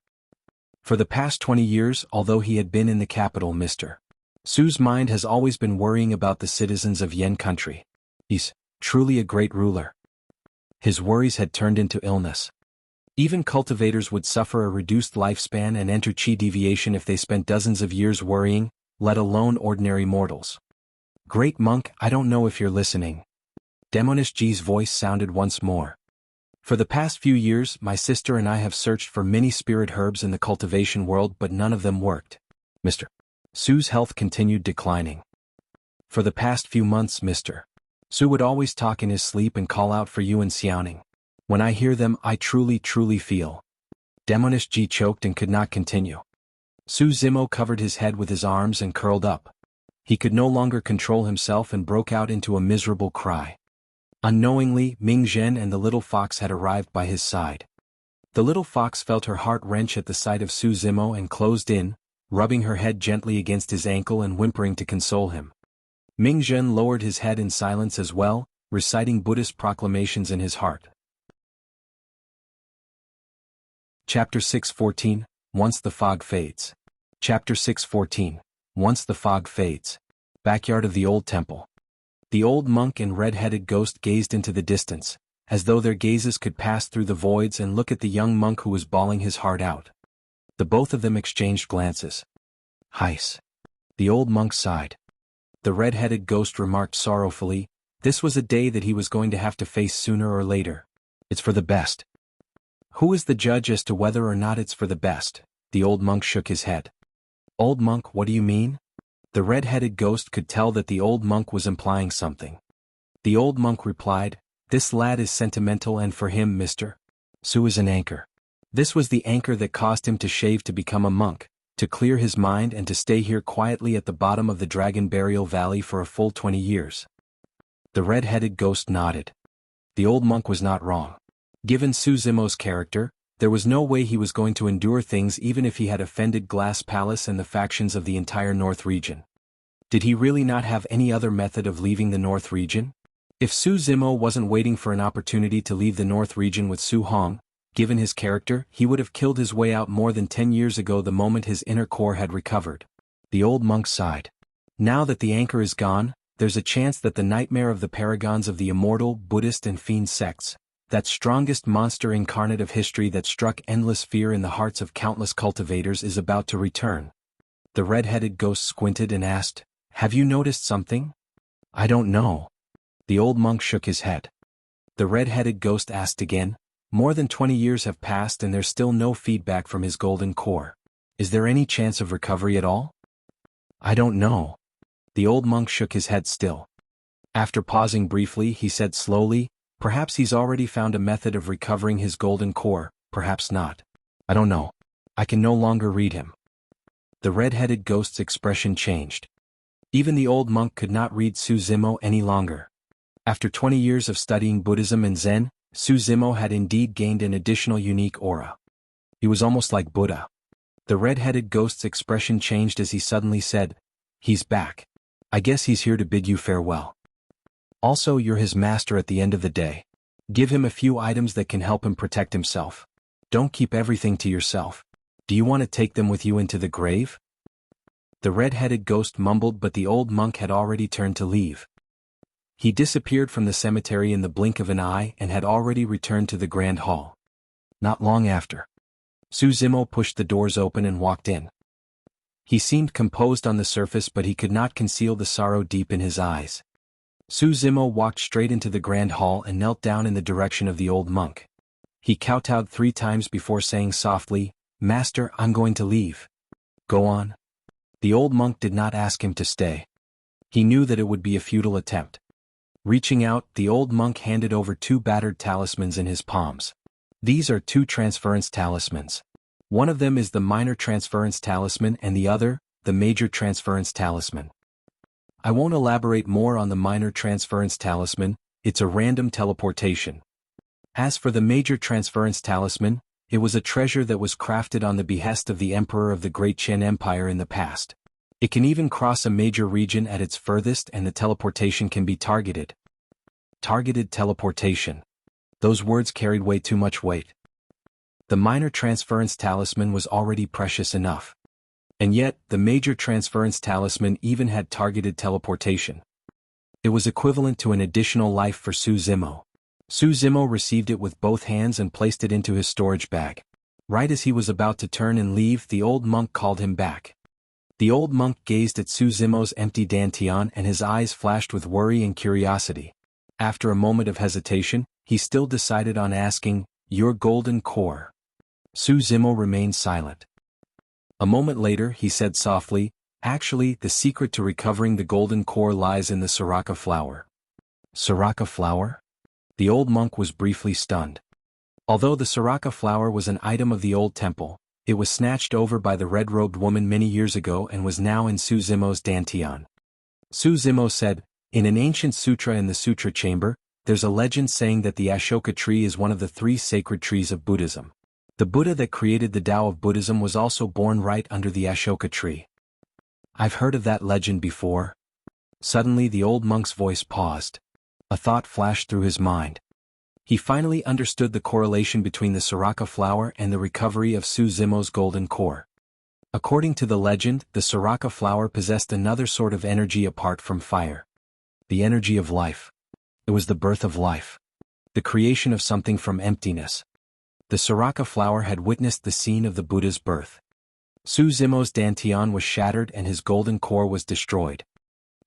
For the past 20 years, although he had been in the capital, Mr. Su's mind has always been worrying about the citizens of Yen country. He's truly a great ruler. His worries had turned into illness. Even cultivators would suffer a reduced lifespan and enter chi deviation if they spent dozens of years worrying, let alone ordinary mortals. Great monk, I don't know if you're listening. Demonish Ji's voice sounded once more. For the past few years, my sister and I have searched for many spirit herbs in the cultivation world, but none of them worked. Mr. Su's health continued declining. For the past few months, Mr. Su would always talk in his sleep and call out for you and Xiaoning. When I hear them, I truly feel. Demonish Ji choked and could not continue. Su Zimo covered his head with his arms and curled up. He could no longer control himself and broke out into a miserable cry. Unknowingly, Ming Zhen and the little fox had arrived by his side. The little fox felt her heart wrench at the sight of Su Zimo and closed in, rubbing her head gently against his ankle and whimpering to console him. Ming Zhen lowered his head in silence as well, reciting Buddhist proclamations in his heart. Chapter 6:14, Once the Fog Fades. Chapter 6:14, Once the Fog Fades. Backyard of the Old Temple. The old monk and red-headed ghost gazed into the distance, as though their gazes could pass through the voids and look at the young monk who was bawling his heart out. The both of them exchanged glances. Heis. The old monk sighed. The red-headed ghost remarked sorrowfully, this was a day that he was going to have to face sooner or later. It's for the best. Who is the judge as to whether or not it's for the best? The old monk shook his head. Old monk, what do you mean? The red-headed ghost could tell that the old monk was implying something. The old monk replied, this lad is sentimental and for him Mr. Su is an anchor. This was the anchor that caused him to shave to become a monk, to clear his mind and to stay here quietly at the bottom of the Dragon Burial Valley for a full 20 years. The red-headed ghost nodded. The old monk was not wrong. Given Su Zimo's character, there was no way he was going to endure things even if he had offended Glass Palace and the factions of the entire North region. Did he really not have any other method of leaving the North region? If Su Zimo wasn't waiting for an opportunity to leave the North region with Su Hong, given his character, he would have killed his way out more than 10 years ago the moment his inner core had recovered. The old monk sighed. Now that the anchor is gone, there's a chance that the nightmare of the paragons of the immortal, Buddhist and fiend sects, that strongest monster incarnate of history that struck endless fear in the hearts of countless cultivators is about to return. The red-headed ghost squinted and asked, have you noticed something? I don't know. The old monk shook his head. The red-headed ghost asked again, more than 20 years have passed and there's still no feedback from his golden core. Is there any chance of recovery at all? I don't know. The old monk shook his head still. After pausing briefly, he said slowly, perhaps he's already found a method of recovering his golden core, perhaps not. I don't know. I can no longer read him. The red-headed ghost's expression changed. Even the old monk could not read Su Zimo any longer. After 20 years of studying Buddhism and Zen, Su Zimo had indeed gained an additional unique aura. He was almost like Buddha. The red-headed ghost's expression changed as he suddenly said, he's back. I guess he's here to bid you farewell. Also, you're his master at the end of the day. Give him a few items that can help him protect himself. Don't keep everything to yourself. Do you want to take them with you into the grave? The red-headed ghost mumbled, but the old monk had already turned to leave. He disappeared from the cemetery in the blink of an eye and had already returned to the grand hall. Not long after, Su Zimo pushed the doors open and walked in. He seemed composed on the surface, but he could not conceal the sorrow deep in his eyes. Su Zimo walked straight into the grand hall and knelt down in the direction of the old monk. He kowtowed 3 times before saying softly, Master, I'm going to leave. Go on. The old monk did not ask him to stay. He knew that it would be a futile attempt. Reaching out, the old monk handed over 2 battered talismans in his palms. These are 2 transference talismans. One of them is the minor transference talisman and the other, the major transference talisman. I won't elaborate more on the minor transference talisman, it's a random teleportation. As for the major transference talisman, it was a treasure that was crafted on the behest of the emperor of the Great Qin Empire in the past. It can even cross a major region at its furthest, and the teleportation can be targeted. Targeted teleportation. Those words carried way too much weight. The minor transference talisman was already precious enough. And yet, the major transference talisman even had targeted teleportation. It was equivalent to an additional life for Su Zimo. Su Zimo received it with both hands and placed it into his storage bag. Right as he was about to turn and leave, the old monk called him back. The old monk gazed at Su Zimo's empty dantian and his eyes flashed with worry and curiosity. After a moment of hesitation, he still decided on asking, your golden core. Su Zimo remained silent. A moment later, he said softly, actually, the secret to recovering the golden core lies in the Soraka flower. Soraka flower? The old monk was briefly stunned. Although the Soraka flower was an item of the old temple, it was snatched over by the red-robed woman many years ago and was now in Su Zimo's dantian. Su Zimo said, in an ancient sutra in the sutra chamber, there's a legend saying that the Ashoka tree is one of the 3 sacred trees of Buddhism. The Buddha that created the Tao of Buddhism was also born right under the Ashoka tree. I've heard of that legend before. Suddenly the old monk's voice paused. A thought flashed through his mind. He finally understood the correlation between the Soraka flower and the recovery of Su Zimo's golden core. According to the legend, the Soraka flower possessed another sort of energy apart from fire. The energy of life. It was the birth of life. The creation of something from emptiness. The Soraka flower had witnessed the scene of the Buddha's birth. Su Zimo's dantian was shattered and his golden core was destroyed.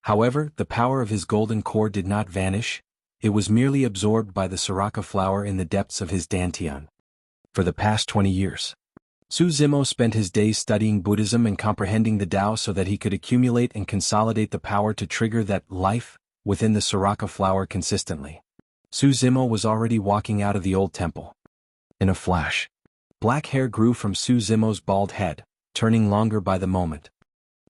However, the power of his golden core did not vanish, it was merely absorbed by the Soraka flower in the depths of his dantian. For the past 20 years, Su Zimo spent his days studying Buddhism and comprehending the Tao so that he could accumulate and consolidate the power to trigger that life within the Soraka flower consistently. Su Zimo was already walking out of the old temple. In a flash, black hair grew from Su Zimo's bald head, turning longer by the moment.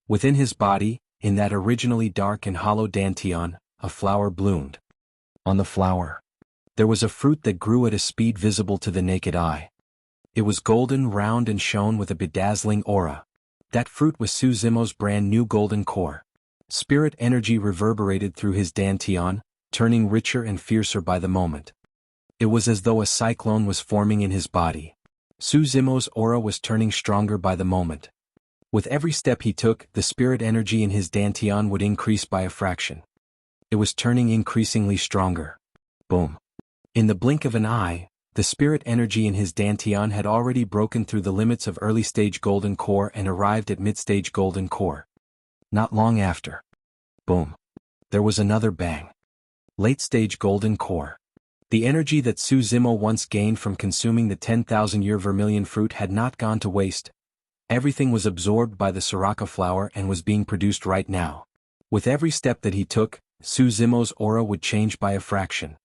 Within his body, in that originally dark and hollow dantian, a flower bloomed. On the flower, there was a fruit that grew at a speed visible to the naked eye. It was golden, round and shone with a bedazzling aura. That fruit was Su Zimo's brand new golden core. Spirit energy reverberated through his dantian, turning richer and fiercer by the moment. It was as though a cyclone was forming in his body. Su Zimo's aura was turning stronger by the moment. With every step he took, the spirit energy in his dantian would increase by a fraction. It was turning increasingly stronger. Boom. In the blink of an eye, the spirit energy in his dantian had already broken through the limits of early-stage golden core and arrived at mid-stage golden core. Not long after. Boom. There was another bang. Late-stage golden core. The energy that Su Zimo once gained from consuming the 10,000-year vermilion fruit had not gone to waste. Everything was absorbed by the Soraka flower and was being produced right now. With every step that he took, Su Zimo's aura would change by a fraction.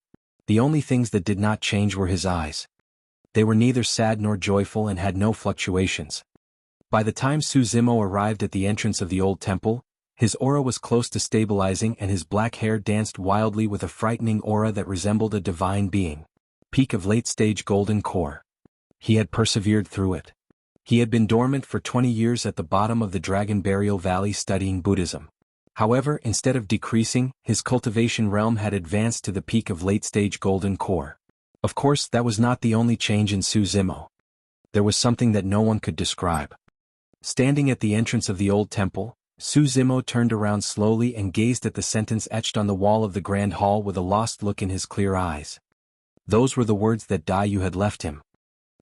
The only things that did not change were his eyes. They were neither sad nor joyful and had no fluctuations. By the time Su Zimo arrived at the entrance of the old temple, his aura was close to stabilizing and his black hair danced wildly with a frightening aura that resembled a divine being. Peak of late-stage golden core. He had persevered through it. He had been dormant for 20 years at the bottom of the Dragon Burial Valley studying Buddhism. However, instead of decreasing, his cultivation realm had advanced to the peak of late-stage golden core. Of course, that was not the only change in Su Zimo. There was something that no one could describe. Standing at the entrance of the old temple, Su Zimo turned around slowly and gazed at the sentence etched on the wall of the grand hall with a lost look in his clear eyes. Those were the words that Daiyu had left him.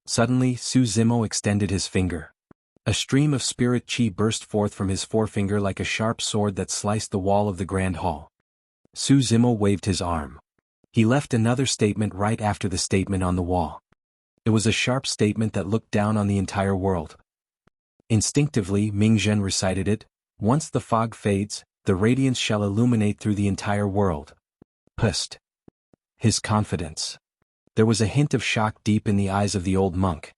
Suddenly, Su Zimo extended his finger. A stream of spirit chi burst forth from his forefinger like a sharp sword that sliced the wall of the grand hall. Su Zimo waved his arm. He left another statement right after the statement on the wall. It was a sharp statement that looked down on the entire world. Instinctively, Ming Zhen recited it. Once the fog fades, the radiance shall illuminate through the entire world. Pust. His confidence. There was a hint of shock deep in the eyes of the old monk.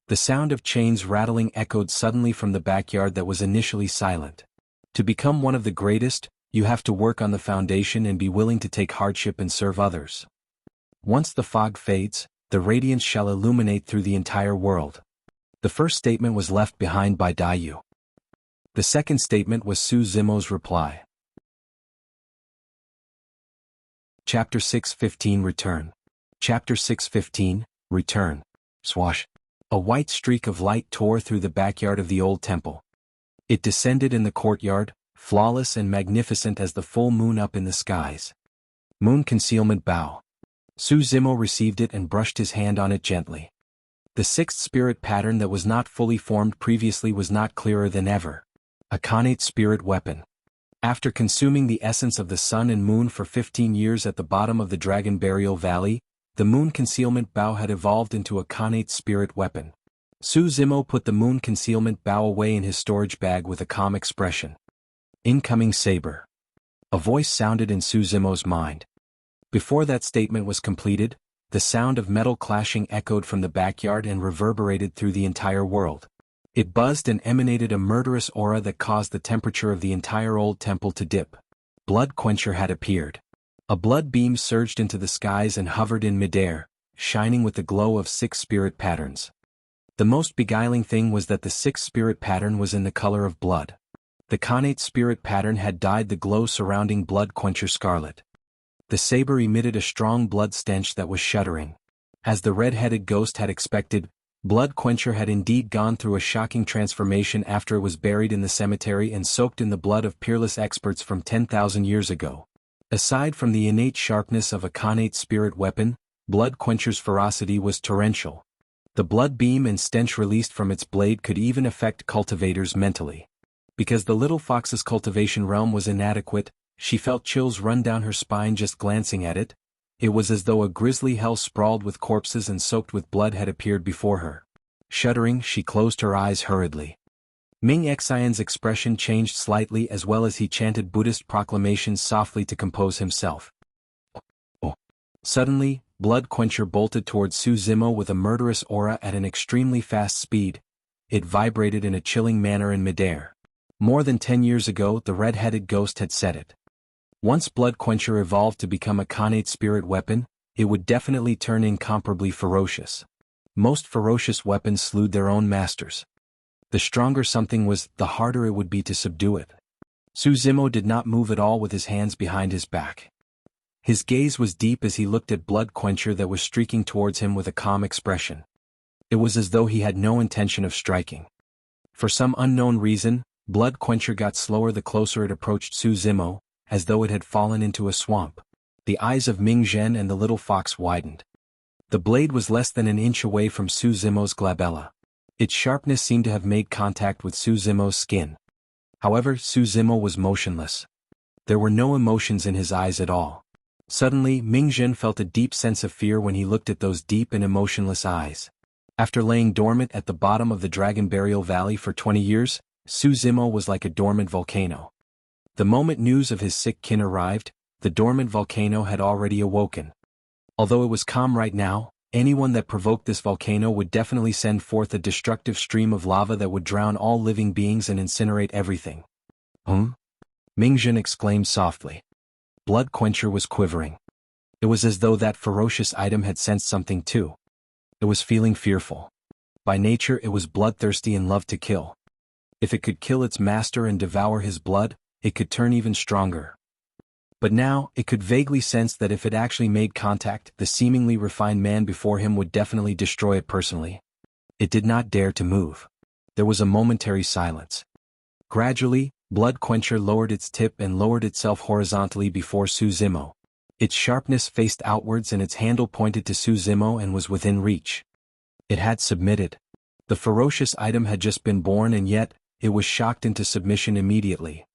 The sound of chains rattling echoed suddenly from the backyard that was initially silent. To become one of the greatest, you have to work on the foundation and be willing to take hardship and serve others. Once the fog fades, the radiance shall illuminate through the entire world. The first statement was left behind by Daiyu. The second statement was Su Zimo's reply. Chapter 6:15 Return. Chapter 6:15 Return. Swash. A white streak of light tore through the backyard of the old temple. It descended in the courtyard, flawless and magnificent as the full moon up in the skies. Moon concealment bow. Su Zimo received it and brushed his hand on it gently. The sixth spirit pattern that was not fully formed previously was not clearer than ever. A Khanate spirit weapon. After consuming the essence of the sun and moon for 15 years at the bottom of the Dragon Burial Valley, the moon concealment bow had evolved into a Khanate spirit weapon. Su Zimo put the moon concealment bow away in his storage bag with a calm expression. Incoming saber. A voice sounded in Su Zimo's mind. Before that statement was completed, the sound of metal clashing echoed from the backyard and reverberated through the entire world. It buzzed and emanated a murderous aura that caused the temperature of the entire old temple to dip. Blood Quencher had appeared. A blood beam surged into the skies and hovered in midair, shining with the glow of 6 spirit patterns. The most beguiling thing was that the 6th spirit pattern was in the color of blood. The Khanate spirit pattern had dyed the glow surrounding Blood Quencher scarlet. The saber emitted a strong blood stench that was shuddering. As the red-headed ghost had expected, Blood Quencher had indeed gone through a shocking transformation after it was buried in the cemetery and soaked in the blood of peerless experts from 10,000 years ago. Aside from the innate sharpness of a Khanate spirit weapon, Blood Quencher's ferocity was torrential. The blood beam and stench released from its blade could even affect cultivators mentally. Because the little fox's cultivation realm was inadequate, she felt chills run down her spine just glancing at it. It was as though a grisly hell sprawled with corpses and soaked with blood had appeared before her. Shuddering, she closed her eyes hurriedly. Ming Xian's expression changed slightly as well as he chanted Buddhist proclamations softly to compose himself. Oh. Suddenly, Blood Quencher bolted towards Su Zimo with a murderous aura at an extremely fast speed. It vibrated in a chilling manner in midair. More than 10 years ago, the red-headed ghost had said it. Once Blood Quencher evolved to become a Khanate spirit weapon, it would definitely turn incomparably ferocious. Most ferocious weapons slewed their own masters. The stronger something was, the harder it would be to subdue it. Su Zimo did not move at all with his hands behind his back. His gaze was deep as he looked at Blood Quencher that was streaking towards him with a calm expression. It was as though he had no intention of striking. For some unknown reason, Blood Quencher got slower the closer it approached Su Zimo, as though it had fallen into a swamp. The eyes of Ming Zhen and the little fox widened. The blade was less than an inch away from Su Zimo's glabella. Its sharpness seemed to have made contact with Su Zimo's skin. However, Su Zimo was motionless. There were no emotions in his eyes at all. Suddenly, Ming-Zhen felt a deep sense of fear when he looked at those deep and emotionless eyes. After laying dormant at the bottom of the Dragon Burial Valley for 20 years, Su Zimo was like a dormant volcano. The moment news of his sick kin arrived, the dormant volcano had already awoken. Although it was calm right now, anyone that provoked this volcano would definitely send forth a destructive stream of lava that would drown all living beings and incinerate everything. Ming-Zhen exclaimed softly. Blood Quencher was quivering. It was as though that ferocious item had sensed something too. It was feeling fearful. By nature it was bloodthirsty and loved to kill. If it could kill its master and devour his blood, it could turn even stronger. But now, it could vaguely sense that if it actually made contact, the seemingly refined man before him would definitely destroy it personally. It did not dare to move. There was a momentary silence. Gradually, Blood Quencher lowered its tip and lowered itself horizontally before Su Zimo. Its sharpness faced outwards and its handle pointed to Su Zimo and was within reach. It had submitted. The ferocious item had just been born and yet, it was shocked into submission immediately.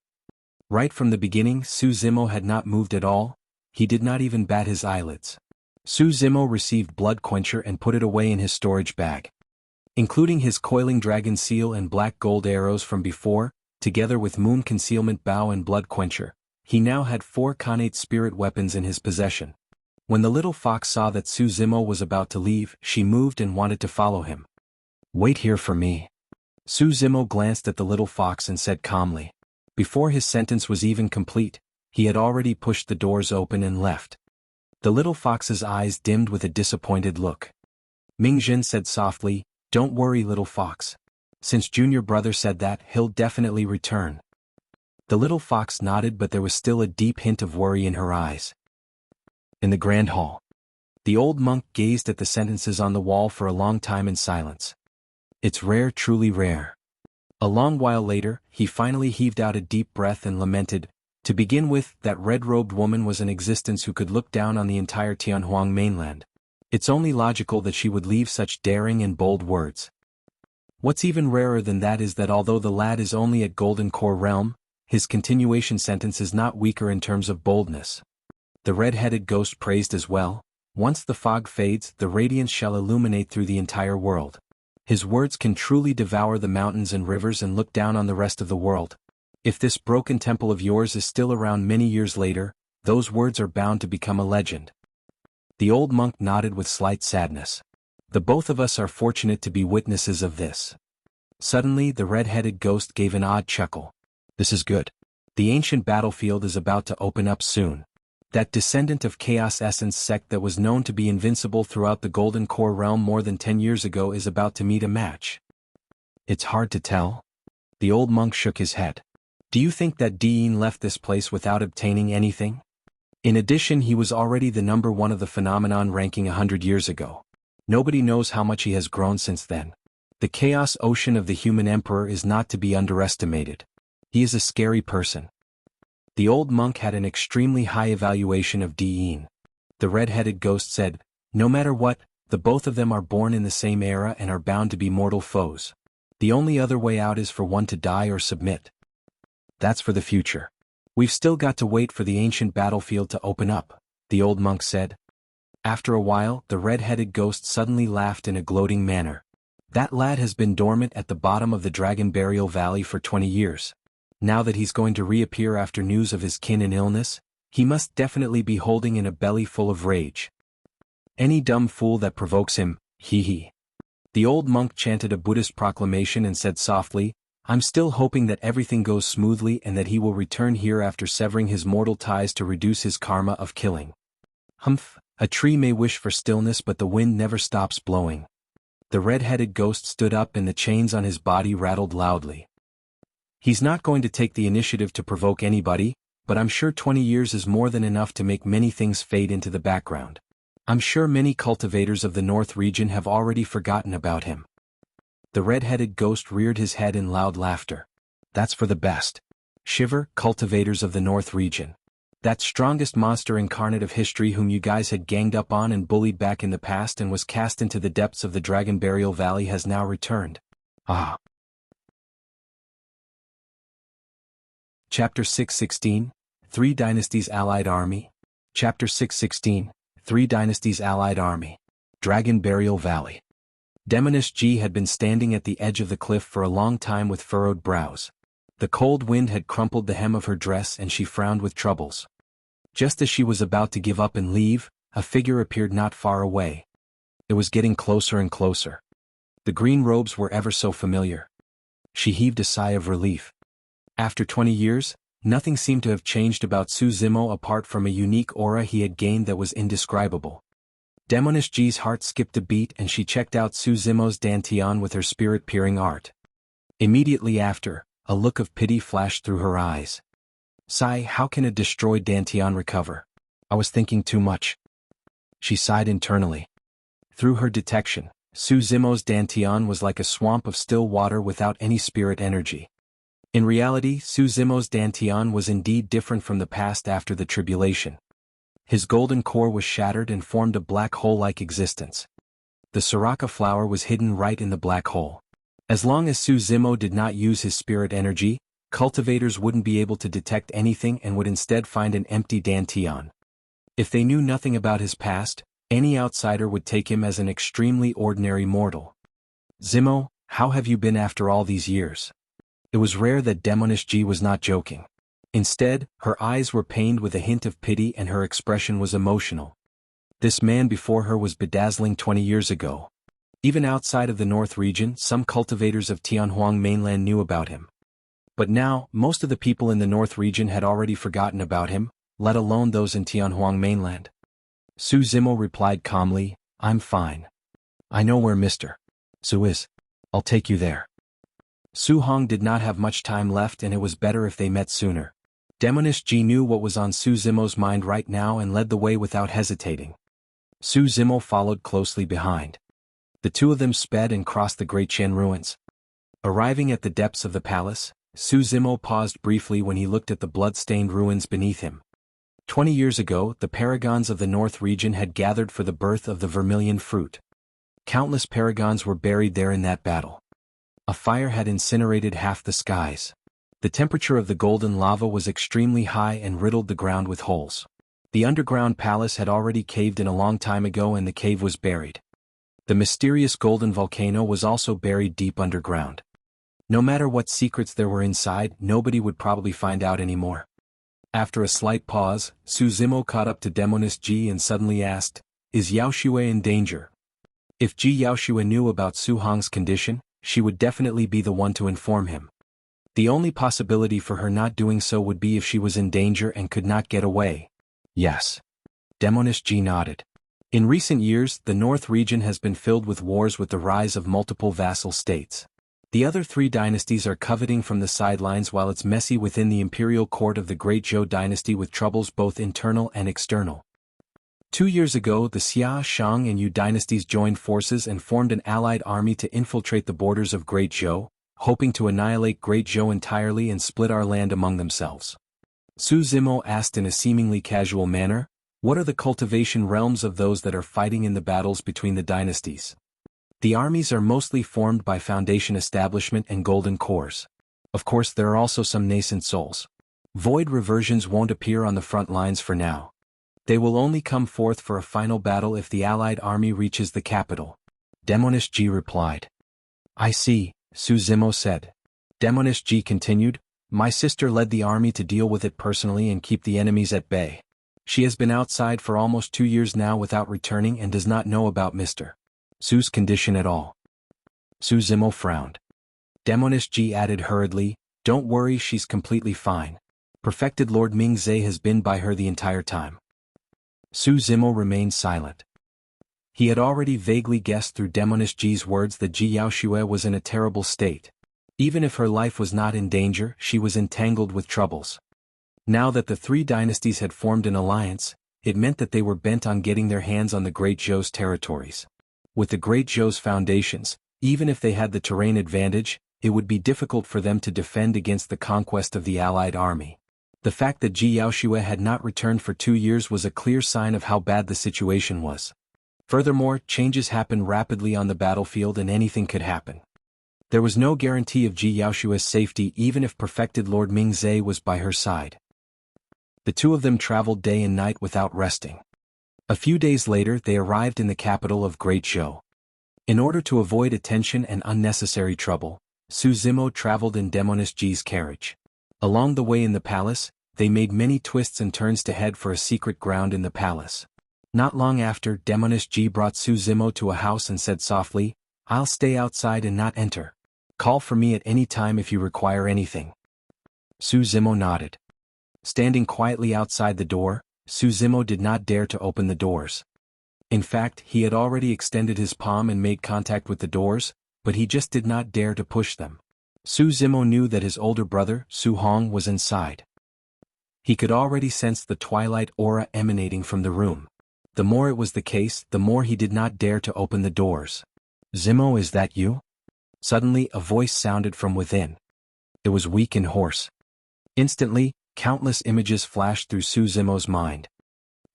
Right from the beginning, Su Zimo had not moved at all. He did not even bat his eyelids. Su Zimo received Blood Quencher and put it away in his storage bag. Including his coiling dragon seal and black gold arrows from before, together with Moon Concealment Bow and Blood Quencher, he now had 4 Khanate spirit weapons in his possession. When the little fox saw that Su Zimo was about to leave, she moved and wanted to follow him. Wait here for me. Su Zimo glanced at the little fox and said calmly. Before his sentence was even complete, he had already pushed the doors open and left. The little fox's eyes dimmed with a disappointed look. Ming-Zhen said softly, Don't worry, little fox. Since Junior Brother said that, he'll definitely return. The little fox nodded, but there was still a deep hint of worry in her eyes. In the grand hall, the old monk gazed at the sentences on the wall for a long time in silence. It's rare, truly rare. A long while later, he finally heaved out a deep breath and lamented, To begin with, that red-robed woman was an existence who could look down on the entire Tianhuang mainland. It's only logical that she would leave such daring and bold words. What's even rarer than that is that although the lad is only at Golden Core realm, his continuation sentence is not weaker in terms of boldness. The red-headed ghost praised as well, Once the fog fades, the radiance shall illuminate through the entire world. His words can truly devour the mountains and rivers and look down on the rest of the world. If this broken temple of yours is still around many years later, those words are bound to become a legend. The old monk nodded with slight sadness. The both of us are fortunate to be witnesses of this. Suddenly the red-headed ghost gave an odd chuckle. This is good. The ancient battlefield is about to open up soon. That descendant of Chaos Essence sect that was known to be invincible throughout the Golden Core realm more than 10 years ago is about to meet a match. It's hard to tell. The old monk shook his head. Do you think that Dean left this place without obtaining anything? In addition, he was already the number 1 of the phenomenon ranking 100 years ago. Nobody knows how much he has grown since then. The chaos ocean of the human emperor is not to be underestimated. He is a scary person. The old monk had an extremely high evaluation of Dean. The red-headed ghost said, No matter what, the both of them are born in the same era and are bound to be mortal foes. The only other way out is for one to die or submit. That's for the future. We've still got to wait for the ancient battlefield to open up, the old monk said. After a while, the red-headed ghost suddenly laughed in a gloating manner. That lad has been dormant at the bottom of the Dragon Burial Valley for 20 years. Now that he's going to reappear after news of his kin and illness, he must definitely be holding in a belly full of rage. Any dumb fool that provokes him, hee. The old monk chanted a Buddhist proclamation and said softly, I'm still hoping that everything goes smoothly and that he will return here after severing his mortal ties to reduce his karma of killing. Humph, a tree may wish for stillness but the wind never stops blowing. The red-headed ghost stood up and the chains on his body rattled loudly. He's not going to take the initiative to provoke anybody, but I'm sure 20 years is more than enough to make many things fade into the background. I'm sure many cultivators of the North region have already forgotten about him. The red-headed ghost reared his head in loud laughter. That's for the best. Shiver, cultivators of the North region. That strongest monster incarnate of history whom you guys had ganged up on and bullied back in the past and was cast into the depths of the Dragon Burial Valley has now returned. Ah. Chapter 616, 3 Dynasties Allied Army. Chapter 616, Three Dynasties Allied Army. Dragon Burial Valley. Demoness G had been standing at the edge of the cliff for a long time with furrowed brows. The cold wind had crumpled the hem of her dress and she frowned with troubles. Just as she was about to give up and leave, a figure appeared not far away. It was getting closer and closer. The green robes were ever so familiar. She heaved a sigh of relief. After 20 years, nothing seemed to have changed about Su Zimo apart from a unique aura he had gained that was indescribable. Demoness G's heart skipped a beat and she checked out Su Zimo's dantian with her spirit-peering art. Immediately after, a look of pity flashed through her eyes. Sigh, how can a destroyed dantian recover? I was thinking too much. She sighed internally. Through her detection, Su Zimo's dantian was like a swamp of still water without any spirit energy. In reality, Su Zimo's dantian was indeed different from the past after the tribulation. His golden core was shattered and formed a black hole-like existence. The Soraka flower was hidden right in the black hole. As long as Su Zimo did not use his spirit energy, cultivators wouldn't be able to detect anything and would instead find an empty dantian. If they knew nothing about his past, any outsider would take him as an extremely ordinary mortal. Zimo, how have you been after all these years? It was rare that Demoness G was not joking. Instead, her eyes were pained with a hint of pity and her expression was emotional. This man before her was bedazzling 20 years ago. Even outside of the North region, some cultivators of Tianhuang mainland knew about him. But now, most of the people in the North region had already forgotten about him, let alone those in Tianhuang mainland. Su Zimo replied calmly, I'm fine. I know where Mr. Su is. I'll take you there. Su Hong did not have much time left and it was better if they met sooner. Demoness G knew what was on Su Zimo's mind right now and led the way without hesitating. Su Zimo followed closely behind. The two of them sped and crossed the Great Qian ruins. Arriving at the depths of the palace, Su Zimo paused briefly when he looked at the blood-stained ruins beneath him. 20 years ago, the paragons of the North region had gathered for the birth of the vermilion fruit. Countless paragons were buried there in that battle. A fire had incinerated half the skies. The temperature of the golden lava was extremely high and riddled the ground with holes. The underground palace had already caved in a long time ago and the cave was buried. The mysterious golden volcano was also buried deep underground. No matter what secrets there were inside, nobody would probably find out anymore. After a slight pause, Su Zimo caught up to Demoness G and suddenly asked, Is Yaoshue in danger? If Ji Yaoshue knew about Su Hong's condition, she would definitely be the one to inform him. The only possibility for her not doing so would be if she was in danger and could not get away. Yes. Demoness G nodded. In recent years, the North region has been filled with wars with the rise of multiple vassal states. The other three dynasties are coveting from the sidelines while it's messy within the imperial court of the Great Zhou dynasty with troubles both internal and external. 2 years ago, the Xia, Shang and Yu dynasties joined forces and formed an allied army to infiltrate the borders of Great Zhou, hoping to annihilate Great Zhou entirely and split our land among themselves. Su Zimo asked in a seemingly casual manner, What are the cultivation realms of those that are fighting in the battles between the dynasties? The armies are mostly formed by foundation establishment and golden cores. Of course there are also some nascent souls. Void reversions won't appear on the front lines for now. They will only come forth for a final battle if the allied army reaches the capital. Demoness G replied. I see, Su Zimo said. Demoness G continued, My sister led the army to deal with it personally and keep the enemies at bay. She has been outside for almost 2 years now without returning and does not know about Mr. Su's condition at all. Su Zimo frowned. Demoness G added hurriedly, Don't worry, she's completely fine. Perfected Lord Mingzhe has been by her the entire time. Su Zimo remained silent. He had already vaguely guessed through Demoness G's words that Ji Yaoshue was in a terrible state. Even if her life was not in danger, she was entangled with troubles. Now that the three dynasties had formed an alliance, it meant that they were bent on getting their hands on the Great Zhou's territories. With the Great Zhou's foundations, even if they had the terrain advantage, it would be difficult for them to defend against the conquest of the allied army. The fact that Ji Yaoshue had not returned for 2 years was a clear sign of how bad the situation was. Furthermore, changes happened rapidly on the battlefield and anything could happen. There was no guarantee of Ji Yaoshue's safety even if perfected Lord Mingzhe was by her side. The two of them traveled day and night without resting. A few days later they arrived in the capital of Great Zhou. In order to avoid attention and unnecessary trouble, Su Zimo traveled in Demoness Ji's carriage. Along the way in the palace, they made many twists and turns to head for a secret ground in the palace. Not long after, Demoness Ji brought Su Zimo to a house and said softly, "I'll stay outside and not enter. Call for me at any time if you require anything." Su Zimo nodded. Standing quietly outside the door, Su Zimo did not dare to open the doors. In fact, he had already extended his palm and made contact with the doors, but he just did not dare to push them. Su Zimo knew that his older brother, Su Hong, was inside. He could already sense the twilight aura emanating from the room. The more it was the case, the more he did not dare to open the doors. "Zimo, is that you?" Suddenly a voice sounded from within. It was weak and hoarse. Instantly, countless images flashed through Su Zimo's mind.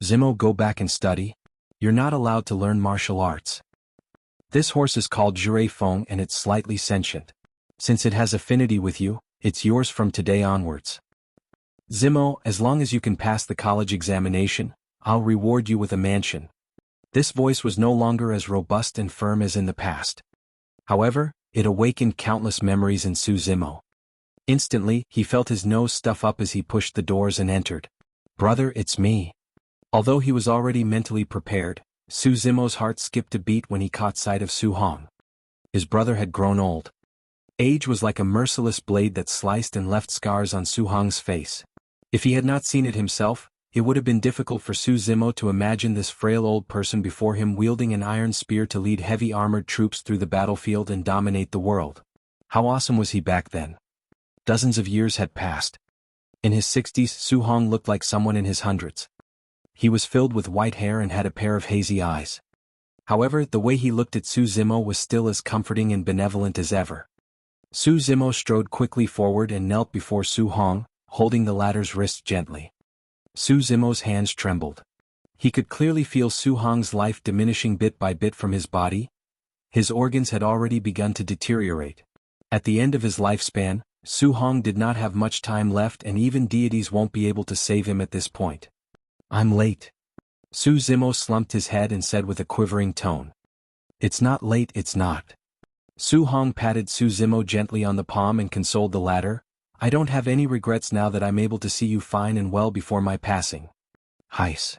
"Zimo, go back and study. You're not allowed to learn martial arts. This horse is called Jure Feng and it's slightly sentient. Since it has affinity with you, it's yours from today onwards. Zimo, as long as you can pass the college examination, I'll reward you with a mansion." This voice was no longer as robust and firm as in the past. However, it awakened countless memories in Su Zimo. Instantly, he felt his nose stuff up as he pushed the doors and entered. "Brother, it's me." Although he was already mentally prepared, Su Zimo's heart skipped a beat when he caught sight of Su Hong. His brother had grown old. Age was like a merciless blade that sliced and left scars on Su Hong's face. If he had not seen it himself, it would have been difficult for Su Zimo to imagine this frail old person before him wielding an iron spear to lead heavy armored troops through the battlefield and dominate the world. How awesome was he back then? Dozens of years had passed. In his 60s, Su Hong looked like someone in his hundreds. He was filled with white hair and had a pair of hazy eyes. However, the way he looked at Su Zimo was still as comforting and benevolent as ever. Su Zimo strode quickly forward and knelt before Su Hong, holding the latter's wrist gently. Su Zimo's hands trembled. He could clearly feel Su Hong's life diminishing bit by bit from his body. His organs had already begun to deteriorate. At the end of his lifespan, Su Hong did not have much time left and even deities won't be able to save him at this point. "I'm late." Su Zimo slumped his head and said with a quivering tone. "It's not late, it's not." Su Hong patted Su Zimo gently on the palm and consoled the latter. "I don't have any regrets now that I'm able to see you fine and well before my passing." Heis.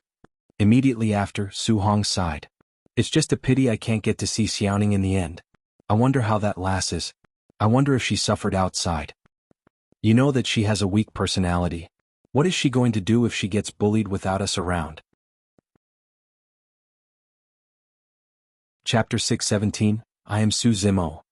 Immediately after, Su Hong sighed. "It's just a pity I can't get to see Xiaoning in the end. I wonder how that lass is. I wonder if she suffered outside. You know that she has a weak personality. What is she going to do if she gets bullied without us around?" Chapter 617, I Am Su Zimo.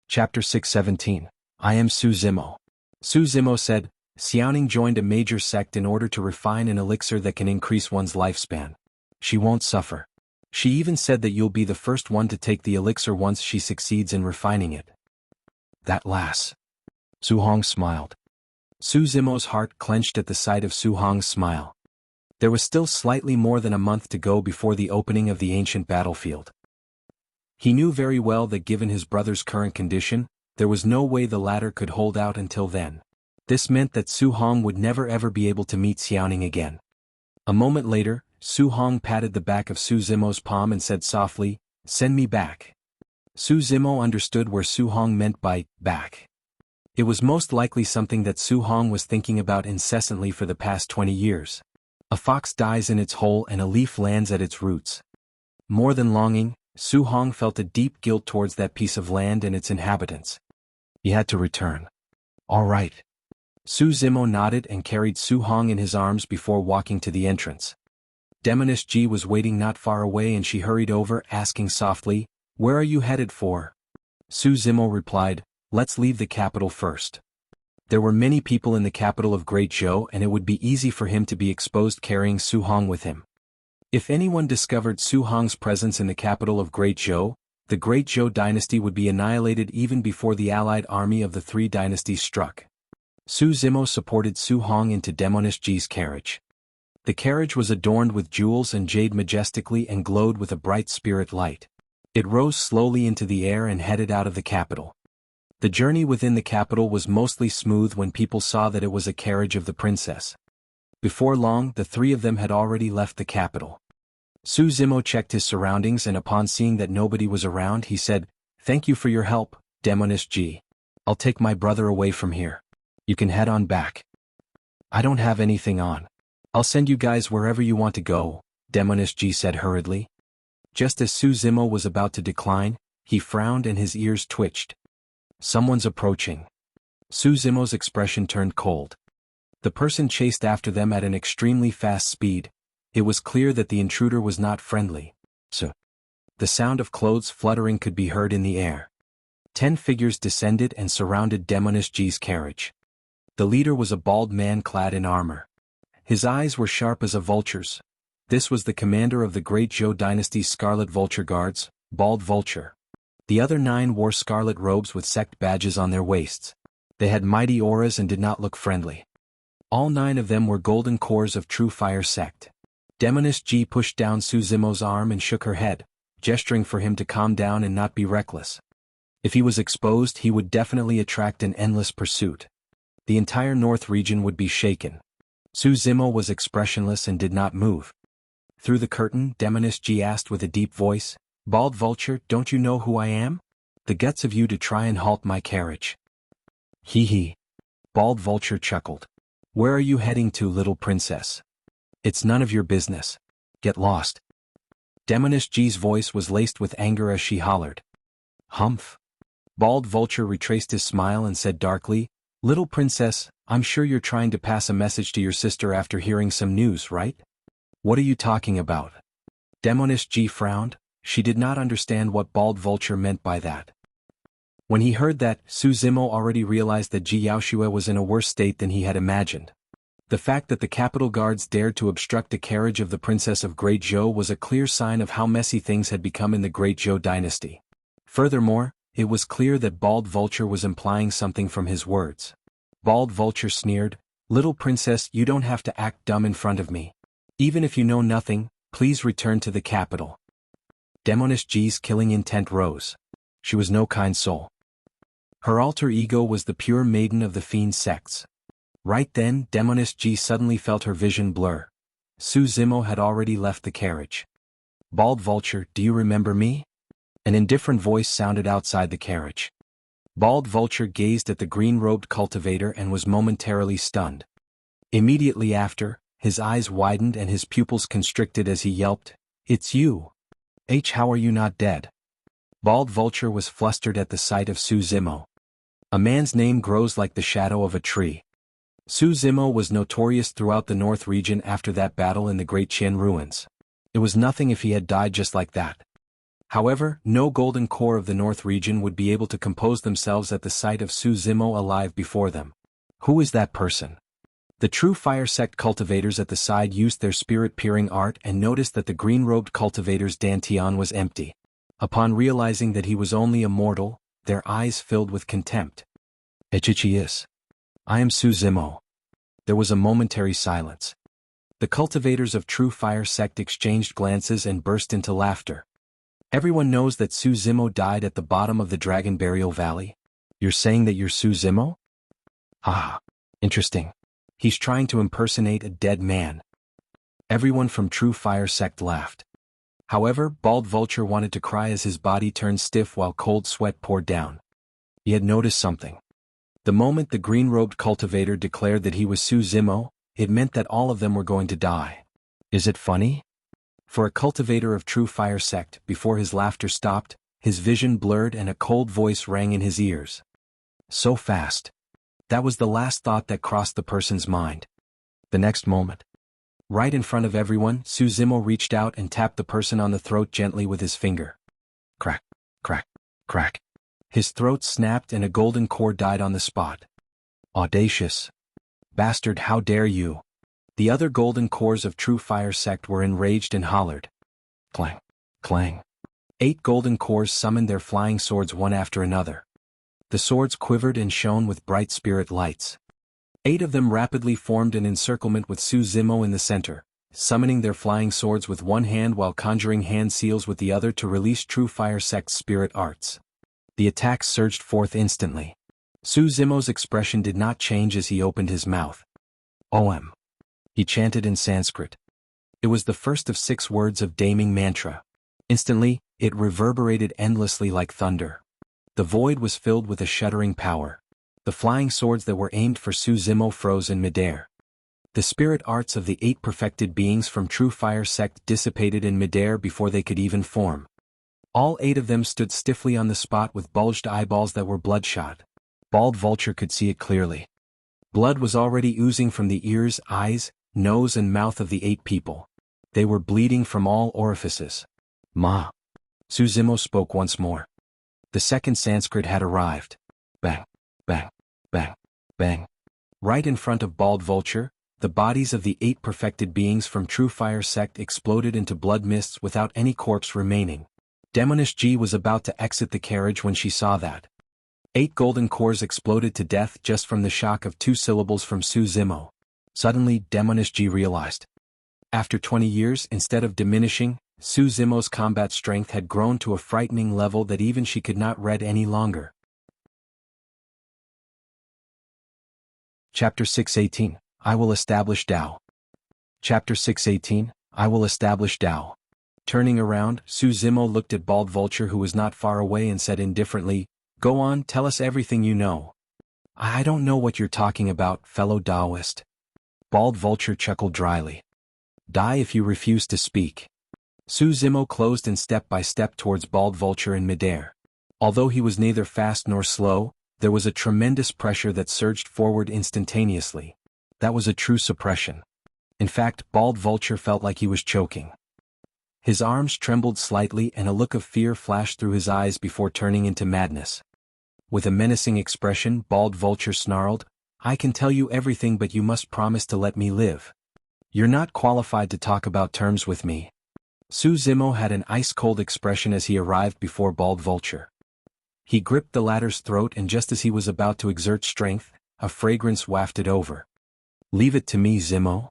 Chapter 617, I Am Su Zimo. Su Zimo said, "Xiaoning joined a major sect in order to refine an elixir that can increase one's lifespan. She won't suffer. She even said that you'll be the first one to take the elixir once she succeeds in refining it." "That lass." Su Hong smiled. Su Zimo's heart clenched at the sight of Su Hong's smile. There was still slightly more than a month to go before the opening of the ancient battlefield. He knew very well that given his brother's current condition, there was no way the latter could hold out until then. This meant that Su Hong would never ever be able to meet Xiaoning again. A moment later, Su Hong patted the back of Su Zimo's palm and said softly, "Send me back." Su Zimo understood where Su Hong meant by back. It was most likely something that Su Hong was thinking about incessantly for the past 20 years. A fox dies in its hole and a leaf lands at its roots. More than longing, Su Hong felt a deep guilt towards that piece of land and its inhabitants. He had to return. "All right." Su Zimo nodded and carried Su Hong in his arms before walking to the entrance. Demoness Ji was waiting not far away and she hurried over, asking softly, "Where are you headed for?" Su Zimo replied, "Let's leave the capital first." There were many people in the capital of Great Zhou and it would be easy for him to be exposed carrying Su Hong with him. If anyone discovered Su Hong's presence in the capital of Great Zhou, the Great Zhou dynasty would be annihilated even before the allied army of the three dynasties struck. Su Zimo supported Su Hong into Demoness Ji's carriage. The carriage was adorned with jewels and jade majestically and glowed with a bright spirit light. It rose slowly into the air and headed out of the capital. The journey within the capital was mostly smooth when people saw that it was a carriage of the princess. Before long, the three of them had already left the capital. Su Zimo checked his surroundings and upon seeing that nobody was around he said, "Thank you for your help, Demonist G. I'll take my brother away from here. You can head on back." "I don't have anything on. I'll send you guys wherever you want to go," Demonist G said hurriedly. Just as Su Zimo was about to decline, he frowned and his ears twitched. Someone's approaching. Su Zimo's expression turned cold. The person chased after them at an extremely fast speed. It was clear that the intruder was not friendly. So, the sound of clothes fluttering could be heard in the air. 10 figures descended and surrounded Demonist G's carriage. The leader was a bald man clad in armor. His eyes were sharp as a vulture's. This was the commander of the Great Zhou Dynasty's Scarlet Vulture Guards, Bald Vulture. The other 9 wore scarlet robes with sect badges on their waists. They had mighty auras and did not look friendly. All 9 of them were golden cores of True Fire sect. Demonist G pushed down Su Zimo's arm and shook her head, gesturing for him to calm down and not be reckless. If he was exposed, he would definitely attract an endless pursuit. The entire north region would be shaken. Su Zimo was expressionless and did not move. Through the curtain, Demonist G asked with a deep voice, "Bald Vulture, don't you know who I am? The guts of you to try and halt my carriage." "Hee hee." Bald Vulture chuckled. "Where are you heading to, little princess? It's none of your business. Get lost." Demonist G's voice was laced with anger as she hollered. "Humph." Bald Vulture retraced his smile and said darkly, "Little princess, I'm sure you're trying to pass a message to your sister after hearing some news, right? What are you talking about?" Demonist G frowned. She did not understand what Bald Vulture meant by that. When he heard that, Su Zimo already realized that Ji Yaoshue was in a worse state than he had imagined. The fact that the capital guards dared to obstruct the carriage of the Princess of Great Zhou was a clear sign of how messy things had become in the Great Zhou dynasty. Furthermore, it was clear that Bald Vulture was implying something from his words. Bald Vulture sneered, "Little princess, you don't have to act dumb in front of me. Even if you know nothing, please return to the capital." Demonist G's killing intent rose. She was no kind soul. Her alter ego was the pure maiden of the fiend sects. Right then, Demonist G suddenly felt her vision blur. Su Zimo had already left the carriage. "Bald Vulture, do you remember me?" An indifferent voice sounded outside the carriage. Bald Vulture gazed at the green-robed cultivator and was momentarily stunned. Immediately after, his eyes widened and his pupils constricted as he yelped, "It's you! How are you not dead?" Bald Vulture was flustered at the sight of Su Zimo. A man's name grows like the shadow of a tree. Su Zimo was notorious throughout the North region after that battle in the Great Qian ruins. It was nothing if he had died just like that. However, no golden core of the North region would be able to compose themselves at the sight of Su Zimo alive before them. Who is that person? The True Fire sect cultivators at the side used their spirit-peering art and noticed that the green-robed cultivator's dantian was empty. Upon realizing that he was only a mortal, their eyes filled with contempt. "Echichiis. I am Su Zimo." There was a momentary silence. The cultivators of True Fire sect exchanged glances and burst into laughter. "Everyone knows that Su Zimo died at the bottom of the Dragon Burial Valley. You're saying that you're Su Zimo? Ah, interesting. He's trying to impersonate a dead man." Everyone from True Fire sect laughed. However, Bald Vulture wanted to cry as his body turned stiff while cold sweat poured down. He had noticed something. The moment the green-robed cultivator declared that he was Su Zimo, it meant that all of them were going to die. Is it funny? For a cultivator of True Fire sect, before his laughter stopped, his vision blurred and a cold voice rang in his ears. So fast. That was the last thought that crossed the person's mind. The next moment. Right in front of everyone, Su Zimo reached out and tapped the person on the throat gently with his finger. Crack, crack, crack. His throat snapped and a golden core died on the spot. "Audacious. Bastard, how dare you!" The other golden cores of True Fire sect were enraged and hollered. Clang, clang. 8 golden cores summoned their flying swords one after another. The swords quivered and shone with bright spirit lights. 8 of them rapidly formed an encirclement with Su Zimo in the center, summoning their flying swords with one hand while conjuring hand seals with the other to release True Fire sect's spirit arts. The attacks surged forth instantly. Su Zimo's expression did not change as he opened his mouth. "OM. he chanted in Sanskrit. It was the first of 6 words of Daming Mantra. Instantly, it reverberated endlessly like thunder. The void was filled with a shuddering power. The flying swords that were aimed for Su Zimo froze in midair. The spirit arts of the 8 perfected beings from True Fire sect dissipated in midair before they could even form. All 8 of them stood stiffly on the spot with bulged eyeballs that were bloodshot. Bald Vulture could see it clearly. Blood was already oozing from the ears, eyes, nose and mouth of the 8 people. They were bleeding from all orifices. Ma. Su Zimo spoke once more. The second Sanskrit had arrived. Bang, bang, bang, bang. Right in front of Bald Vulture, the bodies of the 8 perfected beings from True Fire sect exploded into blood mists without any corpse remaining. Demonish G was about to exit the carriage when she saw that. 8 golden cores exploded to death just from the shock of 2 syllables from Su Zimo. Suddenly, Demonish G realized. After 20 years, instead of diminishing, Su Zimo's combat strength had grown to a frightening level that even she could not read any longer. Chapter 618, I will establish Tao. Chapter 618, I will establish Tao. Turning around, Su Zimo looked at Bald Vulture who was not far away and said indifferently, "Go on, tell us everything you know." "I don't know what you're talking about, fellow Taoist." Bald Vulture chuckled dryly. "Die if you refuse to speak." Su Zimo closed in step by step towards Bald Vulture in midair. Although he was neither fast nor slow, there was a tremendous pressure that surged forward instantaneously. That was a true suppression. In fact, Bald Vulture felt like he was choking. His arms trembled slightly and a look of fear flashed through his eyes before turning into madness. With a menacing expression, Bald Vulture snarled, "I can tell you everything but you must promise to let me live. You're not qualified to talk about terms with me." Su Zimo had an ice-cold expression as he arrived before Bald Vulture. He gripped the latter's throat and just as he was about to exert strength, a fragrance wafted over. "Leave it to me, Zimo."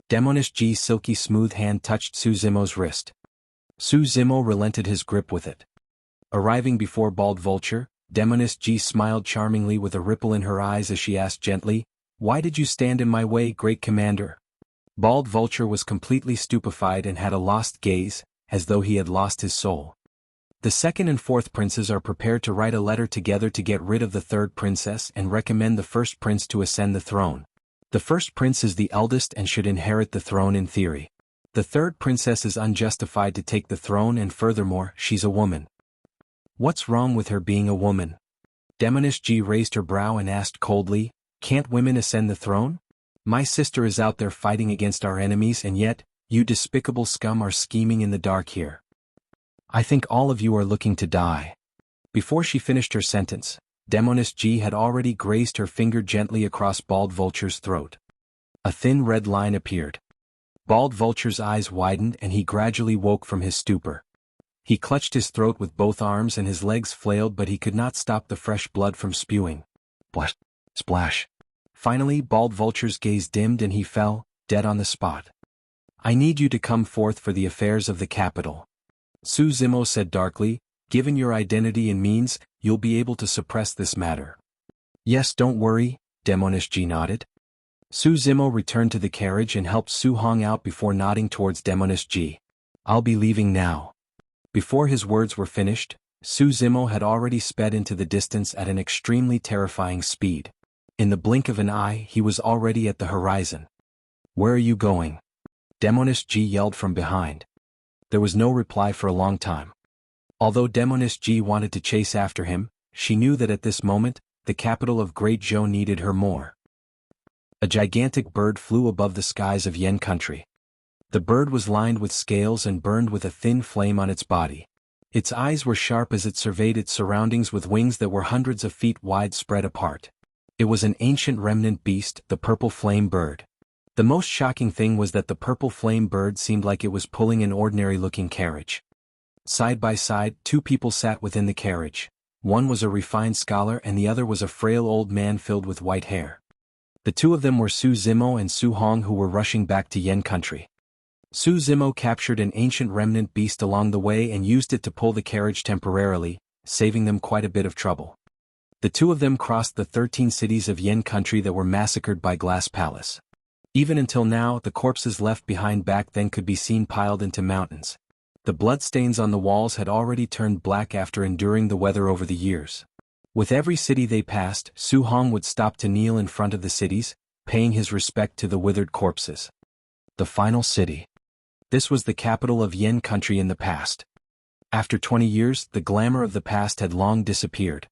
Demonish G's silky smooth hand touched Su Zimo's wrist. Su Zimo relented his grip with it. Arriving before Bald Vulture, Demonish G smiled charmingly with a ripple in her eyes as she asked gently, "Why did you stand in my way, great commander?" Bald Vulture was completely stupefied and had a lost gaze, as though he had lost his soul. The 2nd and 4th princes are prepared to write a letter together to get rid of the 3rd princess and recommend the 1st prince to ascend the throne. The 1st prince is the eldest and should inherit the throne in theory. The 3rd princess is unjustified to take the throne and furthermore, she's a woman. What's wrong with her being a woman? Demonish G raised her brow and asked coldly, "Can't women ascend the throne? My sister is out there fighting against our enemies and yet, you despicable scum are scheming in the dark here. I think all of you are looking to die." Before she finished her sentence, Demonish G had already grazed her finger gently across Bald Vulture's throat. A thin red line appeared. Bald Vulture's eyes widened and he gradually woke from his stupor. He clutched his throat with both arms and his legs flailed but he could not stop the fresh blood from spewing. Splash! Splash! Finally, Bald Vulture's gaze dimmed and he fell, dead on the spot. "I need you to come forth for the affairs of the capital." Su Zimo said darkly, "Given your identity and means, you'll be able to suppress this matter." "Yes, don't worry," Demonish G nodded. Su Zimo returned to the carriage and helped Su Hong out before nodding towards Demonish G. "I'll be leaving now." Before his words were finished, Su Zimo had already sped into the distance at an extremely terrifying speed. In the blink of an eye, he was already at the horizon. "Where are you going?" Demonish G yelled from behind. There was no reply for a long time. Although Demonish G wanted to chase after him, she knew that at this moment, the capital of Great Zhou needed her more. A gigantic bird flew above the skies of Yen country. The bird was lined with scales and burned with a thin flame on its body. Its eyes were sharp as it surveyed its surroundings with wings that were hundreds of feet wide spread apart. It was an ancient remnant beast, the purple flame bird. The most shocking thing was that the purple flame bird seemed like it was pulling an ordinary-looking carriage. Side by side, 2 people sat within the carriage. One was a refined scholar and the other was a frail old man filled with white hair. The 2 of them were Su Zimo and Su Hong who were rushing back to Yen country. Su Zimo captured an ancient remnant beast along the way and used it to pull the carriage temporarily, saving them quite a bit of trouble. The 2 of them crossed the 13 cities of Yen country that were massacred by Glass Palace. Even until now, the corpses left behind back then could be seen piled into mountains. The bloodstains on the walls had already turned black after enduring the weather over the years. With every city they passed, Su Hong would stop to kneel in front of the cities, paying his respect to the withered corpses. The final city. This was the capital of Yen country in the past. After 20 years, the glamour of the past had long disappeared.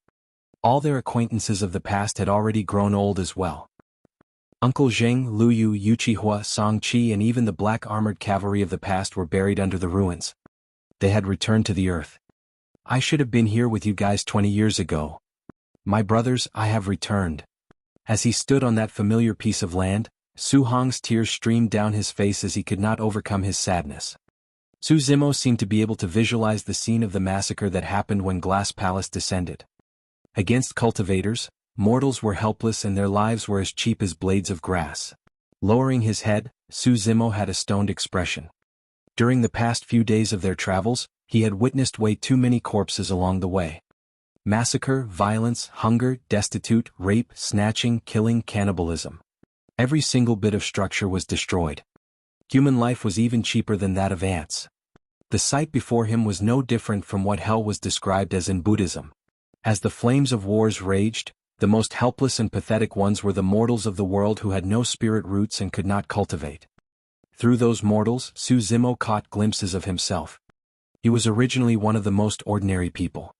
All their acquaintances of the past had already grown old as well. Uncle Zheng, Lu Yu, Yuchihua, Song Qi and even the black armored cavalry of the past were buried under the ruins. They had returned to the earth. I should have been here with you guys 20 years ago. My brothers, I have returned. As he stood on that familiar piece of land, Su Hong's tears streamed down his face as he could not overcome his sadness. Su Zimo seemed to be able to visualize the scene of the massacre that happened when Glass Palace descended. Against cultivators, mortals were helpless and their lives were as cheap as blades of grass. Lowering his head, Su Zimo had a stoned expression. During the past few days of their travels, he had witnessed way too many corpses along the way. Massacre, violence, hunger, destitute, rape, snatching, killing, cannibalism. Every single bit of structure was destroyed. Human life was even cheaper than that of ants. The sight before him was no different from what hell was described as in Buddhism. As the flames of wars raged, the most helpless and pathetic ones were the mortals of the world who had no spirit roots and could not cultivate. Through those mortals, Su Zimo caught glimpses of himself. He was originally one of the most ordinary people.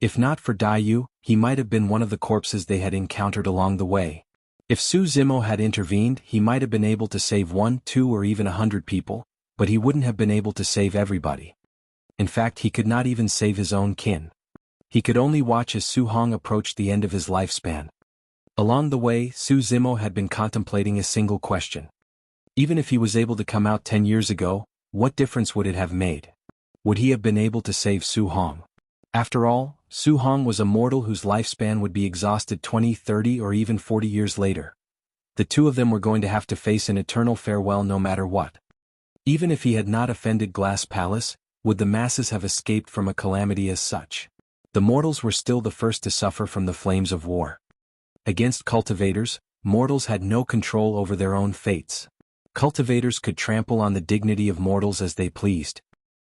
If not for Daiyu, he might have been one of the corpses they had encountered along the way. If Su Zimo had intervened, he might have been able to save 1, 2 or even 100 people, but he wouldn't have been able to save everybody. In fact, he could not even save his own kin. He could only watch as Su Hong approached the end of his lifespan. Along the way, Su Zimo had been contemplating a single question. Even if he was able to come out 10 years ago, what difference would it have made? Would he have been able to save Su Hong? After all, Su Hong was a mortal whose lifespan would be exhausted 20, 30 or even 40 years later. The two of them were going to have to face an eternal farewell no matter what. Even if he had not offended Glass Palace, would the masses have escaped from a calamity as such? The mortals were still the first to suffer from the flames of war. Against cultivators, mortals had no control over their own fates. Cultivators could trample on the dignity of mortals as they pleased.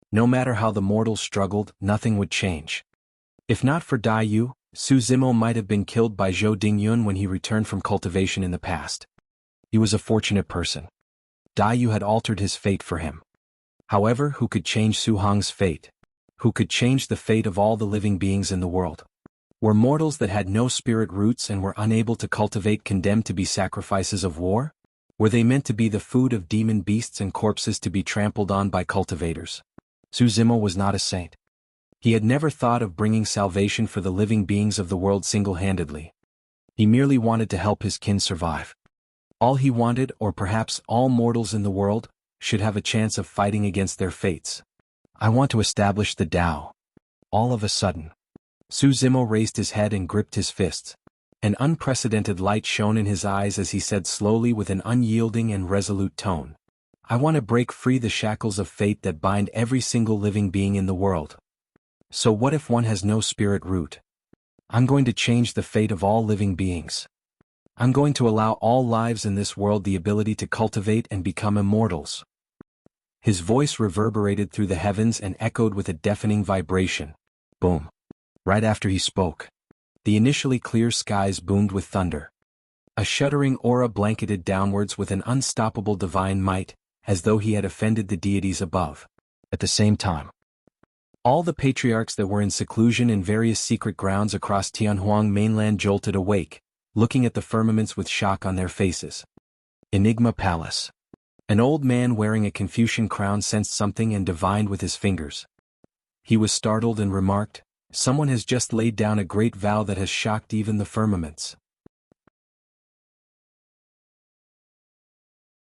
No matter how the mortals struggled, nothing would change. If not for Daiyu, Su Zimo might have been killed by Zhou Dingyun when he returned from cultivation in the past. He was a fortunate person. Daiyu had altered his fate for him. However, who could change Su Hong's fate? Who could change the fate of all the living beings in the world? Were mortals that had no spirit roots and were unable to cultivate condemned to be sacrifices of war? Were they meant to be the food of demon beasts and corpses to be trampled on by cultivators? Su Zimo was not a saint. He had never thought of bringing salvation for the living beings of the world single-handedly. He merely wanted to help his kin survive. All he wanted, or perhaps all mortals in the world, should have a chance of fighting against their fates. I want to establish the Tao. All of a sudden, Su Zimo raised his head and gripped his fists. An unprecedented light shone in his eyes as he said slowly with an unyielding and resolute tone. I want to break free the shackles of fate that bind every single living being in the world. So what if one has no spirit root? I'm going to change the fate of all living beings. I'm going to allow all lives in this world the ability to cultivate and become immortals. His voice reverberated through the heavens and echoed with a deafening vibration. Boom. Right after he spoke, the initially clear skies boomed with thunder. A shuddering aura blanketed downwards with an unstoppable divine might, as though he had offended the deities above. At the same time, all the patriarchs that were in seclusion in various secret grounds across Tianhuang mainland jolted awake, looking at the firmaments with shock on their faces. Enigma Palace. An old man wearing a Confucian crown sensed something and divined with his fingers. He was startled and remarked, "Someone has just laid down a great vow that has shocked even the firmaments."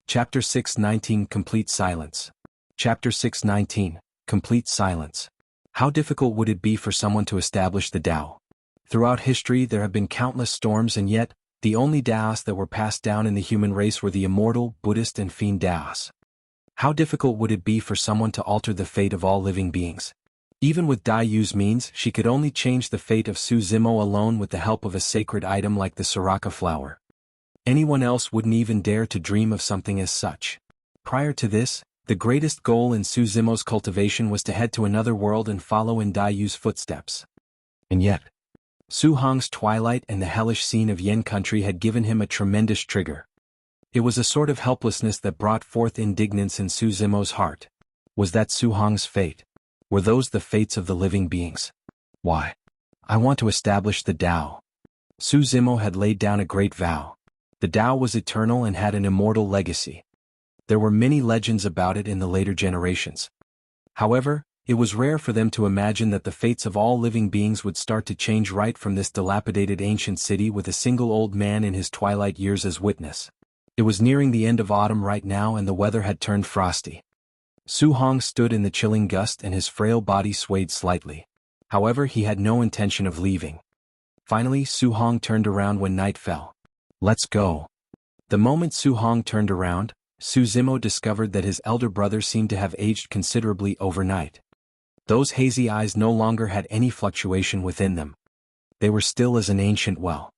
Chapter 619 Complete Silence. Chapter 619 Complete Silence. How difficult would it be for someone to establish the Tao? Throughout history there have been countless storms and yet, the only Taos that were passed down in the human race were the immortal, Buddhist and fiend Taos. How difficult would it be for someone to alter the fate of all living beings? Even with Daiyu's means, she could only change the fate of Su Zimo alone with the help of a sacred item like the Soraka flower. Anyone else wouldn't even dare to dream of something as such. Prior to this, the greatest goal in Su Zimo's cultivation was to head to another world and follow in Dai Yu's footsteps. And yet, Su Hong's twilight and the hellish scene of Yen country had given him a tremendous trigger. It was a sort of helplessness that brought forth indignance in Su Zimo's heart. Was that Su Hong's fate? Were those the fates of the living beings? Why? I want to establish the Tao. Su Zimo had laid down a great vow. The Tao was eternal and had an immortal legacy. There were many legends about it in the later generations. However, it was rare for them to imagine that the fates of all living beings would start to change right from this dilapidated ancient city with a single old man in his twilight years as witness. It was nearing the end of autumn right now and the weather had turned frosty. Su Hong stood in the chilling gust and his frail body swayed slightly. However, he had no intention of leaving. Finally, Su Hong turned around when night fell. Let's go. The moment Su Hong turned around, Su Zimo discovered that his elder brother seemed to have aged considerably overnight. Those hazy eyes no longer had any fluctuation within them. They were still as an ancient well.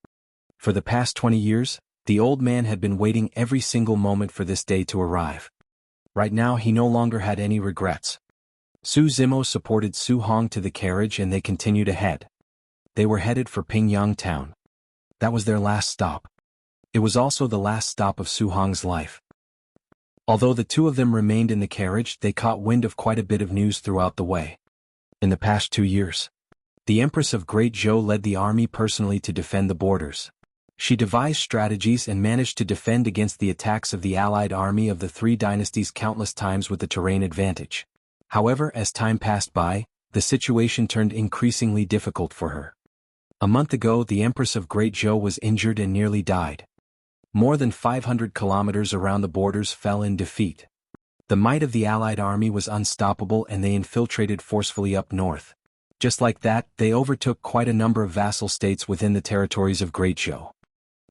For the past 20 years, the old man had been waiting every single moment for this day to arrive. Right now he no longer had any regrets. Su Zimo supported Su Hong to the carriage and they continued ahead. They were headed for Pingyang town. That was their last stop. It was also the last stop of Su Hong's life. Although the two of them remained in the carriage, they caught wind of quite a bit of news throughout the way. In the past 2 years, the Empress of Great Zhou led the army personally to defend the borders. She devised strategies and managed to defend against the attacks of the allied army of the three dynasties countless times with the terrain advantage. However, as time passed by, the situation turned increasingly difficult for her. A month ago, the Empress of Great Zhou was injured and nearly died. More than 500 kilometers around the borders fell in defeat. The might of the allied army was unstoppable and they infiltrated forcefully up north. Just like that, they overtook quite a number of vassal states within the territories of Great Zhou.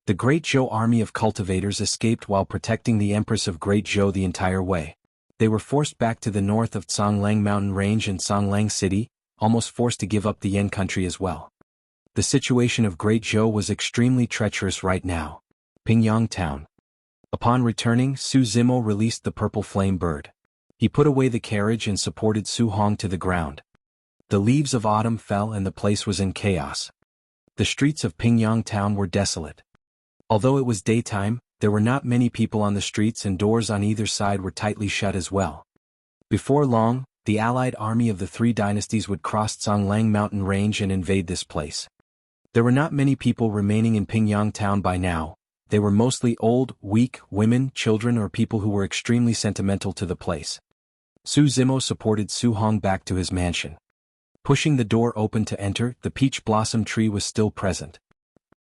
The Great Zhou army of cultivators escaped while protecting the Empress of Great Zhou the entire way. They were forced back to the north of Zhonglang Mountain Range and Zhonglang City, almost forced to give up the Yen country as well. The situation of Great Zhou was extremely treacherous right now. Pingyang town. Upon returning, Su Zimo released the purple flame bird. He put away the carriage and supported Su Hong to the ground. The leaves of autumn fell and the place was in chaos. The streets of Pingyang town were desolate. Although it was daytime, there were not many people on the streets and doors on either side were tightly shut as well. Before long, the allied army of the three dynasties would cross Zhonglang Mountain Range and invade this place. There were not many people remaining in Pingyang town by now. They were mostly old, weak, women, children or people who were extremely sentimental to the place. Su Zimo supported Su Hong back to his mansion. Pushing the door open to enter, the peach blossom tree was still present.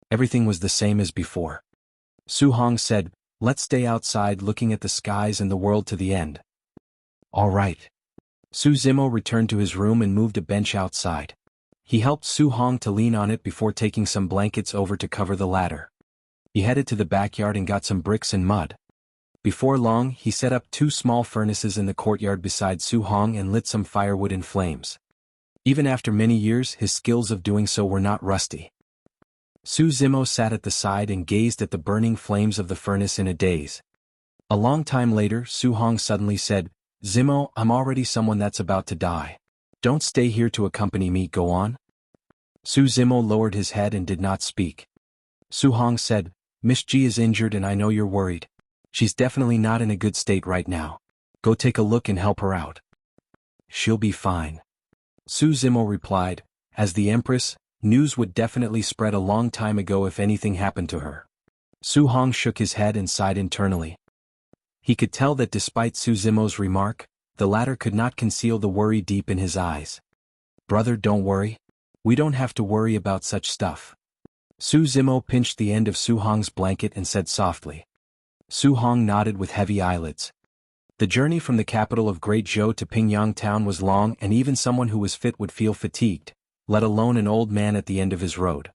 Everything was the same as before. Su Hong said, "Let's stay outside looking at the skies and the world to the end." All right. Su Zimo returned to his room and moved a bench outside. He helped Su Hong to lean on it before taking some blankets over to cover the latter. He headed to the backyard and got some bricks and mud. Before long, he set up 2 small furnaces in the courtyard beside Su Hong and lit some firewood in flames. Even after many years, his skills of doing so were not rusty. Su Zimo sat at the side and gazed at the burning flames of the furnace in a daze. A long time later, Su Hong suddenly said, "Zimo, I'm already someone that's about to die. Don't stay here to accompany me, go on." Su Zimo lowered his head and did not speak. Su Hong said, "Miss Ji is injured and I know you're worried. She's definitely not in a good state right now. Go take a look and help her out." "She'll be fine," Su Zimo replied. As the Empress, news would definitely spread a long time ago if anything happened to her. Su Hong shook his head and sighed internally. He could tell that despite Su Zimo's remark, the latter could not conceal the worry deep in his eyes. "Brother, don't worry. We don't have to worry about such stuff." Su Zimo pinched the end of Su Hong's blanket and said softly. Su Hong nodded with heavy eyelids. The journey from the capital of Great Zhou to Pingyang town was long and even someone who was fit would feel fatigued, let alone an old man at the end of his road.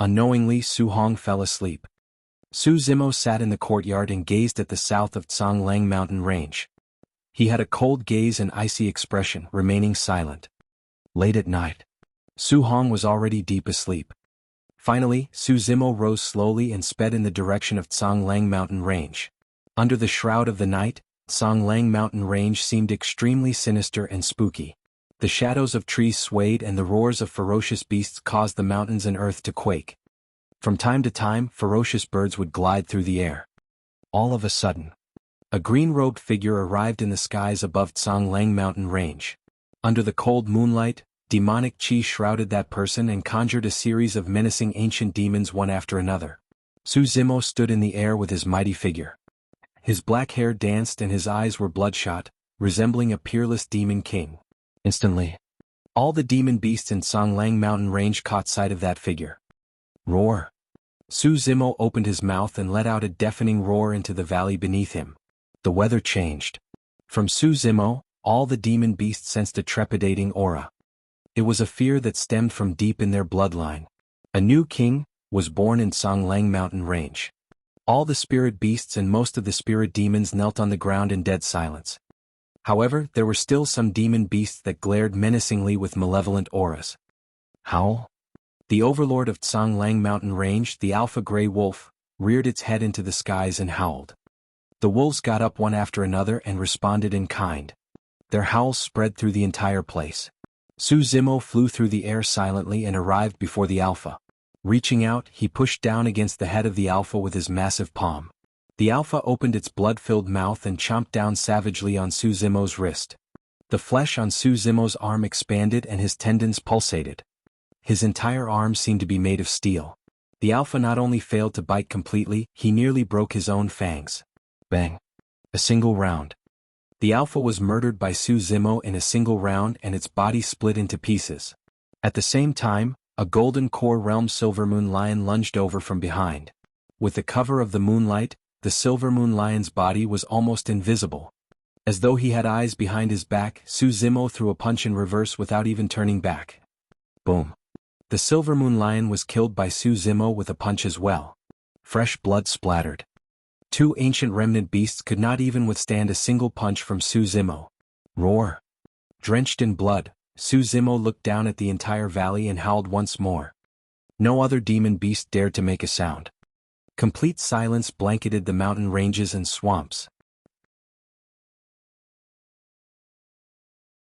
Unknowingly, Su Hong fell asleep. Su Zimo sat in the courtyard and gazed at the south of Zhonglang mountain range. He had a cold gaze and icy expression, remaining silent. Late at night, Su Hong was already deep asleep. Finally, Su Zimo rose slowly and sped in the direction of Tsanglang Mountain Range. Under the shroud of the night, Tsanglang Mountain Range seemed extremely sinister and spooky. The shadows of trees swayed and the roars of ferocious beasts caused the mountains and earth to quake. From time to time, ferocious birds would glide through the air. All of a sudden, a green-robed figure arrived in the skies above Tsanglang Mountain Range. Under the cold moonlight, demonic chi shrouded that person and conjured a series of menacing ancient demons one after another. Su Zimo stood in the air with his mighty figure. His black hair danced and his eyes were bloodshot, resembling a peerless demon king. Instantly, all the demon beasts in Tsanglang Mountain Range caught sight of that figure. Roar! Su Zimo opened his mouth and let out a deafening roar into the valley beneath him. The weather changed. From Su Zimo, all the demon beasts sensed a trepidating aura. It was a fear that stemmed from deep in their bloodline. A new king was born in Tsanglang Mountain Range. All the spirit beasts and most of the spirit demons knelt on the ground in dead silence. However, there were still some demon beasts that glared menacingly with malevolent auras. Howl! The overlord of Tsanglang Mountain Range, the Alpha Grey Wolf, reared its head into the skies and howled. The wolves got up one after another and responded in kind. Their howls spread through the entire place. Su Zimo flew through the air silently and arrived before the Alpha. Reaching out, he pushed down against the head of the Alpha with his massive palm. The Alpha opened its blood-filled mouth and chomped down savagely on Su Zimo's wrist. The flesh on Su Zimo's arm expanded and his tendons pulsated. His entire arm seemed to be made of steel. The Alpha not only failed to bite completely, he nearly broke his own fangs. Bang! A single round. The Alpha was murdered by Su Zimo in a single round and its body split into pieces. At the same time, a golden core realm Silvermoon Lion lunged over from behind. With the cover of the moonlight, the Silvermoon Lion's body was almost invisible. As though he had eyes behind his back, Su Zimo threw a punch in reverse without even turning back. Boom. The Silvermoon Lion was killed by Su Zimo with a punch as well. Fresh blood splattered. Two ancient remnant beasts could not even withstand a single punch from Su Zimo. Roar! Drenched in blood, Su Zimo looked down at the entire valley and howled once more. No other demon beast dared to make a sound. Complete silence blanketed the mountain ranges and swamps.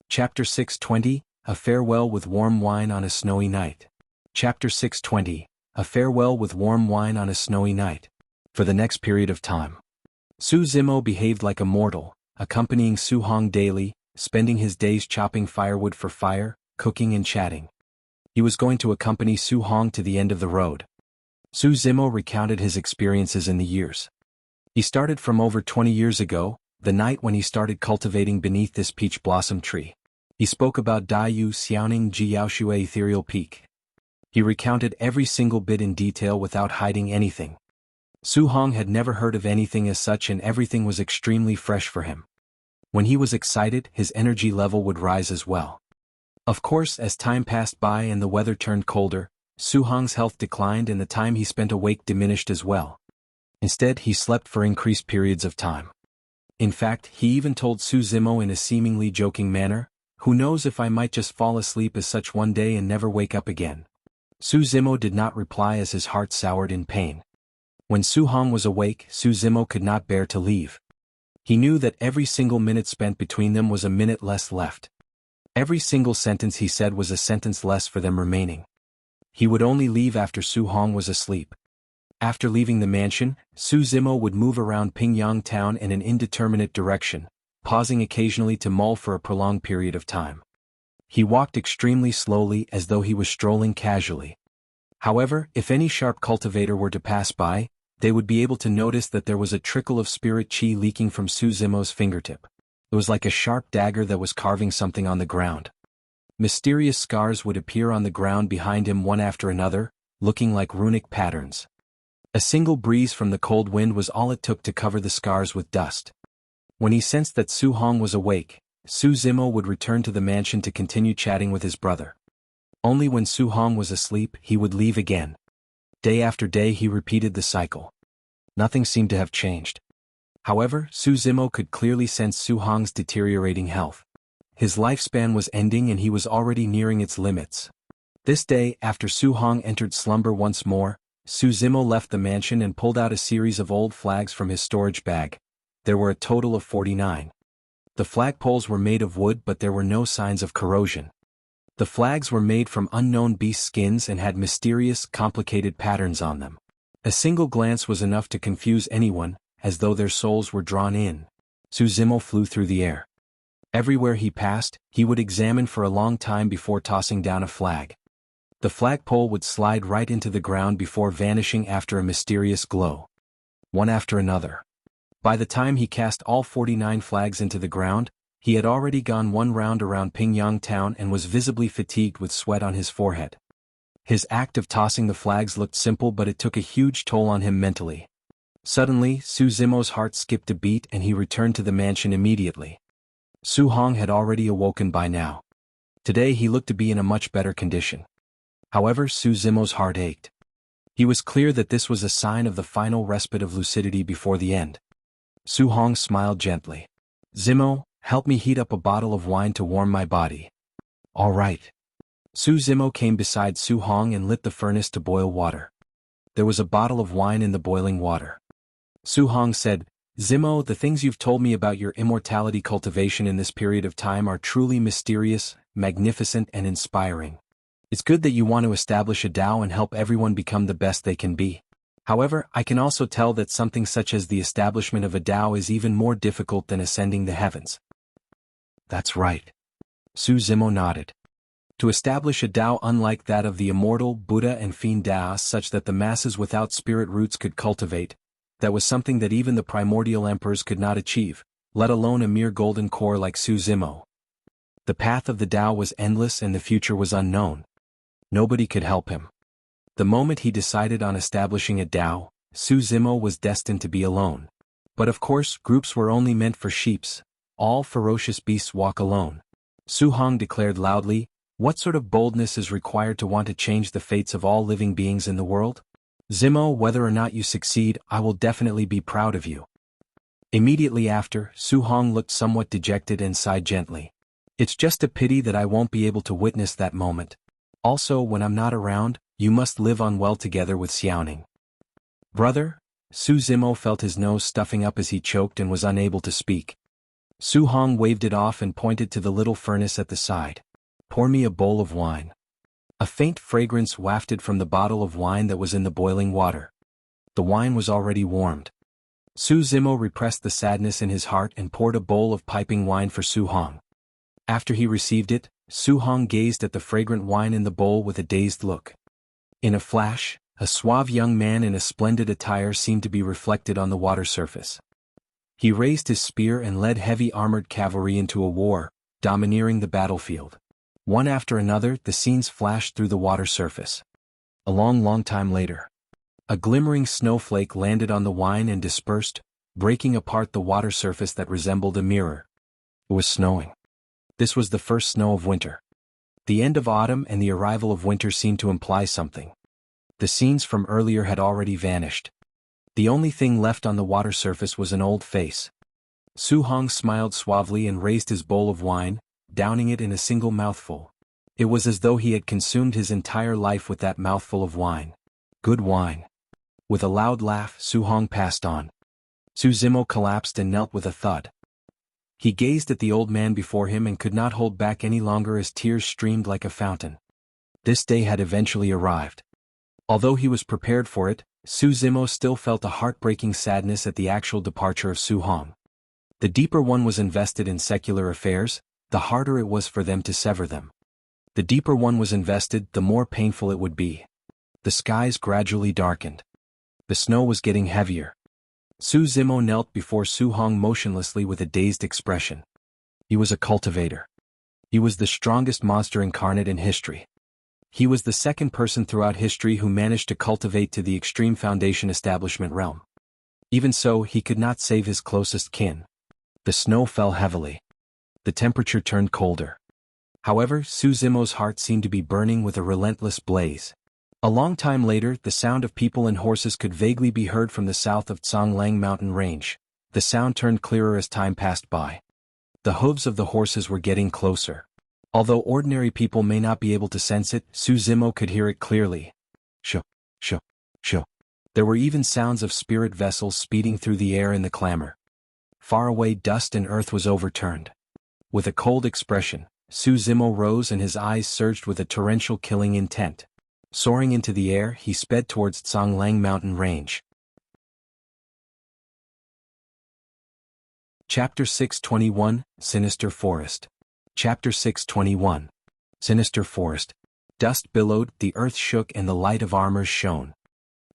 Chapter 620, A Farewell with Warm Wine on a Snowy Night. Chapter 620, A Farewell with Warm Wine on a Snowy Night. For the next period of time, Su Zimo behaved like a mortal, accompanying Su Hong daily, spending his days chopping firewood for fire, cooking and chatting. He was going to accompany Su Hong to the end of the road. Su Zimo recounted his experiences in the years. He started from over 20 years ago, the night when he started cultivating beneath this peach blossom tree. He spoke about Daiyu Xiaoning Ji Yaoshue Ethereal Peak. He recounted every single bit in detail without hiding anything. Su Hong had never heard of anything as such and everything was extremely fresh for him. When he was excited, his energy level would rise as well. Of course, as time passed by and the weather turned colder, Su Hong's health declined and the time he spent awake diminished as well. Instead, he slept for increased periods of time. In fact, he even told Su Zimo in a seemingly joking manner, "Who knows if I might just fall asleep as such one day and never wake up again." Su Zimo did not reply as his heart soured in pain. When Su Hong was awake, Su Zimo could not bear to leave. He knew that every single minute spent between them was a minute less left. Every single sentence he said was a sentence less for them remaining. He would only leave after Su Hong was asleep. After leaving the mansion, Su Zimo would move around Pingyang town in an indeterminate direction, pausing occasionally to mull for a prolonged period of time. He walked extremely slowly as though he was strolling casually. However, if any sharp cultivator were to pass by, they would be able to notice that there was a trickle of spirit chi leaking from Su Zimo's fingertip. It was like a sharp dagger that was carving something on the ground. Mysterious scars would appear on the ground behind him one after another, looking like runic patterns. A single breeze from the cold wind was all it took to cover the scars with dust. When he sensed that Su Hong was awake, Su Zimo would return to the mansion to continue chatting with his brother. Only when Su Hong was asleep, he would leave again. Day after day he repeated the cycle. Nothing seemed to have changed. However, Su Zimo could clearly sense Su Hong's deteriorating health. His lifespan was ending and he was already nearing its limits. This day, after Su Hong entered slumber once more, Su Zimo left the mansion and pulled out a series of old flags from his storage bag. There were a total of 49. The flagpoles were made of wood, but there were no signs of corrosion. The flags were made from unknown beast skins and had mysterious, complicated patterns on them. A single glance was enough to confuse anyone, as though their souls were drawn in. Su Zimo flew through the air. Everywhere he passed, he would examine for a long time before tossing down a flag. The flagpole would slide right into the ground before vanishing after a mysterious glow. One after another. By the time he cast all 49 flags into the ground, he had already gone one round around Pingyang town and was visibly fatigued with sweat on his forehead. His act of tossing the flags looked simple, but it took a huge toll on him mentally. Suddenly, Su Zimo's heart skipped a beat and he returned to the mansion immediately. Su Hong had already awoken by now. Today he looked to be in a much better condition. However, Su Zimo's heart ached. He was clear that this was a sign of the final respite of lucidity before the end. Su Hong smiled gently. "Zimo, help me heat up a bottle of wine to warm my body." "All right." Su Zimo came beside Su Hong and lit the furnace to boil water. There was a bottle of wine in the boiling water. Su Hong said, "Zimo, the things you've told me about your immortality cultivation in this period of time are truly mysterious, magnificent and inspiring. It's good that you want to establish a Tao and help everyone become the best they can be. However, I can also tell that something such as the establishment of a Tao is even more difficult than ascending the heavens." "That's right." Su Zimo nodded. To establish a Tao unlike that of the immortal Buddha and Fiend Taoists such that the masses without spirit roots could cultivate, that was something that even the primordial emperors could not achieve, let alone a mere golden core like Su Zimo. The path of the Tao was endless and the future was unknown. Nobody could help him. The moment he decided on establishing a Tao, Su Zimo was destined to be alone. But of course, groups were only meant for sheeps. All ferocious beasts walk alone. Su Hong declared loudly, "What sort of boldness is required to want to change the fates of all living beings in the world? Zimo, whether or not you succeed, I will definitely be proud of you." Immediately after, Su Hong looked somewhat dejected and sighed gently. "It's just a pity that I won't be able to witness that moment. Also, when I'm not around, you must live on well together with Xiaoning." "Brother?" Su Zimo felt his nose stuffing up as he choked and was unable to speak. Su Hong waved it off and pointed to the little furnace at the side. "Pour me a bowl of wine." A faint fragrance wafted from the bottle of wine that was in the boiling water. The wine was already warmed. Su Zimo repressed the sadness in his heart and poured a bowl of piping wine for Su Hong. After he received it, Su Hong gazed at the fragrant wine in the bowl with a dazed look. In a flash, a suave young man in a splendid attire seemed to be reflected on the water surface. He raised his spear and led heavy armored cavalry into a war, domineering the battlefield. One after another, the scenes flashed through the water surface. A long time later, a glimmering snowflake landed on the wine and dispersed, breaking apart the water surface that resembled a mirror. It was snowing. This was the first snow of winter. The end of autumn and the arrival of winter seemed to imply something. The scenes from earlier had already vanished. The only thing left on the water surface was an old face. Su Hong smiled suavely and raised his bowl of wine, downing it in a single mouthful. It was as though he had consumed his entire life with that mouthful of wine. Good wine. With a loud laugh, Su Hong passed on. Su Zimo collapsed and knelt with a thud. He gazed at the old man before him and could not hold back any longer as tears streamed like a fountain. This day had eventually arrived. Although he was prepared for it, Su Zimo still felt a heartbreaking sadness at the actual departure of Su Hong. The deeper one was invested in secular affairs, the harder it was for them to sever them. The deeper one was invested, the more painful it would be. The skies gradually darkened. The snow was getting heavier. Su Zimo knelt before Su Hong motionlessly with a dazed expression. He was a cultivator. He was the strongest monster incarnate in history. He was the second person throughout history who managed to cultivate to the extreme foundation establishment realm. Even so, he could not save his closest kin. The snow fell heavily. The temperature turned colder. However, Su Zimo's heart seemed to be burning with a relentless blaze. A long time later, the sound of people and horses could vaguely be heard from the south of Zhonglang mountain range. The sound turned clearer as time passed by. The hooves of the horses were getting closer. Although ordinary people may not be able to sense it, Su Zimo could hear it clearly. Shoo, shoo, shoo. There were even sounds of spirit vessels speeding through the air in the clamor. Far away, dust and earth was overturned. With a cold expression, Su Zimo rose and his eyes surged with a torrential killing intent. Soaring into the air, he sped towards Tsanglang mountain range. Chapter 621, Sinister Forest. Chapter 621. Sinister Forest. Dust billowed, the earth shook and the light of armors shone.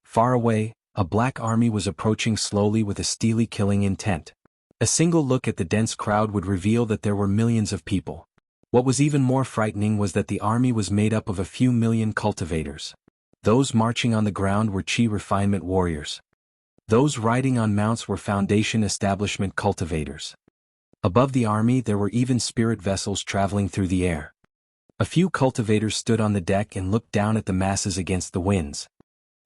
Far away, a black army was approaching slowly with a steely killing intent. A single look at the dense crowd would reveal that there were millions of people. What was even more frightening was that the army was made up of a few million cultivators. Those marching on the ground were Qi refinement warriors. Those riding on mounts were Foundation establishment cultivators. Above the army there were even spirit vessels traveling through the air. A few cultivators stood on the deck and looked down at the masses against the winds.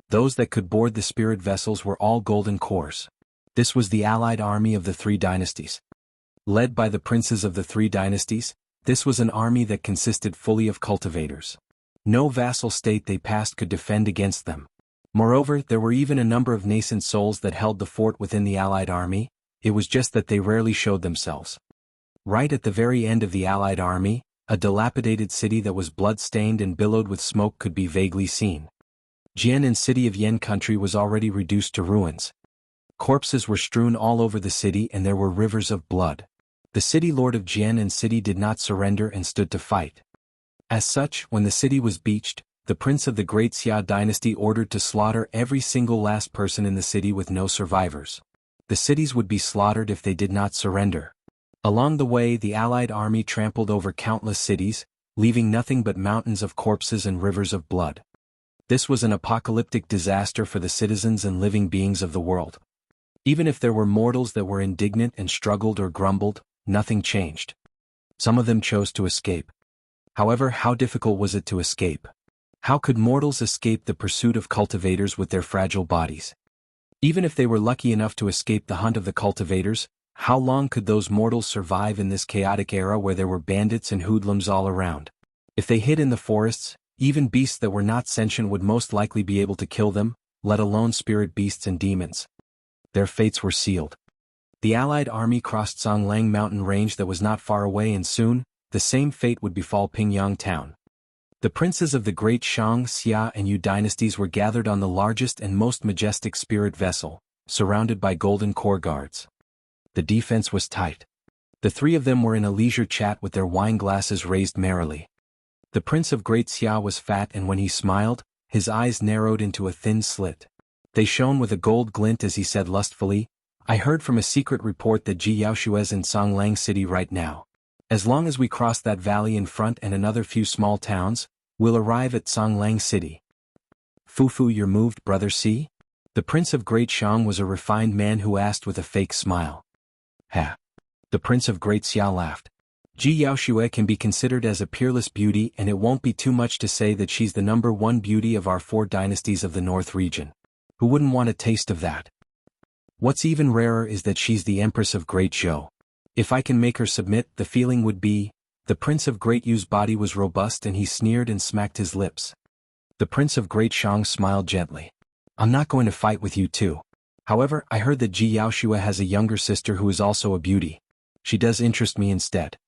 Those that could board the spirit vessels were all golden cores. This was the allied army of the three dynasties. Led by the princes of the three dynasties, this was an army that consisted fully of cultivators. No vassal state they passed could defend against them. Moreover, there were even a number of nascent souls that held the fort within the allied army. It was just that they rarely showed themselves. Right at the very end of the allied army, a dilapidated city that was blood-stained and billowed with smoke could be vaguely seen. Jianghu city of Yan country was already reduced to ruins. Corpses were strewn all over the city and there were rivers of blood. The city lord of Jianghu city did not surrender and stood to fight. As such, when the city was beached, the prince of the great Xia dynasty ordered to slaughter every single last person in the city with no survivors. The cities would be slaughtered if they did not surrender. Along the way, the allied army trampled over countless cities, leaving nothing but mountains of corpses and rivers of blood. This was an apocalyptic disaster for the citizens and living beings of the world. Even if there were mortals that were indignant and struggled or grumbled, nothing changed. Some of them chose to escape. However, how difficult was it to escape? How could mortals escape the pursuit of cultivators with their fragile bodies? Even if they were lucky enough to escape the hunt of the cultivators, how long could those mortals survive in this chaotic era where there were bandits and hoodlums all around? If they hid in the forests, even beasts that were not sentient would most likely be able to kill them, let alone spirit beasts and demons. Their fates were sealed. The allied army crossed Tsanglang mountain range that was not far away, and soon, the same fate would befall Pingyang town. The princes of the great Shang, Xia and Yu dynasties were gathered on the largest and most majestic spirit vessel, surrounded by golden core guards. The defense was tight. The three of them were in a leisure chat with their wine glasses raised merrily. The prince of great Xia was fat, and when he smiled, his eyes narrowed into a thin slit. They shone with a gold glint as he said lustfully, "I heard from a secret report that Ji Yaoxue is in Songlang city right now. As long as we cross that valley in front and another few small towns, we'll arrive at Songlang city." "Fufu, you're moved, brother, see?" The prince of great Shang was a refined man who asked with a fake smile. "Ha." The prince of great Xia laughed. "Ji Yaoxue can be considered as a peerless beauty, and it won't be too much to say that she's the #1 beauty of our 4 dynasties of the North region. Who wouldn't want a taste of that? What's even rarer is that she's the Empress of Great Zhou. If I can make her submit, the feeling would be..." The prince of Great Yu's body was robust and he sneered and smacked his lips. The prince of Great Shang smiled gently. "I'm not going to fight with you too. However, I heard that Ji Yaoxue has a younger sister who is also a beauty. She does interest me instead."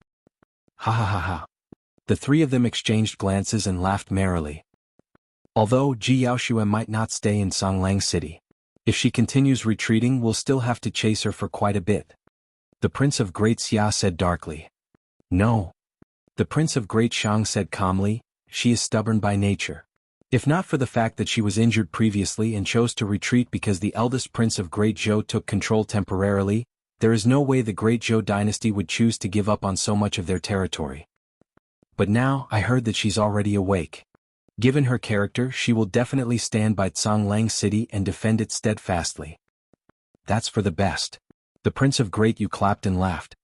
Ha ha ha ha. The three of them exchanged glances and laughed merrily. "Although Ji Yaoxue might not stay in Songlang city. If she continues retreating, we'll still have to chase her for quite a bit." The prince of Great Xia said darkly. "No." The prince of Great Shang said calmly, "She is stubborn by nature. If not for the fact that she was injured previously and chose to retreat because the eldest prince of Great Zhou took control temporarily, there is no way the Great Zhou dynasty would choose to give up on so much of their territory. But now, I heard that she's already awake. Given her character, she will definitely stand by Tsanglang city and defend it steadfastly." "That's for the best." The prince of Great Yu clapped and laughed.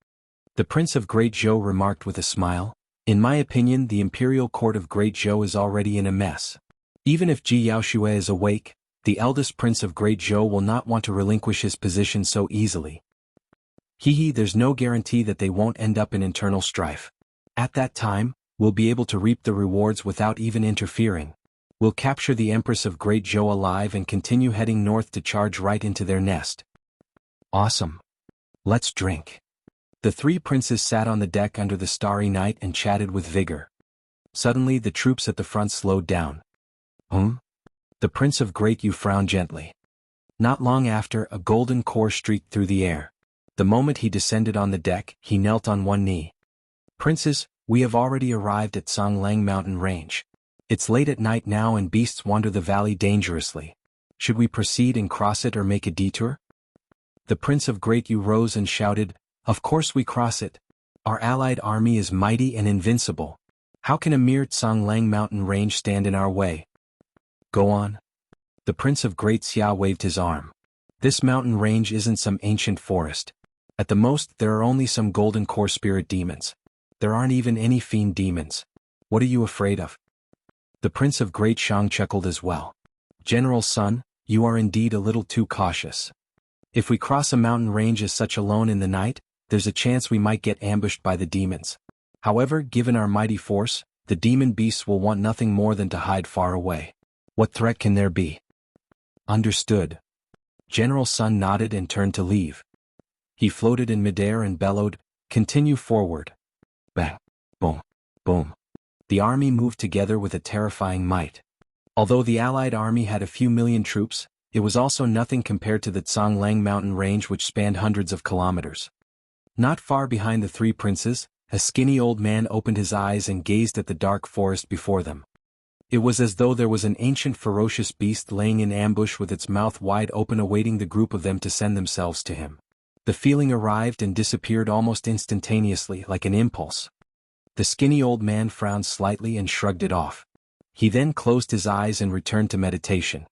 The prince of Great Zhou remarked with a smile, "In my opinion, the imperial court of Great Zhou is already in a mess. Even if Ji Yaoxue is awake, the eldest prince of Great Zhou will not want to relinquish his position so easily. There's no guarantee that they won't end up in internal strife. At that time, we'll be able to reap the rewards without even interfering. We'll capture the Empress of Great Zhou alive and continue heading north to charge right into their nest. Awesome. Let's drink. The three princes sat on the deck under the starry night and chatted with vigor. Suddenly the troops at the front slowed down. The Prince of Great Zhou frowned gently. Not long after, a golden core streaked through the air. The moment he descended on the deck, he knelt on one knee. Princes, we have already arrived at Songlang Mountain Range. It's late at night now and beasts wander the valley dangerously. Should we proceed and cross it or make a detour? The Prince of Great Zhou rose and shouted, "Of course we cross it. Our allied army is mighty and invincible. How can a mere Songlang Mountain Range stand in our way?" "Go on." The Prince of Great Xia waved his arm. "This mountain range isn't some ancient forest. At the most, there are only some golden core spirit demons. There aren't even any fiend demons. What are you afraid of?" The Prince of Great Shang chuckled as well. "General Sun, you are indeed a little too cautious. If we cross a mountain range as such alone in the night, there's a chance we might get ambushed by the demons. However, given our mighty force, the demon beasts will want nothing more than to hide far away. What threat can there be?" "Understood." General Sun nodded and turned to leave. He floated in midair and bellowed, "Continue forward." Bang. Boom. Boom. The army moved together with a terrifying might. Although the allied army had a few million troops, it was also nothing compared to the Songlang Mountain Range, which spanned hundreds of kilometers. Not far behind the three princes, a skinny old man opened his eyes and gazed at the dark forest before them. It was as though there was an ancient ferocious beast laying in ambush with its mouth wide open awaiting the group of them to send themselves to him. The feeling arrived and disappeared almost instantaneously, like an impulse. The skinny old man frowned slightly and shrugged it off. He then closed his eyes and returned to meditation.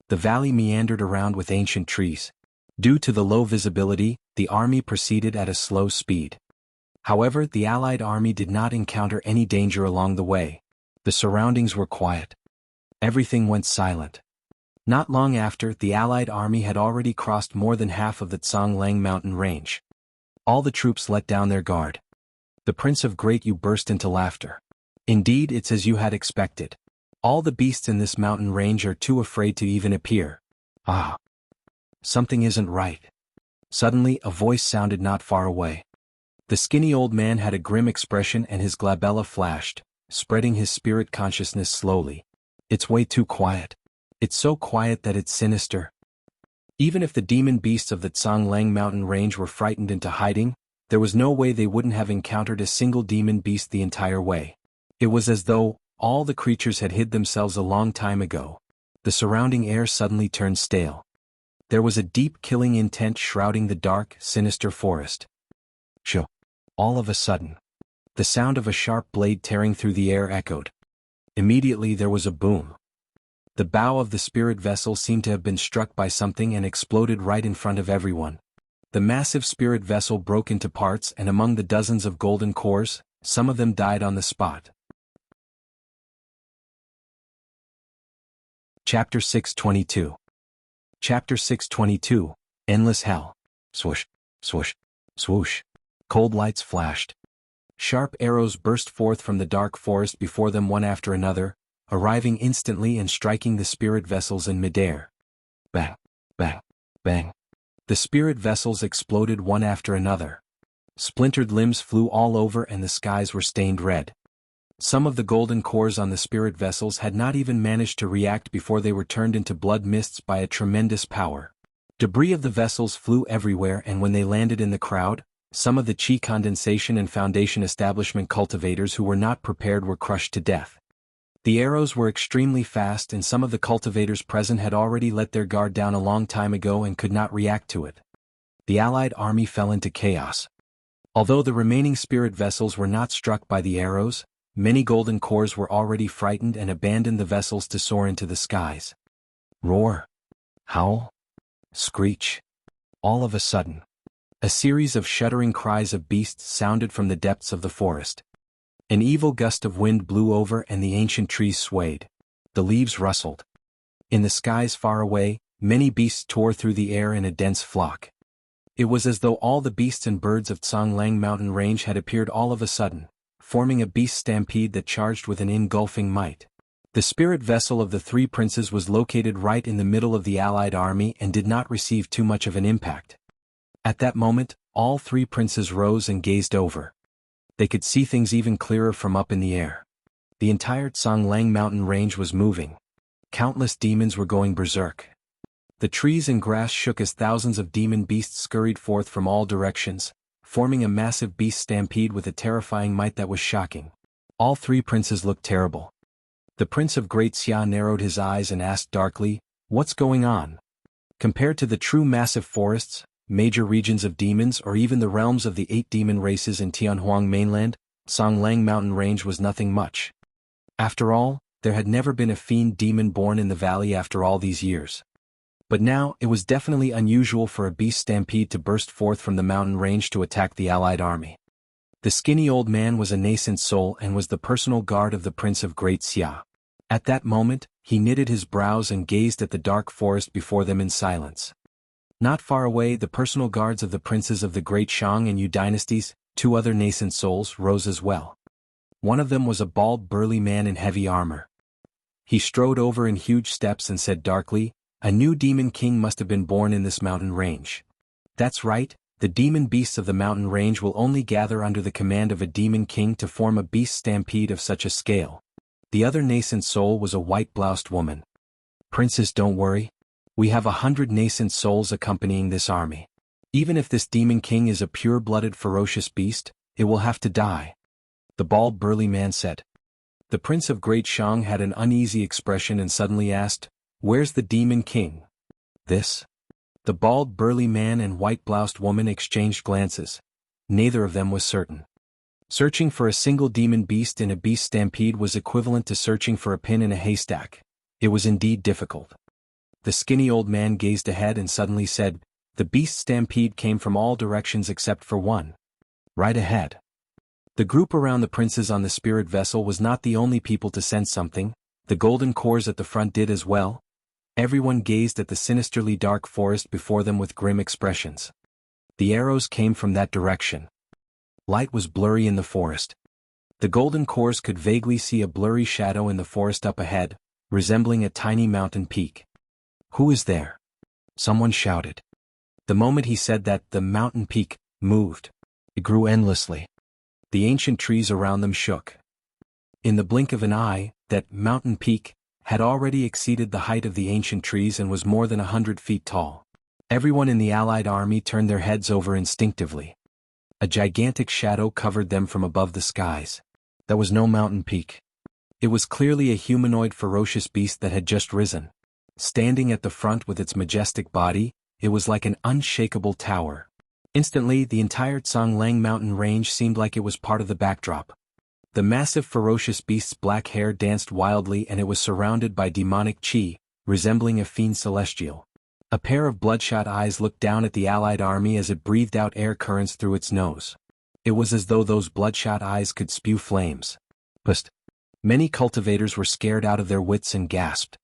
The valley meandered around with ancient trees. Due to the low visibility, the army proceeded at a slow speed. However, the allied army did not encounter any danger along the way. The surroundings were quiet. Everything went silent. Not long after, the allied army had already crossed more than half of the Songlang Mountain Range. All the troops let down their guard. The Prince of Great Zhou burst into laughter. "Indeed, it's as you had expected. All the beasts in this mountain range are too afraid to even appear." "Ah. Something isn't right." Suddenly, a voice sounded not far away. The skinny old man had a grim expression and his glabella flashed, spreading his spirit consciousness slowly. "It's way too quiet. It's so quiet that it's sinister." Even if the demon beasts of the Songlang Mountain Range were frightened into hiding, there was no way they wouldn't have encountered a single demon beast the entire way. It was as though all the creatures had hid themselves a long time ago. The surrounding air suddenly turned stale. There was a deep killing intent shrouding the dark, sinister forest. Shoo! All of a sudden, the sound of a sharp blade tearing through the air echoed. Immediately there was a boom. The bow of the spirit vessel seemed to have been struck by something and exploded right in front of everyone. The massive spirit vessel broke into parts, and among the dozens of golden cores, some of them died on the spot. Chapter 622. Chapter 622, Endless Hell. Swoosh, swoosh, swoosh. Cold lights flashed. Sharp arrows burst forth from the dark forest before them one after another, arriving instantly and striking the spirit vessels in midair. Bang, bang, bang. The spirit vessels exploded one after another. Splintered limbs flew all over and the skies were stained red. Some of the golden cores on the spirit vessels had not even managed to react before they were turned into blood mists by a tremendous power. Debris of the vessels flew everywhere, and when they landed in the crowd, some of the Qi condensation and foundation establishment cultivators who were not prepared were crushed to death. The arrows were extremely fast, and some of the cultivators present had already let their guard down a long time ago and could not react to it. The allied army fell into chaos. Although the remaining spirit vessels were not struck by the arrows, many golden cores were already frightened and abandoned the vessels to soar into the skies. Roar. Howl. Screech. All of a sudden, a series of shuddering cries of beasts sounded from the depths of the forest. An evil gust of wind blew over and the ancient trees swayed. The leaves rustled. In the skies far away, many beasts tore through the air in a dense flock. It was as though all the beasts and birds of Songlang Mountain Range had appeared all of a sudden, forming a beast stampede that charged with an engulfing might. The spirit vessel of the three princes was located right in the middle of the allied army and did not receive too much of an impact. At that moment, all three princes rose and gazed over. They could see things even clearer from up in the air. The entire Tsanglang mountain range was moving. Countless demons were going berserk. The trees and grass shook as thousands of demon beasts scurried forth from all directions, forming a massive beast stampede with a terrifying might that was shocking. All three princes looked terrible. The Prince of Great Xia narrowed his eyes and asked darkly, "What's going on?" Compared to the true massive forests, major regions of demons or even the realms of the 8 demon races in Tianhuang mainland, Tsanglang mountain range was nothing much. After all, there had never been a fiend demon born in the valley after all these years. But now, it was definitely unusual for a beast stampede to burst forth from the mountain range to attack the allied army. The skinny old man was a nascent soul and was the personal guard of the Prince of Great Xia. At that moment, he knitted his brows and gazed at the dark forest before them in silence. Not far away, the personal guards of the princes of the Great Shang and Yu dynasties, 2 other nascent souls, rose as well. One of them was a bald burly man in heavy armor. He strode over in huge steps and said darkly, "A new demon king must have been born in this mountain range." "That's right, the demon beasts of the mountain range will only gather under the command of a demon king to form a beast stampede of such a scale." The other nascent soul was a white-bloused woman. "Princess, don't worry. We have 100 nascent souls accompanying this army. Even if this demon king is a pure-blooded ferocious beast, it will have to die," the bald burly man said. The Prince of Great Shang had an uneasy expression and suddenly asked, "Where's the demon king?" "This?" The bald burly man and white-bloused woman exchanged glances. Neither of them was certain. Searching for a single demon beast in a beast stampede was equivalent to searching for a pin in a haystack. It was indeed difficult. The skinny old man gazed ahead and suddenly said, "The beast stampede came from all directions except for one. Right ahead." The group around the princes on the spirit vessel was not the only people to sense something. The golden cores at the front did as well. Everyone gazed at the sinisterly dark forest before them with grim expressions. The arrows came from that direction. Light was blurry in the forest. The golden cores could vaguely see a blurry shadow in the forest up ahead, resembling a tiny mountain peak. "Who is there?" someone shouted. The moment he said that, the mountain peak moved. It grew endlessly. The ancient trees around them shook. In the blink of an eye, that mountain peak had already exceeded the height of the ancient trees and was more than 100 feet tall. Everyone in the allied army turned their heads over instinctively. A gigantic shadow covered them from above the skies. That was no mountain peak. It was clearly a humanoid ferocious beast that had just risen. Standing at the front with its majestic body, it was like an unshakable tower. Instantly, the entire Tsanglang mountain range seemed like it was part of the backdrop. The massive ferocious beast's black hair danced wildly and it was surrounded by demonic chi, resembling a fiend celestial. A pair of bloodshot eyes looked down at the allied army as it breathed out air currents through its nose. It was as though those bloodshot eyes could spew flames. But many cultivators were scared out of their wits and gasped.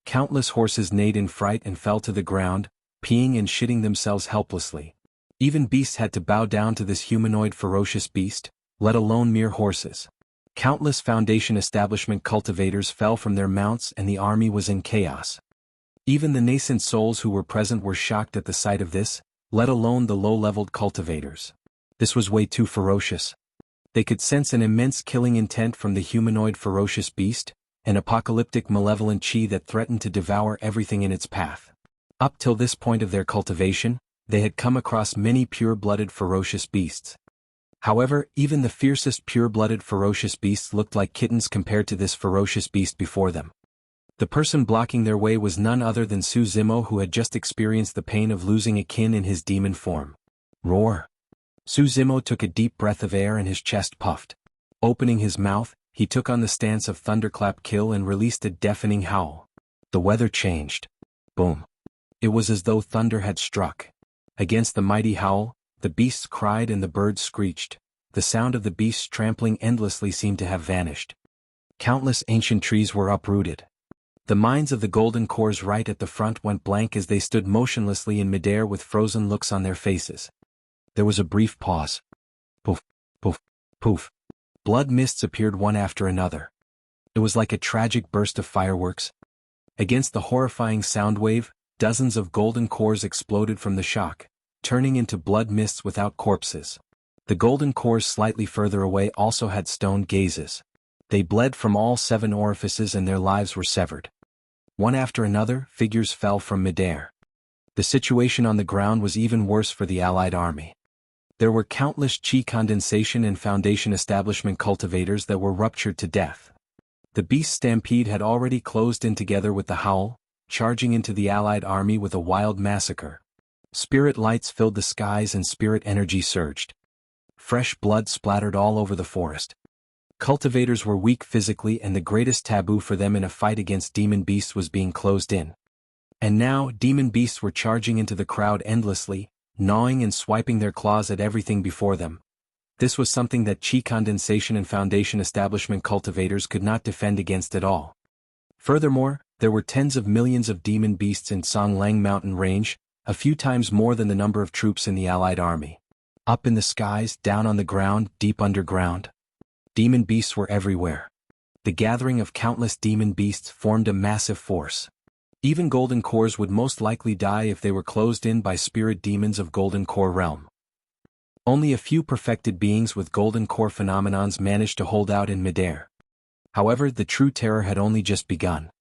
Countless horses neighed in fright and fell to the ground, peeing and shitting themselves helplessly. Even beasts had to bow down to this humanoid ferocious beast, let alone mere horses. Countless Foundation establishment cultivators fell from their mounts and the army was in chaos. Even the nascent souls who were present were shocked at the sight of this, let alone the low-leveled cultivators. This was way too ferocious. They could sense an immense killing intent from the humanoid ferocious beast, an apocalyptic malevolent chi that threatened to devour everything in its path. Up till this point of their cultivation, they had come across many pure-blooded ferocious beasts. However, even the fiercest pure-blooded ferocious beasts looked like kittens compared to this ferocious beast before them. The person blocking their way was none other than Su Zimo, who had just experienced the pain of losing a kin in his demon form. Roar! Su Zimo took a deep breath of air and his chest puffed. Opening his mouth, he took on the stance of thunderclap kill and released a deafening howl. The weather changed. Boom! It was as though thunder had struck. Against the mighty howl, the beasts cried and the birds screeched. The sound of the beasts trampling endlessly seemed to have vanished. Countless ancient trees were uprooted. The minds of the golden cores right at the front went blank as they stood motionlessly in midair with frozen looks on their faces. There was a brief pause. Poof, poof, poof. Blood mists appeared one after another. It was like a tragic burst of fireworks. Against the horrifying sound wave, dozens of golden cores exploded from the shock, turning into blood mists without corpses. The golden cores slightly further away also had stone gazes. They bled from all 7 orifices and their lives were severed. One after another, figures fell from midair. The situation on the ground was even worse for the Allied army. There were countless Qi condensation and Foundation establishment cultivators that were ruptured to death. The beast stampede had already closed in together with the howl, charging into the Allied army with a wild massacre. Spirit lights filled the skies and spirit energy surged. Fresh blood splattered all over the forest. Cultivators were weak physically and the greatest taboo for them in a fight against demon beasts was being closed in. And now, demon beasts were charging into the crowd endlessly, gnawing and swiping their claws at everything before them. This was something that Qi condensation and Foundation establishment cultivators could not defend against at all. Furthermore, there were tens of millions of demon beasts in Songlang mountain range, a few times more than the number of troops in the Allied army. Up in the skies, down on the ground, deep underground. Demon beasts were everywhere. The gathering of countless demon beasts formed a massive force. Even golden cores would most likely die if they were closed in by spirit demons of golden core realm. Only a few perfected beings with golden core phenomenons managed to hold out in midair. However, the true terror had only just begun.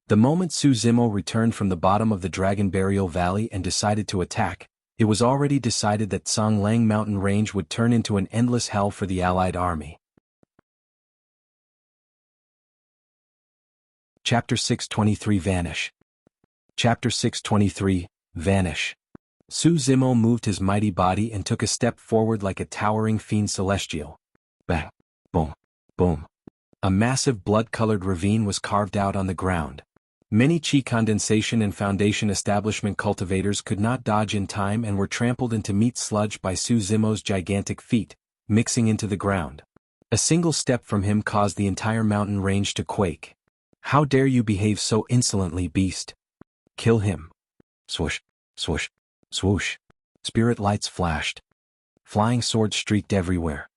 The moment Su Zimo returned from the bottom of the Dragon Burial Valley and decided to attack, it was already decided that Songlang mountain range would turn into an endless hell for the Allied army. Chapter 623 Vanish. Chapter 623, Vanish. Su Zimo moved his mighty body and took a step forward like a towering fiend celestial. Bang! Boom! Boom! A massive blood-colored ravine was carved out on the ground. Many Qi condensation and Foundation establishment cultivators could not dodge in time and were trampled into meat sludge by Su Zimo's gigantic feet, mixing into the ground. A single step from him caused the entire mountain range to quake. How dare you behave so insolently, beast? Kill him. Swoosh, swoosh, swoosh. Spirit lights flashed. Flying swords streaked everywhere.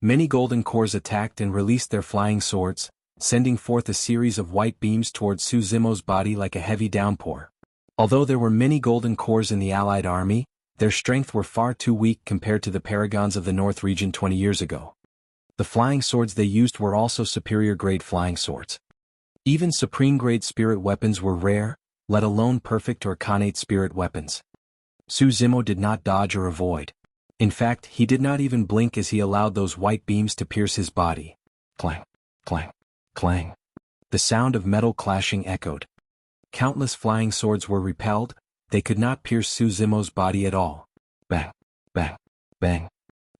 Many golden cores attacked and released their flying swords, sending forth a series of white beams towards Su Zimo's body like a heavy downpour. Although there were many golden cores in the Allied army, their strength were far too weak compared to the paragons of the North region 20 years ago. The flying swords they used were also superior-grade flying swords. Even supreme-grade spirit weapons were rare, let alone perfect or connate spirit weapons. Su Zimo did not dodge or avoid. In fact, he did not even blink as he allowed those white beams to pierce his body. Clang, clang, clang. The sound of metal clashing echoed. Countless flying swords were repelled, they could not pierce Su Zimo's body at all. Bang, bang, bang.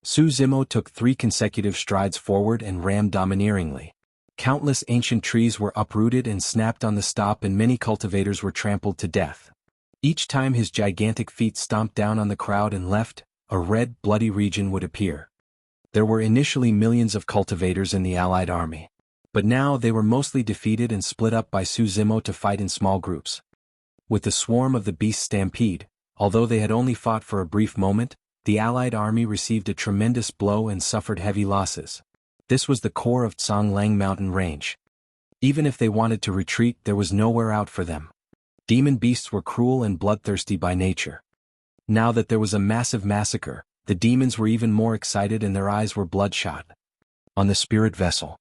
Su Zimo took 3 consecutive strides forward and rammed domineeringly. Countless ancient trees were uprooted and snapped on the stop and many cultivators were trampled to death. Each time his gigantic feet stomped down on the crowd and left, a red, bloody region would appear. There were initially millions of cultivators in the Allied army. But now they were mostly defeated and split up by Su Zimo to fight in small groups. With the swarm of the beast stampede, although they had only fought for a brief moment, the Allied army received a tremendous blow and suffered heavy losses. This was the core of Songlang mountain range. Even if they wanted to retreat, there was nowhere out for them. Demon beasts were cruel and bloodthirsty by nature. Now that there was a massive massacre, the demons were even more excited and their eyes were bloodshot. On the spirit vessel,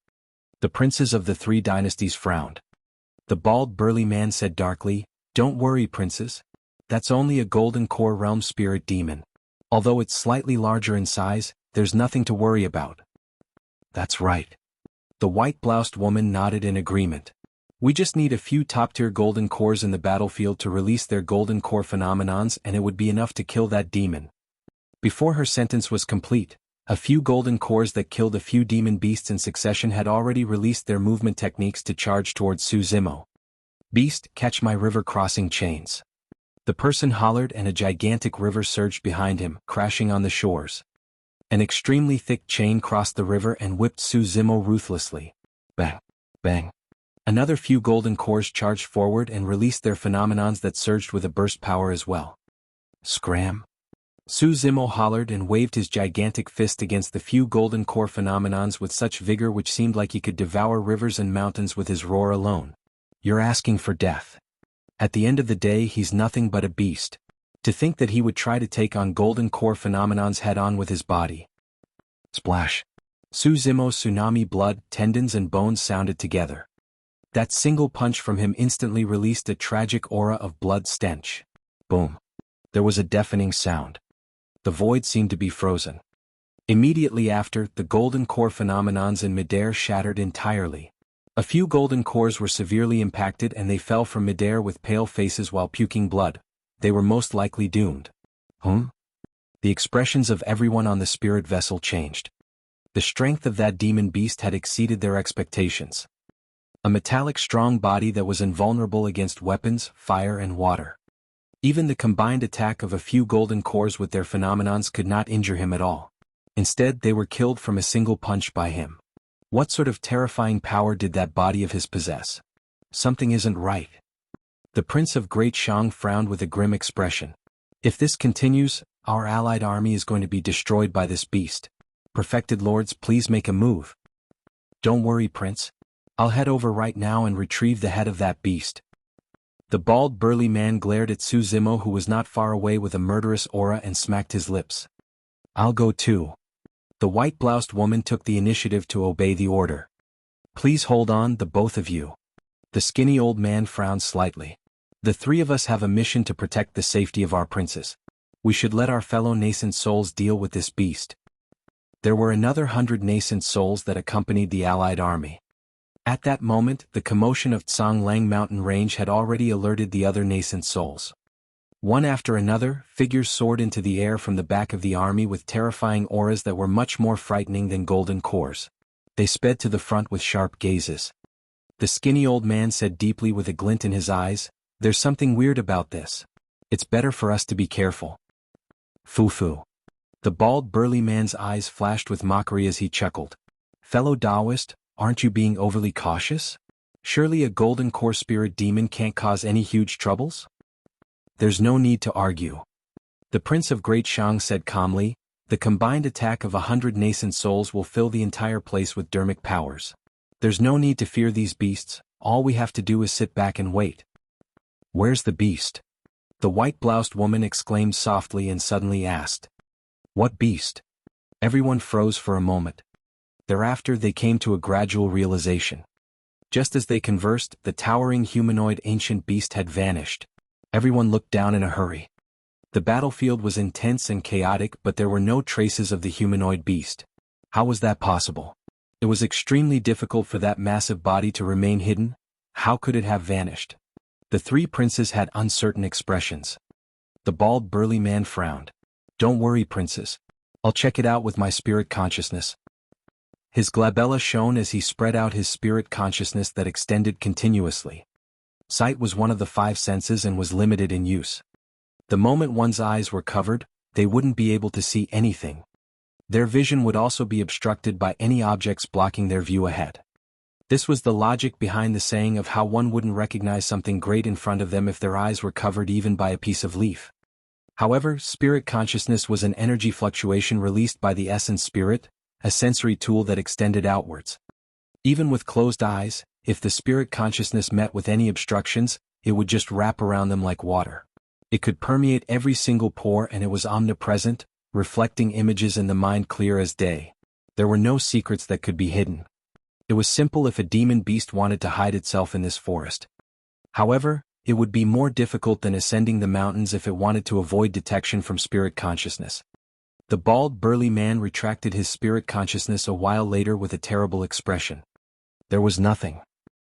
the princes of the 3 dynasties frowned. The bald burly man said darkly, "Don't worry, princes. That's only a golden core realm spirit demon. Although it's slightly larger in size, there's nothing to worry about." That's right. The white-bloused woman nodded in agreement. We just need a few top-tier golden cores in the battlefield to release their golden core phenomenons and it would be enough to kill that demon. Before her sentence was complete, a few golden cores that killed a few demon beasts in succession had already released their movement techniques to charge towards Su Zimo. "Beast, catch my river crossing chains." The person hollered and a gigantic river surged behind him, crashing on the shores. An extremely thick chain crossed the river and whipped Su Zimo ruthlessly. Bang, bang. Another few golden cores charged forward and released their phenomenons that surged with a burst power as well. Scram. Su Zimo hollered and waved his gigantic fist against the few golden core phenomenons with such vigor which seemed like he could devour rivers and mountains with his roar alone. You're asking for death. At the end of the day he's nothing but a beast. To think that he would try to take on golden core phenomenons head-on with his body. Splash. Su Zimo's tsunami blood, tendons and bones sounded together. That single punch from him instantly released a tragic aura of blood stench. Boom. There was a deafening sound. The void seemed to be frozen. Immediately after, the golden core phenomenons in midair shattered entirely. A few golden cores were severely impacted and they fell from midair with pale faces while puking blood. They were most likely doomed. The expressions of everyone on the spirit vessel changed. The strength of that demon beast had exceeded their expectations. A metallic strong body that was invulnerable against weapons, fire and water. Even the combined attack of a few golden cores with their phenomenons could not injure him at all. Instead, they were killed from a single punch by him. What sort of terrifying power did that body of his possess? Something isn't right. The Prince of Great Shang frowned with a grim expression. If this continues, our allied army is going to be destroyed by this beast. Perfected lords, please make a move. Don't worry, Prince. I'll head over right now and retrieve the head of that beast. The bald burly man glared at Su Zimo, who was not far away, with a murderous aura, and smacked his lips. I'll go too. The white-bloused woman took the initiative to obey the order. Please hold on, the both of you. The skinny old man frowned slightly. The three of us have a mission to protect the safety of our princes. We should let our fellow nascent souls deal with this beast. There were another 100 nascent souls that accompanied the allied army. At that moment, the commotion of Tsanglang mountain range had already alerted the other nascent souls. One after another, figures soared into the air from the back of the army with terrifying auras that were much more frightening than golden cores. They sped to the front with sharp gazes. The skinny old man said deeply with a glint in his eyes, "There's something weird about this. It's better for us to be careful." Foo-foo. The bald burly man's eyes flashed with mockery as he chuckled. Fellow Taoist, aren't you being overly cautious? Surely a golden core spirit demon can't cause any huge troubles? There's no need to argue. The Prince of Great Shang said calmly, the combined attack of 100 nascent souls will fill the entire place with dermic powers. There's no need to fear these beasts, all we have to do is sit back and wait. Where's the beast? The white-bloused woman exclaimed softly and suddenly asked. What beast? Everyone froze for a moment. Thereafter they came to a gradual realization. Just as they conversed, the towering humanoid ancient beast had vanished. Everyone looked down in a hurry. The battlefield was intense and chaotic, but there were no traces of the humanoid beast. How was that possible? It was extremely difficult for that massive body to remain hidden. How could it have vanished? The three princes had uncertain expressions. The bald burly man frowned. Don't worry, princes. I'll check it out with my spirit consciousness. His glabella shone as he spread out his spirit consciousness that extended continuously. Sight was one of the 5 senses and was limited in use. The moment one's eyes were covered, they wouldn't be able to see anything. Their vision would also be obstructed by any objects blocking their view ahead. This was the logic behind the saying of how one wouldn't recognize something great in front of them if their eyes were covered even by a piece of leaf. However, spirit consciousness was an energy fluctuation released by the essence spirit, a sensory tool that extended outwards. Even with closed eyes, if the spirit consciousness met with any obstructions, it would just wrap around them like water. It could permeate every single pore and it was omnipresent, reflecting images in the mind clear as day. There were no secrets that could be hidden. It was simple if a demon beast wanted to hide itself in this forest. However, it would be more difficult than ascending the mountains if it wanted to avoid detection from spirit consciousness. The bald burly man retracted his spirit consciousness a while later with a terrible expression. There was nothing.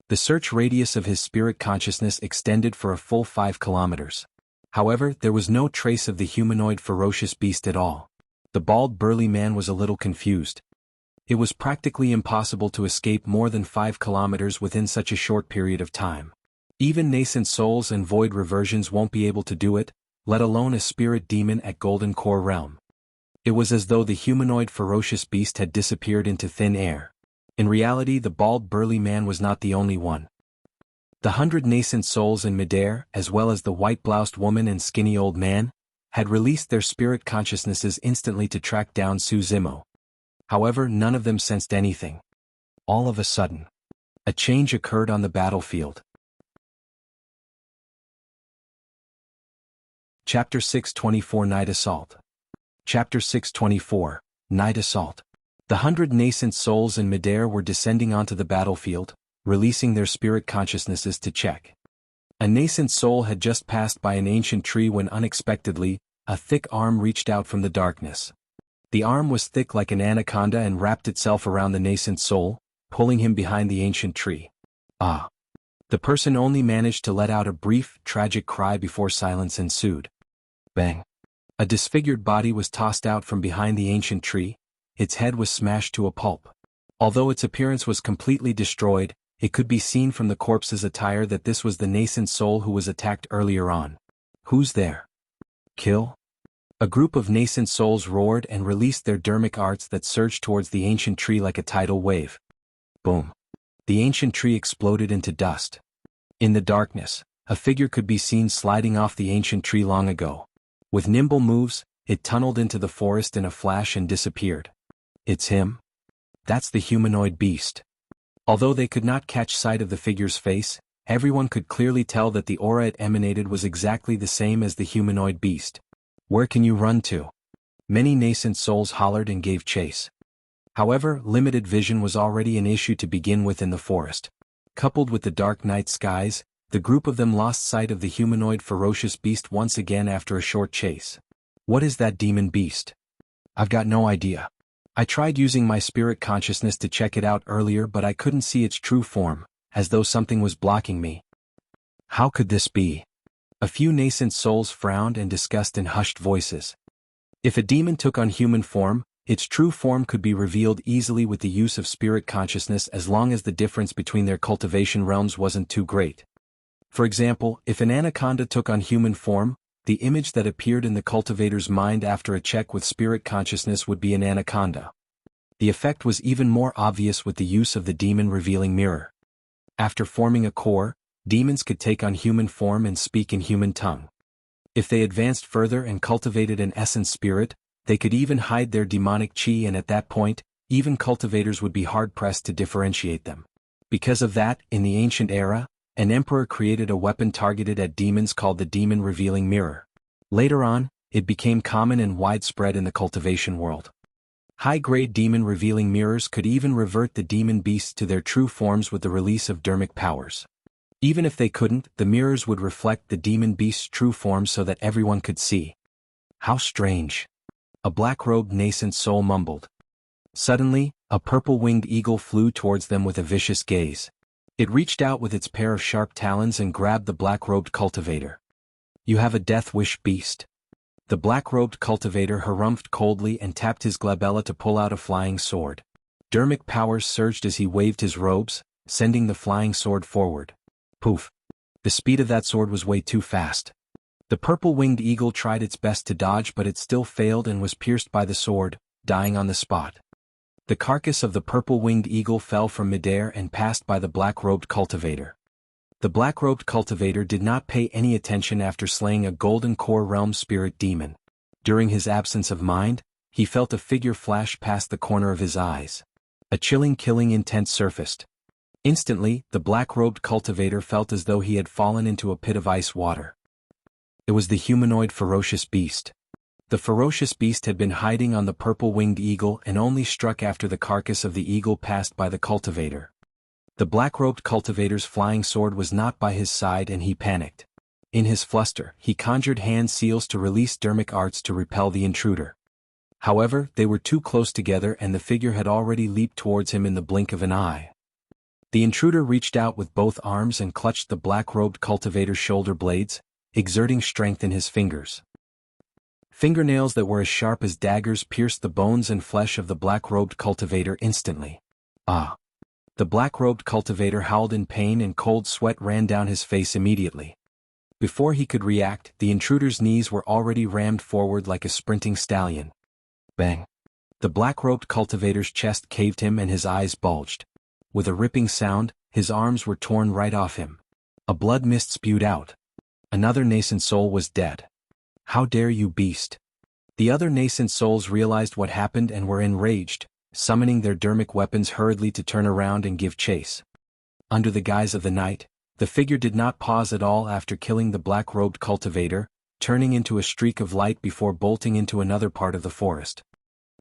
The search radius of his spirit consciousness extended for a full 5 kilometers. However, there was no trace of the humanoid ferocious beast at all. The bald burly man was a little confused. It was practically impossible to escape more than 5 kilometers within such a short period of time. Even nascent souls and void reversions won't be able to do it, let alone a spirit demon at Golden Core Realm. It was as though the humanoid ferocious beast had disappeared into thin air. In reality, the bald burly man was not the only one. The 100 nascent souls in midair, as well as the white-bloused woman and skinny old man, had released their spirit consciousnesses instantly to track down Su Zimo. However, none of them sensed anything. All of a sudden, a change occurred on the battlefield. Chapter 624 Night Assault. Chapter 624, Night Assault. The 100 nascent souls in midair were descending onto the battlefield, releasing their spirit consciousnesses to check. A nascent soul had just passed by an ancient tree when unexpectedly, a thick arm reached out from the darkness. The arm was thick like an anaconda and wrapped itself around the nascent soul, pulling him behind the ancient tree. Ah! The person only managed to let out a brief, tragic cry before silence ensued. Bang! A disfigured body was tossed out from behind the ancient tree, its head was smashed to a pulp. Although its appearance was completely destroyed, it could be seen from the corpse's attire that this was the nascent soul who was attacked earlier on. Who's there? Kill? A group of nascent souls roared and released their dermic arts that surged towards the ancient tree like a tidal wave. Boom. The ancient tree exploded into dust. In the darkness, a figure could be seen sliding off the ancient tree long ago. With nimble moves, it tunneled into the forest in a flash and disappeared. It's him? That's the humanoid beast. Although they could not catch sight of the figure's face, everyone could clearly tell that the aura it emanated was exactly the same as the humanoid beast. Where can you run to? Many nascent souls hollered and gave chase. However, limited vision was already an issue to begin with in the forest. Coupled with the dark night skies, the group of them lost sight of the humanoid ferocious beast once again after a short chase. What is that demon beast? I've got no idea. I tried using my spirit consciousness to check it out earlier, but I couldn't see its true form, as though something was blocking me. How could this be? A few nascent souls frowned and discussed in hushed voices. If a demon took on human form, its true form could be revealed easily with the use of spirit consciousness as long as the difference between their cultivation realms wasn't too great. For example, if an anaconda took on human form, the image that appeared in the cultivator's mind after a check with spirit consciousness would be an anaconda. The effect was even more obvious with the use of the demon revealing mirror. After forming a core, demons could take on human form and speak in human tongue. If they advanced further and cultivated an essence spirit, they could even hide their demonic chi, and at that point, even cultivators would be hard-pressed to differentiate them. Because of that, in the ancient era, an emperor created a weapon targeted at demons called the Demon Revealing Mirror. Later on, it became common and widespread in the cultivation world. High-grade demon revealing mirrors could even revert the demon beasts to their true forms with the release of dermic powers. Even if they couldn't, the mirrors would reflect the demon beast's true form so that everyone could see. How strange. A black-robed nascent soul mumbled. Suddenly, a purple-winged eagle flew towards them with a vicious gaze. It reached out with its pair of sharp talons and grabbed the black-robed cultivator. You have a death wish, beast. The black-robed cultivator harumphed coldly and tapped his glabella to pull out a flying sword. Dermic powers surged as he waved his robes, sending the flying sword forward. Poof! The speed of that sword was way too fast. The purple-winged eagle tried its best to dodge, but it still failed and was pierced by the sword, dying on the spot. The carcass of the purple-winged eagle fell from midair and passed by the black-robed cultivator. The black-robed cultivator did not pay any attention after slaying a golden core realm spirit demon. During his absence of mind, he felt a figure flash past the corner of his eyes. A chilling, killing intent surfaced. Instantly, the black-robed cultivator felt as though he had fallen into a pit of ice water. It was the humanoid ferocious beast. The ferocious beast had been hiding on the purple-winged eagle and only struck after the carcass of the eagle passed by the cultivator. The black-robed cultivator's flying sword was not by his side and he panicked. In his fluster, he conjured hand seals to release dermic arts to repel the intruder. However, they were too close together and the figure had already leaped towards him in the blink of an eye. The intruder reached out with both arms and clutched the black-robed cultivator's shoulder blades, exerting strength in his fingers. Fingernails that were as sharp as daggers pierced the bones and flesh of the black-robed cultivator instantly. Ah! The black-robed cultivator howled in pain and cold sweat ran down his face immediately. Before he could react, the intruder's knees were already rammed forward like a sprinting stallion. Bang! The black-robed cultivator's chest caved him and his eyes bulged. With a ripping sound, his arms were torn right off him. A blood mist spewed out. Another nascent soul was dead. How dare you, beast? The other nascent souls realized what happened and were enraged, summoning their dermic weapons hurriedly to turn around and give chase. Under the guise of the night, the figure did not pause at all after killing the black-robed cultivator, turning into a streak of light before bolting into another part of the forest.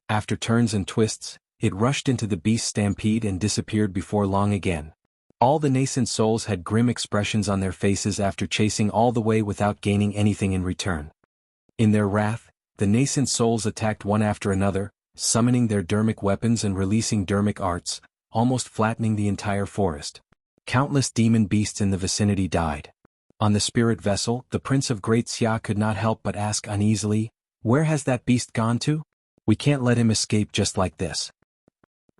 After turns and twists, it rushed into the beast's stampede and disappeared before long again. All the nascent souls had grim expressions on their faces after chasing all the way without gaining anything in return. In their wrath, the nascent souls attacked one after another, summoning their dermic weapons and releasing dermic arts, almost flattening the entire forest. Countless demon beasts in the vicinity died. On the spirit vessel, the Prince of Great Xia could not help but ask uneasily, "Where has that beast gone to? We can't let him escape just like this."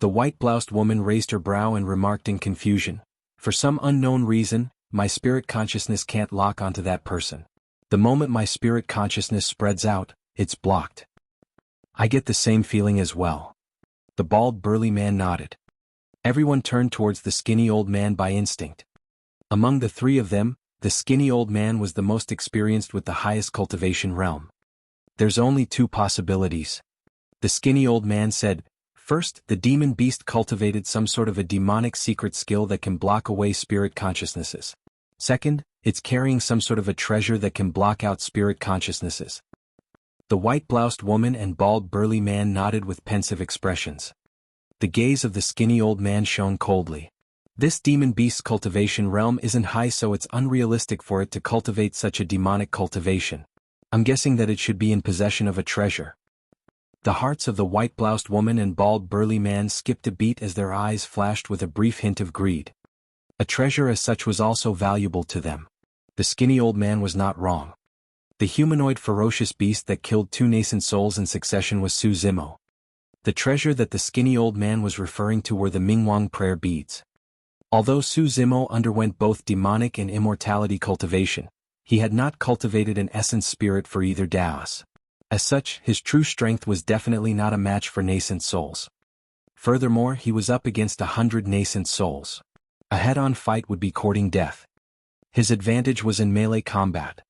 The white-bloused woman raised her brow and remarked in confusion, "For some unknown reason, my spirit consciousness can't lock onto that person. The moment my spirit consciousness spreads out, it's blocked." "I get the same feeling as well." The bald burly man nodded. Everyone turned towards the skinny old man by instinct. Among the three of them, the skinny old man was the most experienced with the highest cultivation realm. "There's only two possibilities," the skinny old man said. "First, the demon beast cultivated some sort of a demonic secret skill that can block away spirit consciousnesses. Second, it's carrying some sort of a treasure that can block out spirit consciousnesses." The white-bloused woman and bald burly man nodded with pensive expressions. The gaze of the skinny old man shone coldly. "This demon beast's cultivation realm isn't high, so it's unrealistic for it to cultivate such a demonic cultivation. I'm guessing that it should be in possession of a treasure." The hearts of the white-bloused woman and bald burly man skipped a beat as their eyes flashed with a brief hint of greed. A treasure as such was also valuable to them. The skinny old man was not wrong. The humanoid ferocious beast that killed two nascent souls in succession was Su Zimo. The treasure that the skinny old man was referring to were the Mingwang prayer beads. Although Su Zimo underwent both demonic and immortality cultivation, he had not cultivated an essence spirit for either Daos. As such, his true strength was definitely not a match for nascent souls. Furthermore, he was up against 100 nascent souls. A head-on fight would be courting death. His advantage was in melee combat.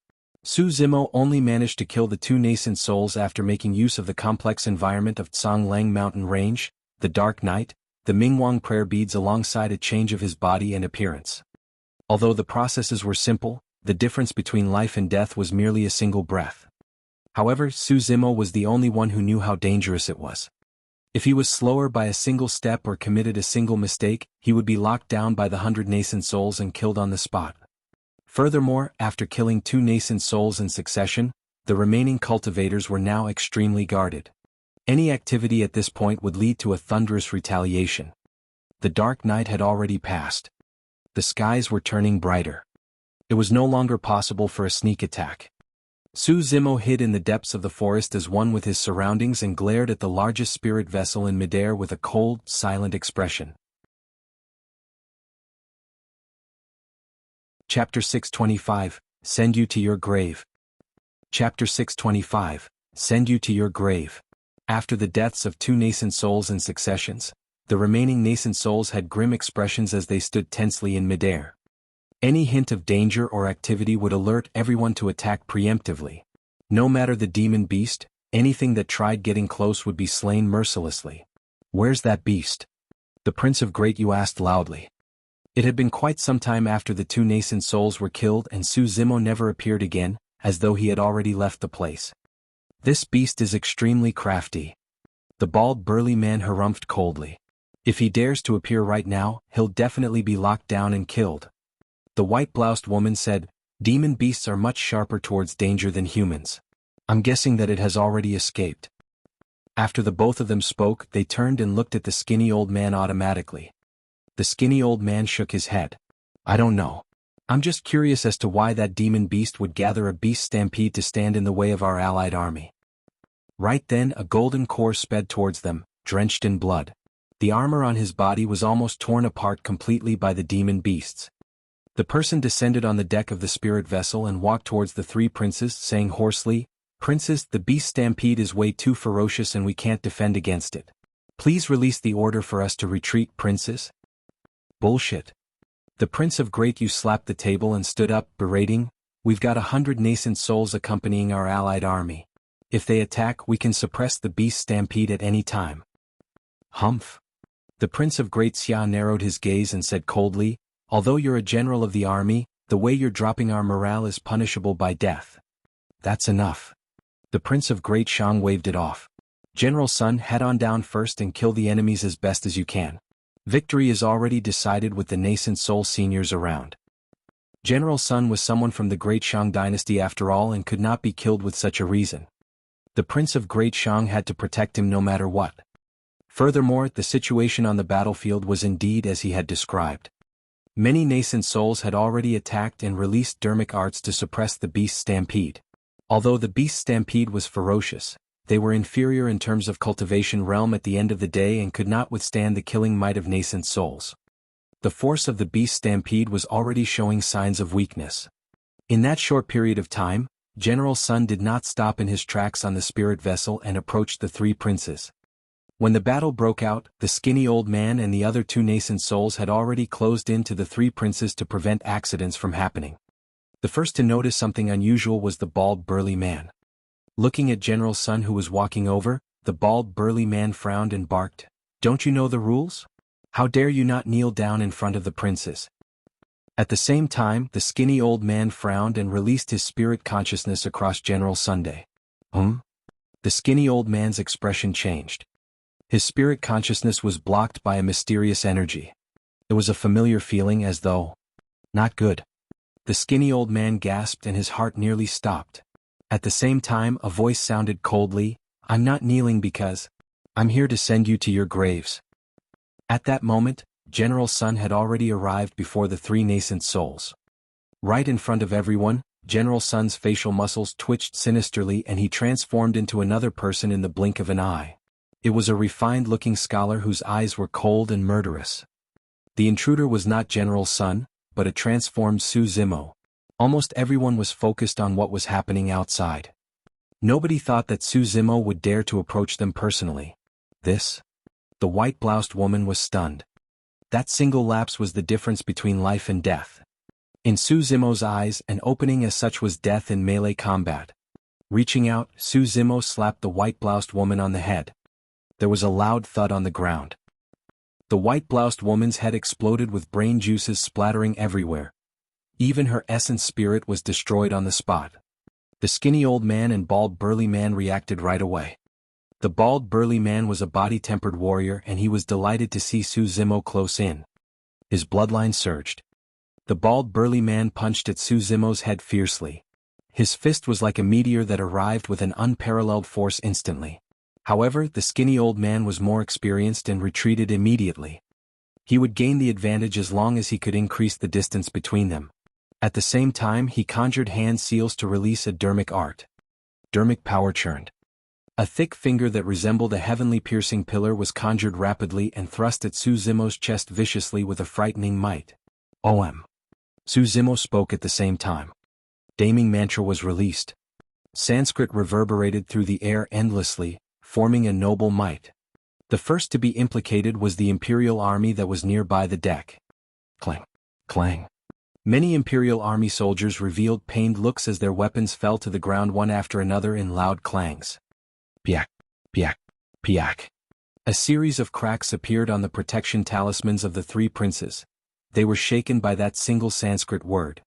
Su Zimo only managed to kill the two nascent souls after making use of the complex environment of Tsongleng Mountain Range, the Dark Night, the Mingwang prayer beads alongside a change of his body and appearance. Although the processes were simple, the difference between life and death was merely a single breath. However, Su Zimo was the only one who knew how dangerous it was. If he was slower by a single step or committed a single mistake, he would be locked down by the 100 nascent souls and killed on the spot. Furthermore, after killing two nascent souls in succession, the remaining cultivators were now extremely guarded. Any activity at this point would lead to a thunderous retaliation. The dark night had already passed. The skies were turning brighter. It was no longer possible for a sneak attack. Su Zimo hid in the depths of the forest as one with his surroundings and glared at the largest spirit vessel in midair with a cold, silent expression. Chapter 625, Send You to Your Grave. Chapter 625, Send You to Your Grave. After the deaths of two nascent souls in successions, the remaining nascent souls had grim expressions as they stood tensely in midair. Any hint of danger or activity would alert everyone to attack preemptively. No matter the demon beast, anything that tried getting close would be slain mercilessly. "Where's that beast?" the Prince of Great Yu asked loudly. It had been quite some time after the two nascent souls were killed and Su Zimo never appeared again, as though he had already left the place. "This beast is extremely crafty." The bald burly man harumphed coldly. "If he dares to appear right now, he'll definitely be locked down and killed." The white-bloused woman said, "Demon beasts are much sharper towards danger than humans. I'm guessing that it has already escaped." After the both of them spoke, they turned and looked at the skinny old man automatically. The skinny old man shook his head. "I don't know. I'm just curious as to why that demon beast would gather a beast stampede to stand in the way of our allied army." Right then a golden core sped towards them, drenched in blood. The armor on his body was almost torn apart completely by the demon beasts. The person descended on the deck of the spirit vessel and walked towards the three princes, saying hoarsely, "Princes, the beast stampede is way too ferocious and we can't defend against it. Please release the order for us to retreat, princes." "Bullshit." The Prince of Great Yu slapped the table and stood up, berating, We've got 100 nascent souls accompanying our allied army. If they attack, we can suppress the beast stampede at any time. Humph. The Prince of Great Xia narrowed his gaze and said coldly, although you're a general of the army, the way you're dropping our morale is punishable by death. That's enough. The Prince of Great Shang waved it off. General Sun, head on down first and kill the enemies as best as you can. Victory is already decided with the nascent soul seniors around. General Sun was someone from the Great Shang dynasty after all and could not be killed with such a reason. The Prince of Great Shang had to protect him no matter what. Furthermore, the situation on the battlefield was indeed as he had described. Many nascent souls had already attacked and released dermic arts to suppress the beast stampede. Although the beast stampede was ferocious, they were inferior in terms of cultivation realm at the end of the day and could not withstand the killing might of nascent souls. The force of the beast stampede was already showing signs of weakness. In that short period of time, General Sun did not stop in his tracks on the spirit vessel and approached the three princes. When the battle broke out, the skinny old man and the other two nascent souls had already closed in to the three princes to prevent accidents from happening. The first to notice something unusual was the bald burly man. Looking at General Sun who was walking over, the bald burly man frowned and barked, "Don't you know the rules? How dare you not kneel down in front of the princes?" At the same time, the skinny old man frowned and released his spirit consciousness across General Sunday. The skinny old man's expression changed. His spirit consciousness was blocked by a mysterious energy. It was a familiar feeling as though... not good. The skinny old man gasped and his heart nearly stopped. At the same time, a voice sounded coldly, "I'm not kneeling because... I'm here to send you to your graves." At that moment, General Sun had already arrived before the three nascent souls. Right in front of everyone, General Sun's facial muscles twitched sinisterly and he transformed into another person in the blink of an eye. It was a refined-looking scholar whose eyes were cold and murderous. The intruder was not General Sun, but a transformed Su Zimo. Almost everyone was focused on what was happening outside. Nobody thought that Su Zimo would dare to approach them personally. The white-bloused woman was stunned. That single lapse was the difference between life and death. In Su Zimo's eyes, an opening as such was death in melee combat. Reaching out, Su Zimo slapped the white-bloused woman on the head. There was a loud thud on the ground. The white-bloused woman's head exploded with brain juices splattering everywhere. Even her essence spirit was destroyed on the spot. The skinny old man and bald burly man reacted right away. The bald burly man was a body-tempered warrior and he was delighted to see Su Zimo close in. His bloodline surged. The bald burly man punched at Su Zimo's head fiercely. His fist was like a meteor that arrived with an unparalleled force instantly. However, the skinny old man was more experienced and retreated immediately. He would gain the advantage as long as he could increase the distance between them. At the same time, he conjured hand seals to release a dermic art. Dermic power churned. A thick finger that resembled a heavenly piercing pillar was conjured rapidly and thrust at Su Zimo's chest viciously with a frightening might. "Om." Su Zimo spoke at the same time. Daming mantra was released. Sanskrit reverberated through the air endlessly, forming a noble might. The first to be implicated was the Imperial army that was nearby the deck. Clang, clang. Many Imperial army soldiers revealed pained looks as their weapons fell to the ground one after another in loud clangs. Piak, piak, piak. A series of cracks appeared on the protection talismans of the three princes. They were shaken by that single Sanskrit word.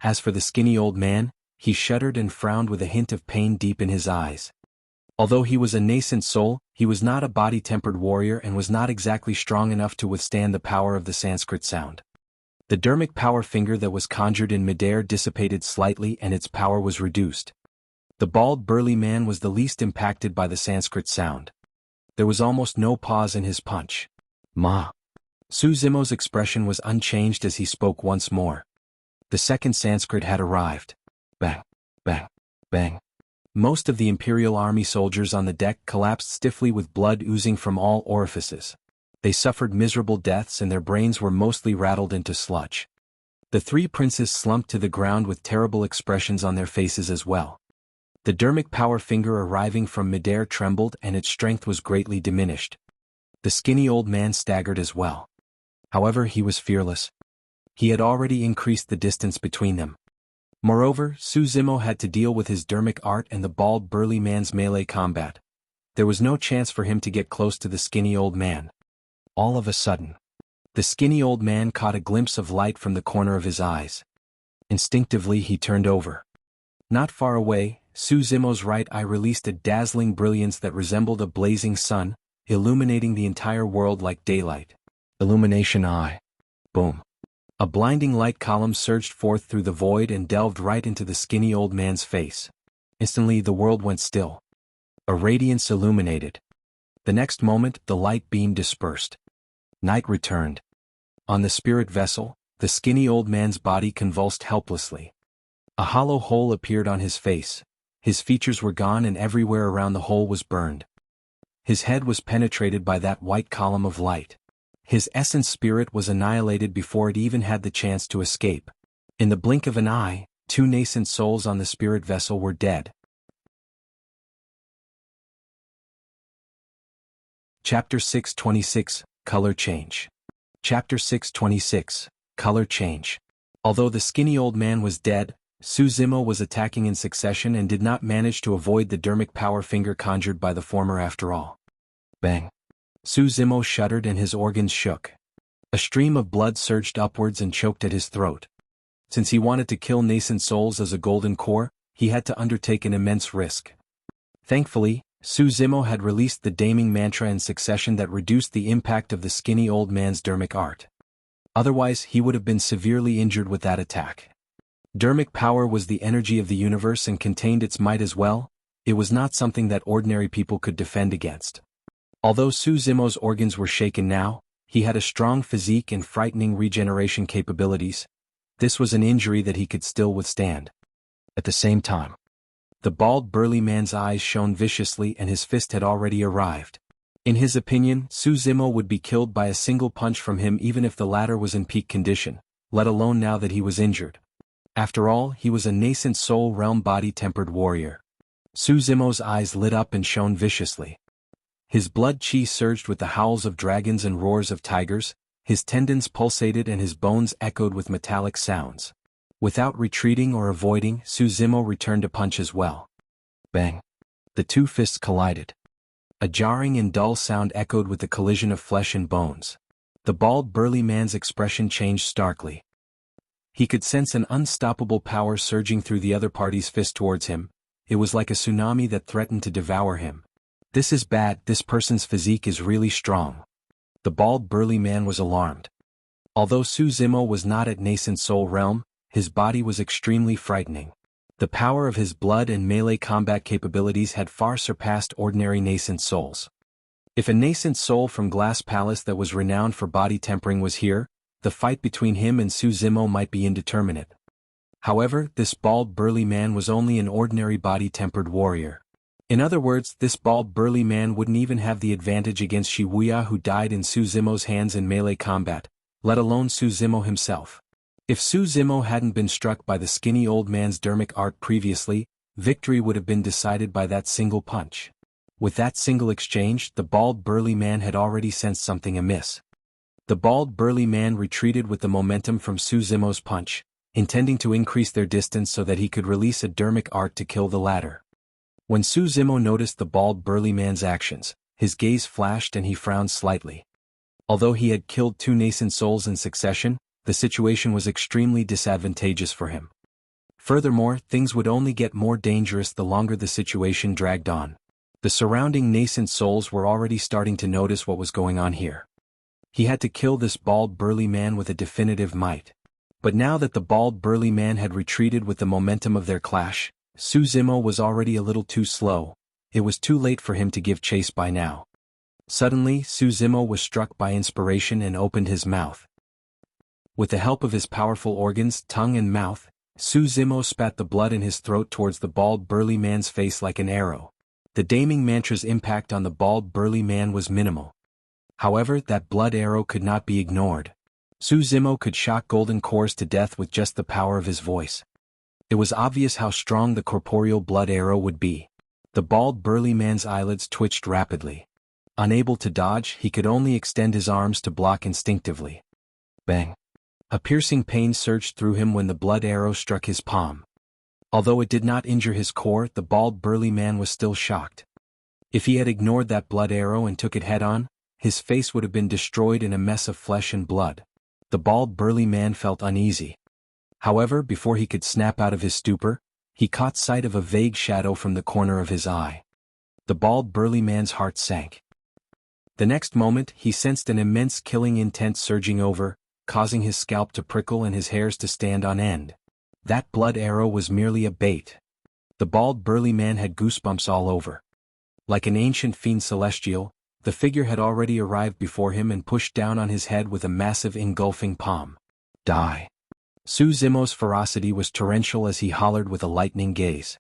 As for the skinny old man, he shuddered and frowned with a hint of pain deep in his eyes. Although he was a nascent soul, he was not a body-tempered warrior and was not exactly strong enough to withstand the power of the Sanskrit sound. The dermic power finger that was conjured in midair dissipated slightly and its power was reduced. The bald burly man was the least impacted by the Sanskrit sound. There was almost no pause in his punch. Ma. Su Zimo's expression was unchanged as he spoke once more. The second Sanskrit had arrived. Bang, bang, bang. Most of the Imperial army soldiers on the deck collapsed stiffly with blood oozing from all orifices. They suffered miserable deaths and their brains were mostly rattled into sludge. The three princes slumped to the ground with terrible expressions on their faces as well. The dermic power finger arriving from midair trembled and its strength was greatly diminished. The skinny old man staggered as well. However, he was fearless. He had already increased the distance between them. Moreover, Su Zimo had to deal with his dermic art and the bald burly man's melee combat. There was no chance for him to get close to the skinny old man. All of a sudden, the skinny old man caught a glimpse of light from the corner of his eyes. Instinctively he turned over. Not far away, Su Zimo's right eye released a dazzling brilliance that resembled a blazing sun, illuminating the entire world like daylight. Illumination Eye. Boom. A blinding light column surged forth through the void and delved right into the skinny old man's face. Instantly the world went still. A radiance illuminated. The next moment the light beam dispersed. Night returned. On the spirit vessel, the skinny old man's body convulsed helplessly. A hollow hole appeared on his face. His features were gone and everywhere around the hole was burned. His head was penetrated by that white column of light. His essence spirit was annihilated before it even had the chance to escape. In the blink of an eye, 2 nascent souls on the spirit vessel were dead. Chapter 626, Color Change. Chapter 626, Color Change. Although the skinny old man was dead, Su Zimo was attacking in succession and did not manage to avoid the dermic power finger conjured by the former after all. Bang. Su Zimo shuddered and his organs shook. A stream of blood surged upwards and choked at his throat. Since he wanted to kill nascent souls as a golden core, he had to undertake an immense risk. Thankfully, Su Zimo had released the damning mantra in succession that reduced the impact of the skinny old man's dermic art. Otherwise he would have been severely injured with that attack. Dermic power was the energy of the universe and contained its might as well. It was not something that ordinary people could defend against. Although Su Zimo's organs were shaken now, he had a strong physique and frightening regeneration capabilities. This was an injury that he could still withstand. At the same time, the bald burly man's eyes shone viciously and his fist had already arrived. In his opinion, Su Zimo would be killed by a single punch from him even if the latter was in peak condition, let alone now that he was injured. After all, he was a nascent soul realm body-tempered warrior. Su Zimo's eyes lit up and shone viciously. His blood chi surged with the howls of dragons and roars of tigers, his tendons pulsated and his bones echoed with metallic sounds. Without retreating or avoiding, Su Zimo returned a punch as well. Bang. The 2 fists collided. A jarring and dull sound echoed with the collision of flesh and bones. The bald burly man's expression changed starkly. He could sense an unstoppable power surging through the other party's fist towards him. It was like a tsunami that threatened to devour him. This is bad, this person's physique is really strong. The bald burly man was alarmed. Although Su Zimo was not at nascent soul realm, his body was extremely frightening. The power of his blood and melee combat capabilities had far surpassed ordinary nascent souls. If a nascent soul from Glass Palace that was renowned for body tempering was here, the fight between him and Su Zimo might be indeterminate. However, this bald burly man was only an ordinary body-tempered warrior. In other words, this bald burly man wouldn't even have the advantage against Wuxia who died in Su Zimo's hands in melee combat, let alone Su Zimo himself. If Su Zimo hadn't been struck by the skinny old man's dermic art previously, victory would have been decided by that single punch. With that single exchange, the bald burly man had already sensed something amiss. The bald burly man retreated with the momentum from Su Zimo's punch, intending to increase their distance so that he could release a dermic art to kill the latter. When Su Zimo noticed the bald burly man's actions, his gaze flashed and he frowned slightly. Although he had killed 2 nascent souls in succession, the situation was extremely disadvantageous for him. Furthermore, things would only get more dangerous the longer the situation dragged on. The surrounding nascent souls were already starting to notice what was going on here. He had to kill this bald burly man with a definitive might. But now that the bald burly man had retreated with the momentum of their clash, Su Zimo was already a little too slow. It was too late for him to give chase by now. Suddenly, Su Zimo was struck by inspiration and opened his mouth. With the help of his powerful organs, tongue and mouth, Su Zimo spat the blood in his throat towards the bald burly man's face like an arrow. The damning mantra's impact on the bald burly man was minimal. However, that blood arrow could not be ignored. Su Zimo could shock golden cores to death with just the power of his voice. It was obvious how strong the corporeal blood arrow would be. The bald burly man's eyelids twitched rapidly. Unable to dodge, he could only extend his arms to block instinctively. Bang! A piercing pain surged through him when the blood arrow struck his palm. Although it did not injure his core, the bald burly man was still shocked. If he had ignored that blood arrow and took it head-on, his face would have been destroyed in a mess of flesh and blood. The bald burly man felt uneasy. However, before he could snap out of his stupor, he caught sight of a vague shadow from the corner of his eye. The bald burly man's heart sank. The next moment, he sensed an immense killing intent surging over, causing his scalp to prickle and his hairs to stand on end. That blood arrow was merely a bait. The bald burly man had goosebumps all over. Like an ancient fiend celestial, the figure had already arrived before him and pushed down on his head with a massive engulfing palm. Die. Su Zimo's ferocity was torrential as he hollered with a lightning gaze.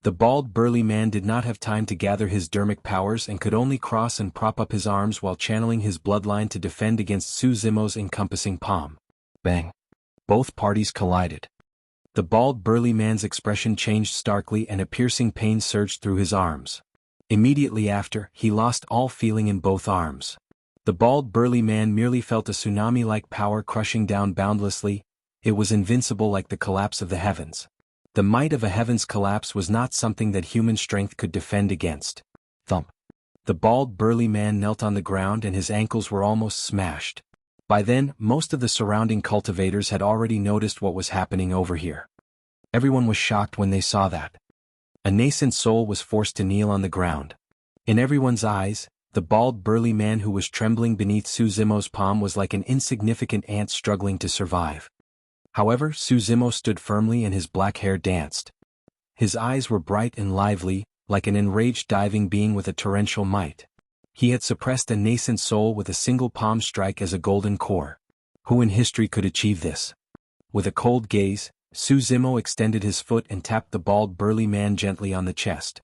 The bald burly man did not have time to gather his dermic powers and could only cross and prop up his arms while channeling his bloodline to defend against Su Zimo's encompassing palm. Bang. Both parties collided. The bald burly man's expression changed starkly and a piercing pain surged through his arms. Immediately after, he lost all feeling in both arms. The bald burly man merely felt a tsunami-like power crushing down boundlessly. It was invincible like the collapse of the heavens. The might of a heaven's collapse was not something that human strength could defend against. Thump. The bald burly man knelt on the ground and his ankles were almost smashed. By then, most of the surrounding cultivators had already noticed what was happening over here. Everyone was shocked when they saw that. A nascent soul was forced to kneel on the ground. In everyone's eyes, the bald burly man who was trembling beneath Su Zimo's palm was like an insignificant ant struggling to survive. However, Su Zimo stood firmly and his black hair danced. His eyes were bright and lively, like an enraged diving being with a torrential might. He had suppressed a nascent soul with a single palm strike as a golden core. Who in history could achieve this? With a cold gaze, Su Zimo extended his foot and tapped the bald burly man gently on the chest.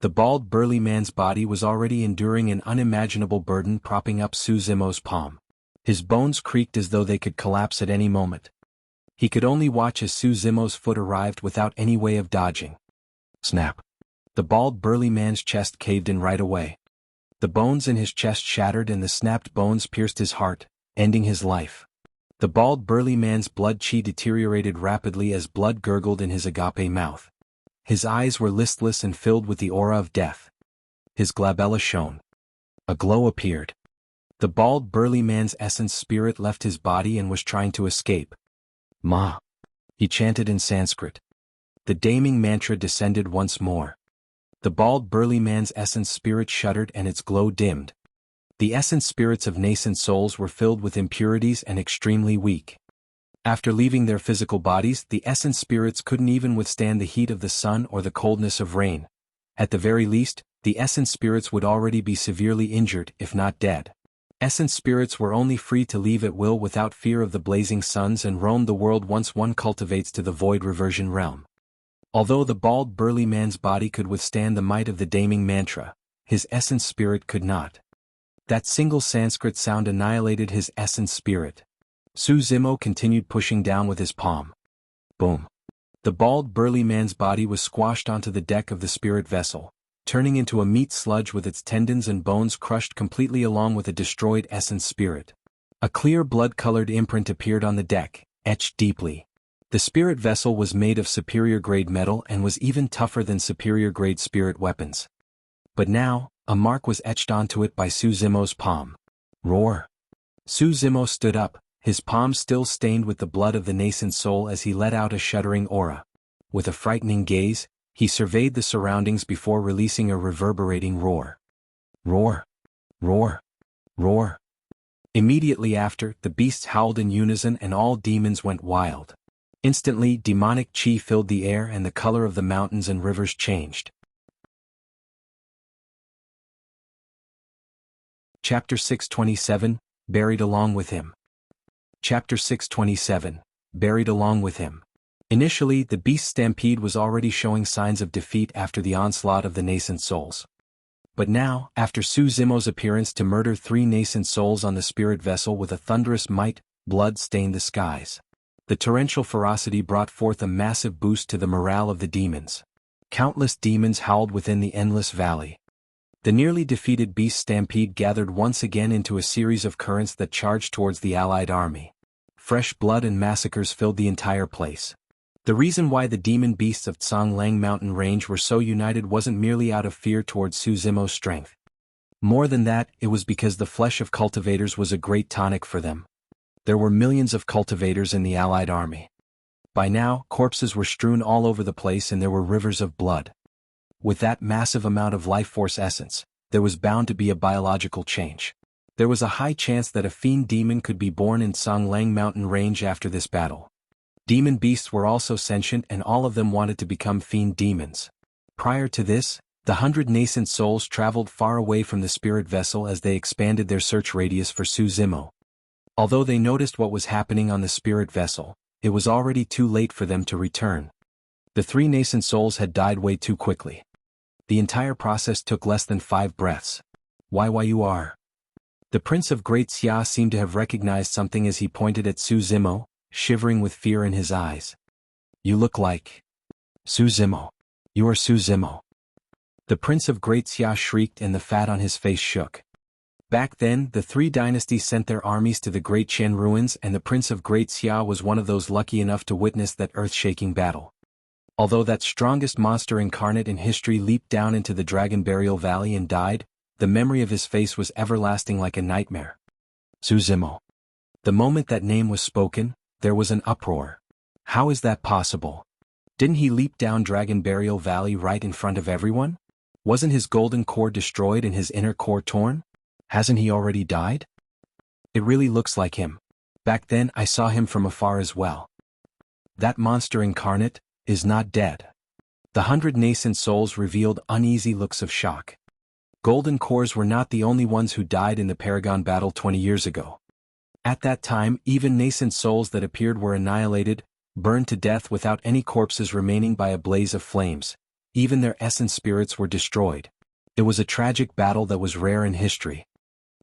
The bald burly man's body was already enduring an unimaginable burden propping up Su Zimo's palm. His bones creaked as though they could collapse at any moment. He could only watch as Su Zimo's foot arrived without any way of dodging. Snap. The bald burly man's chest caved in right away. The bones in his chest shattered and the snapped bones pierced his heart, ending his life. The bald burly man's blood chi deteriorated rapidly as blood gurgled in his agape mouth. His eyes were listless and filled with the aura of death. His glabella shone. A glow appeared. The bald burly man's essence spirit left his body and was trying to escape. Ma. He chanted in Sanskrit. The damning mantra descended once more. The bald burly man's essence spirit shuddered and its glow dimmed. The essence spirits of nascent souls were filled with impurities and extremely weak. After leaving their physical bodies, the essence spirits couldn't even withstand the heat of the sun or the coldness of rain. At the very least, the essence spirits would already be severely injured, if not dead. Essence spirits were only free to leave at will without fear of the blazing suns and roam the world once one cultivates to the void reversion realm. Although the bald burly man's body could withstand the might of the damning mantra, his essence spirit could not. That single Sanskrit sound annihilated his essence spirit. Su Zimo continued pushing down with his palm. Boom. The bald burly man's body was squashed onto the deck of the spirit vessel, turning into a meat sludge with its tendons and bones crushed completely along with a destroyed essence spirit. A clear blood-colored imprint appeared on the deck, etched deeply. The spirit vessel was made of superior-grade metal and was even tougher than superior-grade spirit weapons. But now, a mark was etched onto it by Su Zimo's palm. Roar. Su Zimo stood up, his palm still stained with the blood of the nascent soul as he let out a shuddering aura. With a frightening gaze, he surveyed the surroundings before releasing a reverberating roar. Roar. Roar. Roar. Immediately after, the beasts howled in unison and all demons went wild. Instantly, demonic chi filled the air and the color of the mountains and rivers changed. Chapter 627, Buried Along with Him. Chapter 627, Buried Along with Him. Initially, the beast stampede was already showing signs of defeat after the onslaught of the nascent souls. But now, after Su Zimo's appearance to murder 3 nascent souls on the spirit vessel with a thunderous might, blood stained the skies. The torrential ferocity brought forth a massive boost to the morale of the demons. Countless demons howled within the endless valley. The nearly defeated beast stampede gathered once again into a series of currents that charged towards the allied army. Fresh blood and massacres filled the entire place. The reason why the demon beasts of Tsanglang Mountain Range were so united wasn't merely out of fear towards Su Zimo's strength. More than that, it was because the flesh of cultivators was a great tonic for them. There were millions of cultivators in the Allied army. By now, corpses were strewn all over the place and there were rivers of blood. With that massive amount of life force essence, there was bound to be a biological change. There was a high chance that a fiend demon could be born in Tsanglang Mountain Range after this battle. Demon beasts were also sentient and all of them wanted to become fiend demons. Prior to this, the 100 nascent souls traveled far away from the spirit vessel as they expanded their search radius for Su Zimo. Although they noticed what was happening on the spirit vessel, it was already too late for them to return. The 3 nascent souls had died way too quickly. The entire process took less than 5 breaths. Why you are? The Prince of Great Xia seemed to have recognized something as he pointed at Su Zimo, shivering with fear in his eyes. You look like Su Zimo. You are Su Zimo. The Prince of Great Xia shrieked and the fat on his face shook. Back then, the 3 dynasties sent their armies to the Great Qian ruins and the Prince of Great Xia was one of those lucky enough to witness that earth-shaking battle. Although that strongest monster incarnate in history leaped down into the Dragon Burial Valley and died, the memory of his face was everlasting like a nightmare. Su Zimo. The moment that name was spoken, there was an uproar. How is that possible? Didn't he leap down Dragon Burial Valley right in front of everyone? Wasn't his golden core destroyed and his inner core torn? Hasn't he already died? It really looks like him. Back then I saw him from afar as well. That monster incarnate is not dead. The 100 nascent souls revealed uneasy looks of shock. Golden cores were not the only ones who died in the Paragon battle 20 years ago. At that time, even nascent souls that appeared were annihilated, burned to death without any corpses remaining by a blaze of flames. Even their essence spirits were destroyed. It was a tragic battle that was rare in history.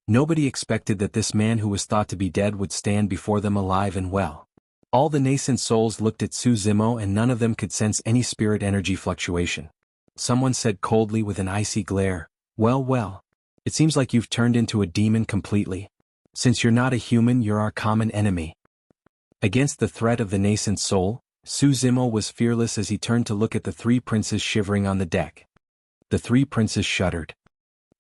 Nobody expected that this man who was thought to be dead would stand before them alive and well. All the nascent souls looked at Su Zimo and none of them could sense any spirit energy fluctuation. Someone said coldly with an icy glare, well, it seems like you've turned into a demon completely. Since you're not a human, you're our common enemy. Against the threat of the nascent soul, Su Zimo was fearless as he turned to look at the 3 princes shivering on the deck. The 3 princes shuddered.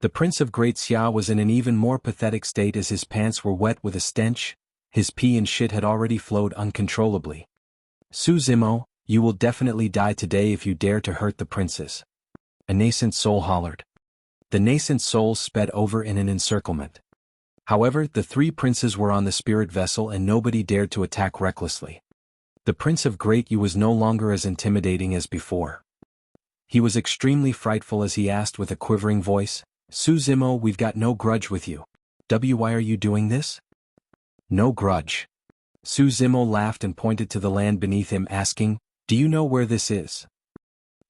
The Prince of Great Xia was in an even more pathetic state as his pants were wet with a stench, his pee and shit had already flowed uncontrollably. Su Zimo, you will definitely die today if you dare to hurt the princes. A nascent soul hollered. The nascent souls sped over in an encirclement. However, the 3 princes were on the spirit vessel and nobody dared to attack recklessly. The Prince of Great Yu was no longer as intimidating as before. He was extremely frightful as he asked with a quivering voice, Su Zimo, we've got no grudge with you. Why are you doing this? No grudge. Su Zimo laughed and pointed to the land beneath him asking, do you know where this is?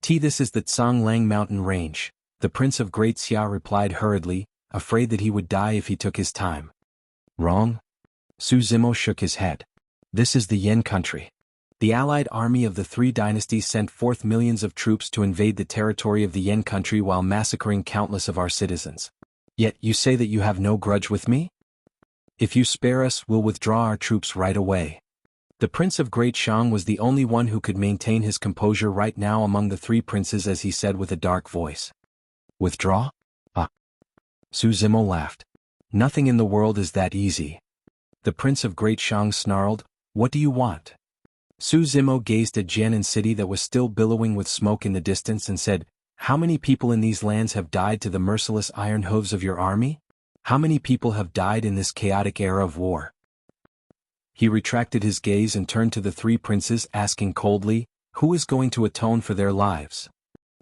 This is the Tsanglang Mountain Range, the Prince of Great Xia replied hurriedly, afraid that he would die if he took his time. Wrong? Su Zimo shook his head. This is the Yen country. The allied army of the 3 dynasties sent forth millions of troops to invade the territory of the Yen country while massacring countless of our citizens. Yet you say that you have no grudge with me? If you spare us, we'll withdraw our troops right away. The Prince of Great Shang was the only one who could maintain his composure right now among the 3 princes as he said with a dark voice. Withdraw? Su Zimo laughed. Nothing in the world is that easy. The Prince of Great Shang snarled, what do you want? Su Zimo gazed at Jianghu city that was still billowing with smoke in the distance and said, how many people in these lands have died to the merciless iron hooves of your army? How many people have died in this chaotic era of war? He retracted his gaze and turned to the 3 princes asking coldly, who is going to atone for their lives?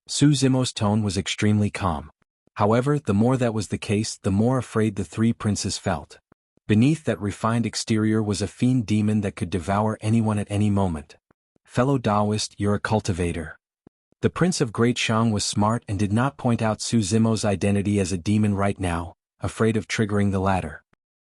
Su Zimo's tone was extremely calm. However, the more that was the case, the more afraid the 3 princes felt. Beneath that refined exterior was a fiend demon that could devour anyone at any moment. Fellow Taoist, you're a cultivator. The Prince of Great Shang was smart and did not point out Su Zimo's identity as a demon right now, afraid of triggering the latter.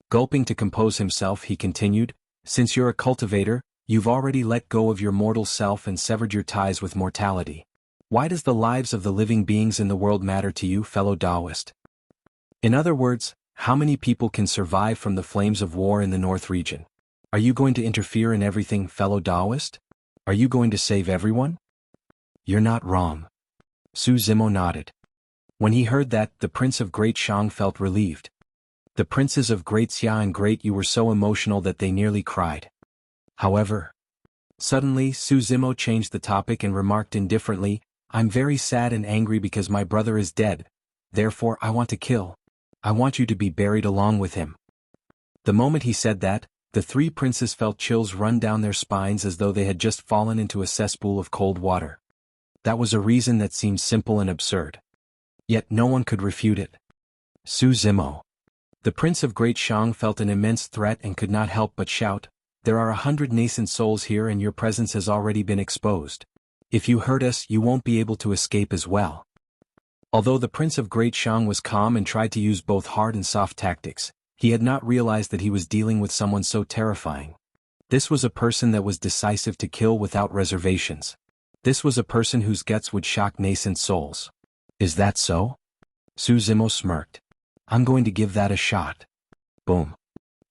Gulping to compose himself, he continued, since you're a cultivator, you've already let go of your mortal self and severed your ties with mortality. Why does the lives of the living beings in the world matter to you, fellow Taoist? In other words, how many people can survive from the flames of war in the North region? Are you going to interfere in everything, fellow Taoist? Are you going to save everyone? You're not wrong. Su Zimo nodded. When he heard that, the Prince of Great Shang felt relieved. The princes of Great Xia and Great Yu were so emotional that they nearly cried. However, suddenly Su Zimo changed the topic and remarked indifferently, I'm very sad and angry because my brother is dead, therefore I want to kill. I want you to be buried along with him. The moment he said that, the three princes felt chills run down their spines as though they had just fallen into a cesspool of cold water. That was a reason that seemed simple and absurd. Yet no one could refute it. Su Zimo. The Prince of Great Shang felt an immense threat and could not help but shout, there are 100 nascent souls here and your presence has already been exposed. If you hurt us, you won't be able to escape as well. Although the Prince of Great Shang was calm and tried to use both hard and soft tactics, he had not realized that he was dealing with someone so terrifying. This was a person that was decisive to kill without reservations. This was a person whose guts would shock nascent souls. Is that so? Su Zimo smirked. I'm going to give that a shot. Boom.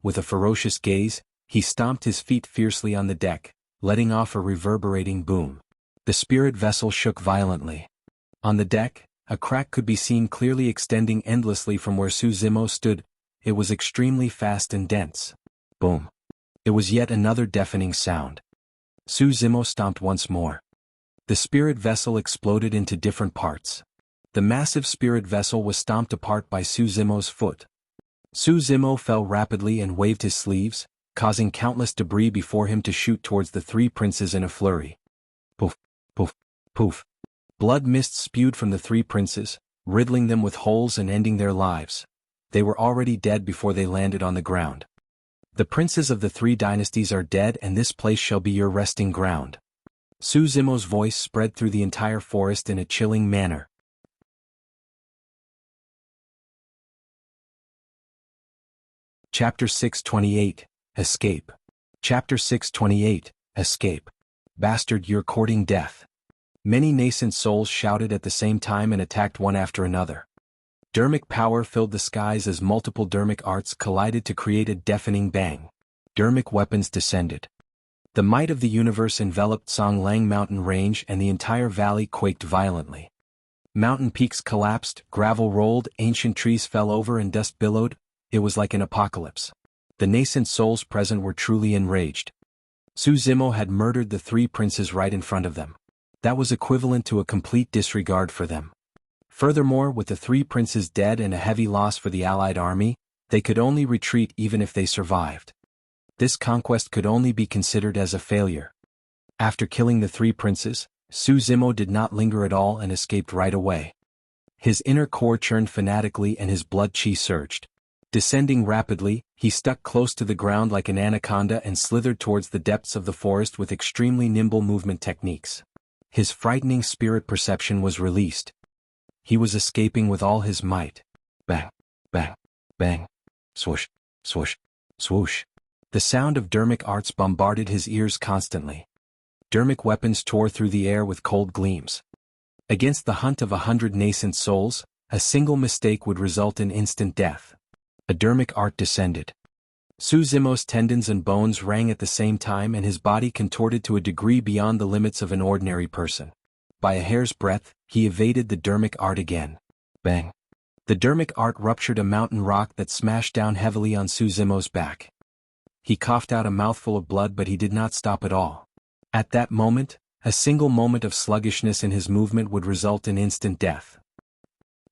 With a ferocious gaze, he stomped his feet fiercely on the deck, letting off a reverberating boom. The spirit vessel shook violently. On the deck, a crack could be seen clearly extending endlessly from where Su Zimo stood. It was extremely fast and dense. Boom. It was yet another deafening sound. Su Zimo stomped once more. The spirit vessel exploded into different parts. The massive spirit vessel was stomped apart by Su Zimo's foot. Su Zimo fell rapidly and waved his sleeves, causing countless debris before him to shoot towards the three princes in a flurry. Poof, poof, poof. Blood mist spewed from the three princes, riddling them with holes and ending their lives. They were already dead before they landed on the ground. The princes of the three dynasties are dead and this place shall be your resting ground. Su Zimo's voice spread through the entire forest in a chilling manner. Chapter 628, Escape. Chapter 628, Escape. Bastard, you're courting death. Many nascent souls shouted at the same time and attacked one after another. Dermic power filled the skies as multiple dermic arts collided to create a deafening bang. Dermic weapons descended. The might of the universe enveloped Songlang mountain range and the entire valley quaked violently. Mountain peaks collapsed, gravel rolled, ancient trees fell over and dust billowed. It was like an apocalypse. The nascent souls present were truly enraged. Su Zimo had murdered the three princes right in front of them. That was equivalent to a complete disregard for them. Furthermore, with the three princes dead and a heavy loss for the allied army, they could only retreat even if they survived. This conquest could only be considered as a failure. After killing the three princes, Su Zimo did not linger at all and escaped right away. His inner core churned fanatically and his blood chi surged. Descending rapidly, he stuck close to the ground like an anaconda and slithered towards the depths of the forest with extremely nimble movement techniques. His frightening spirit perception was released. He was escaping with all his might. Bang, bang, bang, swoosh, swoosh, swoosh. The sound of dermic arts bombarded his ears constantly. Dermic weapons tore through the air with cold gleams. Against the hunt of 100 nascent souls, a single mistake would result in instant death. A dermic art descended. Su Zimo's tendons and bones rang at the same time and his body contorted to a degree beyond the limits of an ordinary person. By a hair's breadth, he evaded the dermic art again. Bang. The dermic art ruptured a mountain rock that smashed down heavily on Su Zimo's back. He coughed out a mouthful of blood but he did not stop at all. At that moment, a single moment of sluggishness in his movement would result in instant death.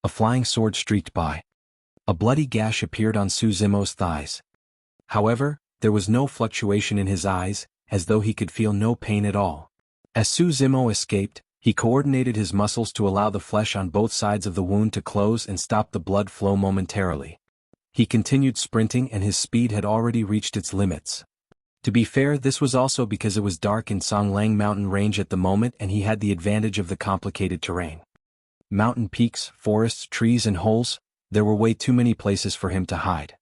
A flying sword streaked by. A bloody gash appeared on Su Zimo's thighs. However, there was no fluctuation in his eyes, as though he could feel no pain at all. As Su Zimo escaped, he coordinated his muscles to allow the flesh on both sides of the wound to close and stop the blood flow momentarily. He continued sprinting and his speed had already reached its limits. To be fair, this was also because it was dark in Songlang mountain range at the moment and he had the advantage of the complicated terrain. Mountain peaks, forests, trees and holes, there were way too many places for him to hide.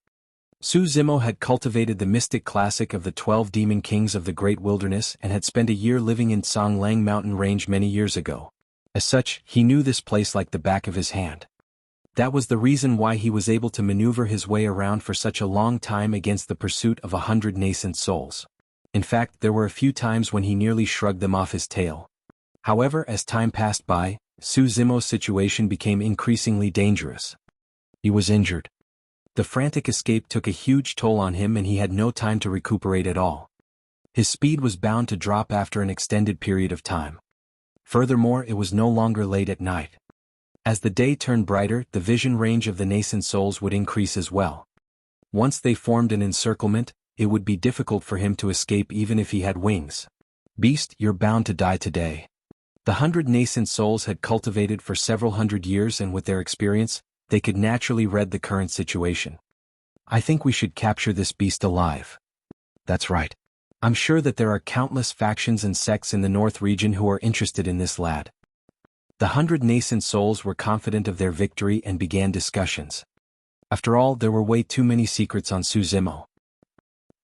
Su Zimo had cultivated the mystic classic of the 12 demon kings of the great wilderness and had spent a year living in Songlang mountain range many years ago. As such, he knew this place like the back of his hand. That was the reason why he was able to maneuver his way around for such a long time against the pursuit of 100 nascent souls. In fact, there were a few times when he nearly shrugged them off his tail. However, as time passed by, Su Zimo's situation became increasingly dangerous. He was injured. The frantic escape took a huge toll on him and he had no time to recuperate at all. His speed was bound to drop after an extended period of time. Furthermore, it was no longer late at night. As the day turned brighter, the vision range of the nascent souls would increase as well. Once they formed an encirclement, it would be difficult for him to escape even if he had wings. Beast, you're bound to die today. The 100 nascent souls had cultivated for several hundred years and with their experience, they could naturally read the current situation. I think we should capture this beast alive. That's right. I'm sure that there are countless factions and sects in the North region who are interested in this lad. The 100 nascent souls were confident of their victory and began discussions. After all, there were way too many secrets on Su Zimo.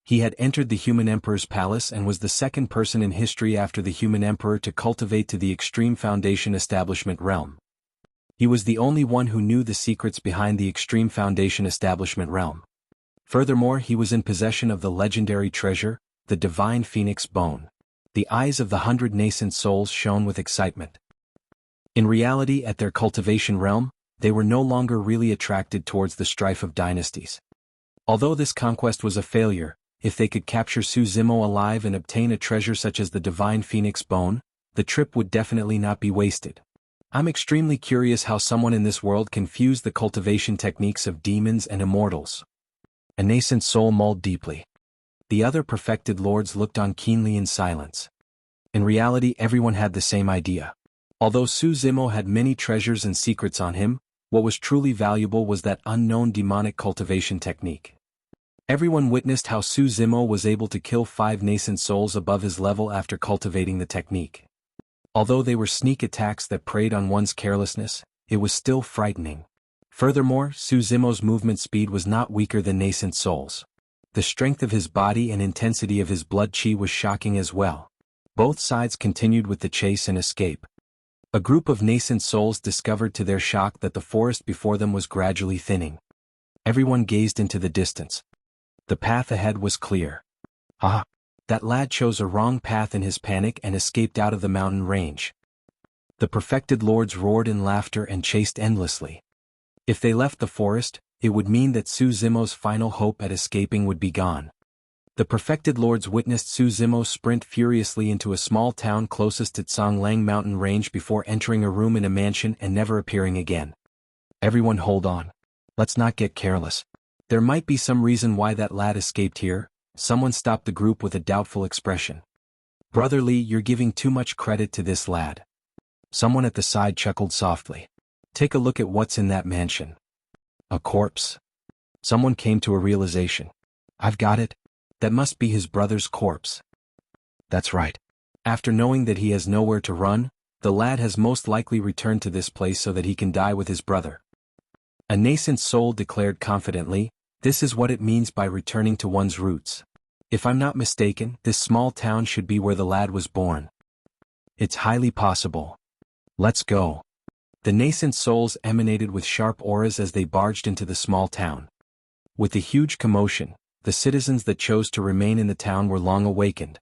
He had entered the Human Emperor's palace and was the second person in history after the Human Emperor to cultivate to the Extreme Foundation Establishment realm. He was the only one who knew the secrets behind the Extreme Foundation Establishment realm. Furthermore, he was in possession of the legendary treasure, the Divine Phoenix Bone. The eyes of the 100 nascent souls shone with excitement. In reality, at their cultivation realm, they were no longer really attracted towards the strife of dynasties. Although this conquest was a failure, if they could capture Su Zimo alive and obtain a treasure such as the Divine Phoenix Bone, the trip would definitely not be wasted. I'm extremely curious how someone in this world can fuse the cultivation techniques of demons and immortals. A nascent soul mulled deeply. The other perfected lords looked on keenly in silence. In reality, everyone had the same idea. Although Su Zimo had many treasures and secrets on him, what was truly valuable was that unknown demonic cultivation technique. Everyone witnessed how Su Zimo was able to kill 5 nascent souls above his level after cultivating the technique. Although they were sneak attacks that preyed on one's carelessness, it was still frightening. Furthermore, Su Zimo's movement speed was not weaker than nascent souls. The strength of his body and intensity of his blood chi was shocking as well. Both sides continued with the chase and escape. A group of nascent souls discovered to their shock that the forest before them was gradually thinning. Everyone gazed into the distance. The path ahead was clear. Ah! That lad chose a wrong path in his panic and escaped out of the mountain range. The perfected lords roared in laughter and chased endlessly. If they left the forest, it would mean that Su Zimo's final hope at escaping would be gone. The perfected lords witnessed Su Zimo sprint furiously into a small town closest to Tsonglang mountain range before entering a room in a mansion and never appearing again. Everyone hold on. Let's not get careless. There might be some reason why that lad escaped here. Someone stopped the group with a doubtful expression. Brother Lee, you're giving too much credit to this lad. Someone at the side chuckled softly. Take a look at what's in that mansion. A corpse. Someone came to a realization. I've got it. That must be his brother's corpse. That's right. After knowing that he has nowhere to run, the lad has most likely returned to this place so that he can die with his brother. A nascent soul declared confidently, this is what it means by returning to one's roots. If I'm not mistaken, this small town should be where the lad was born. It's highly possible. Let's go. The nascent souls emanated with sharp auras as they barged into the small town. With the huge commotion, the citizens that chose to remain in the town were long awakened.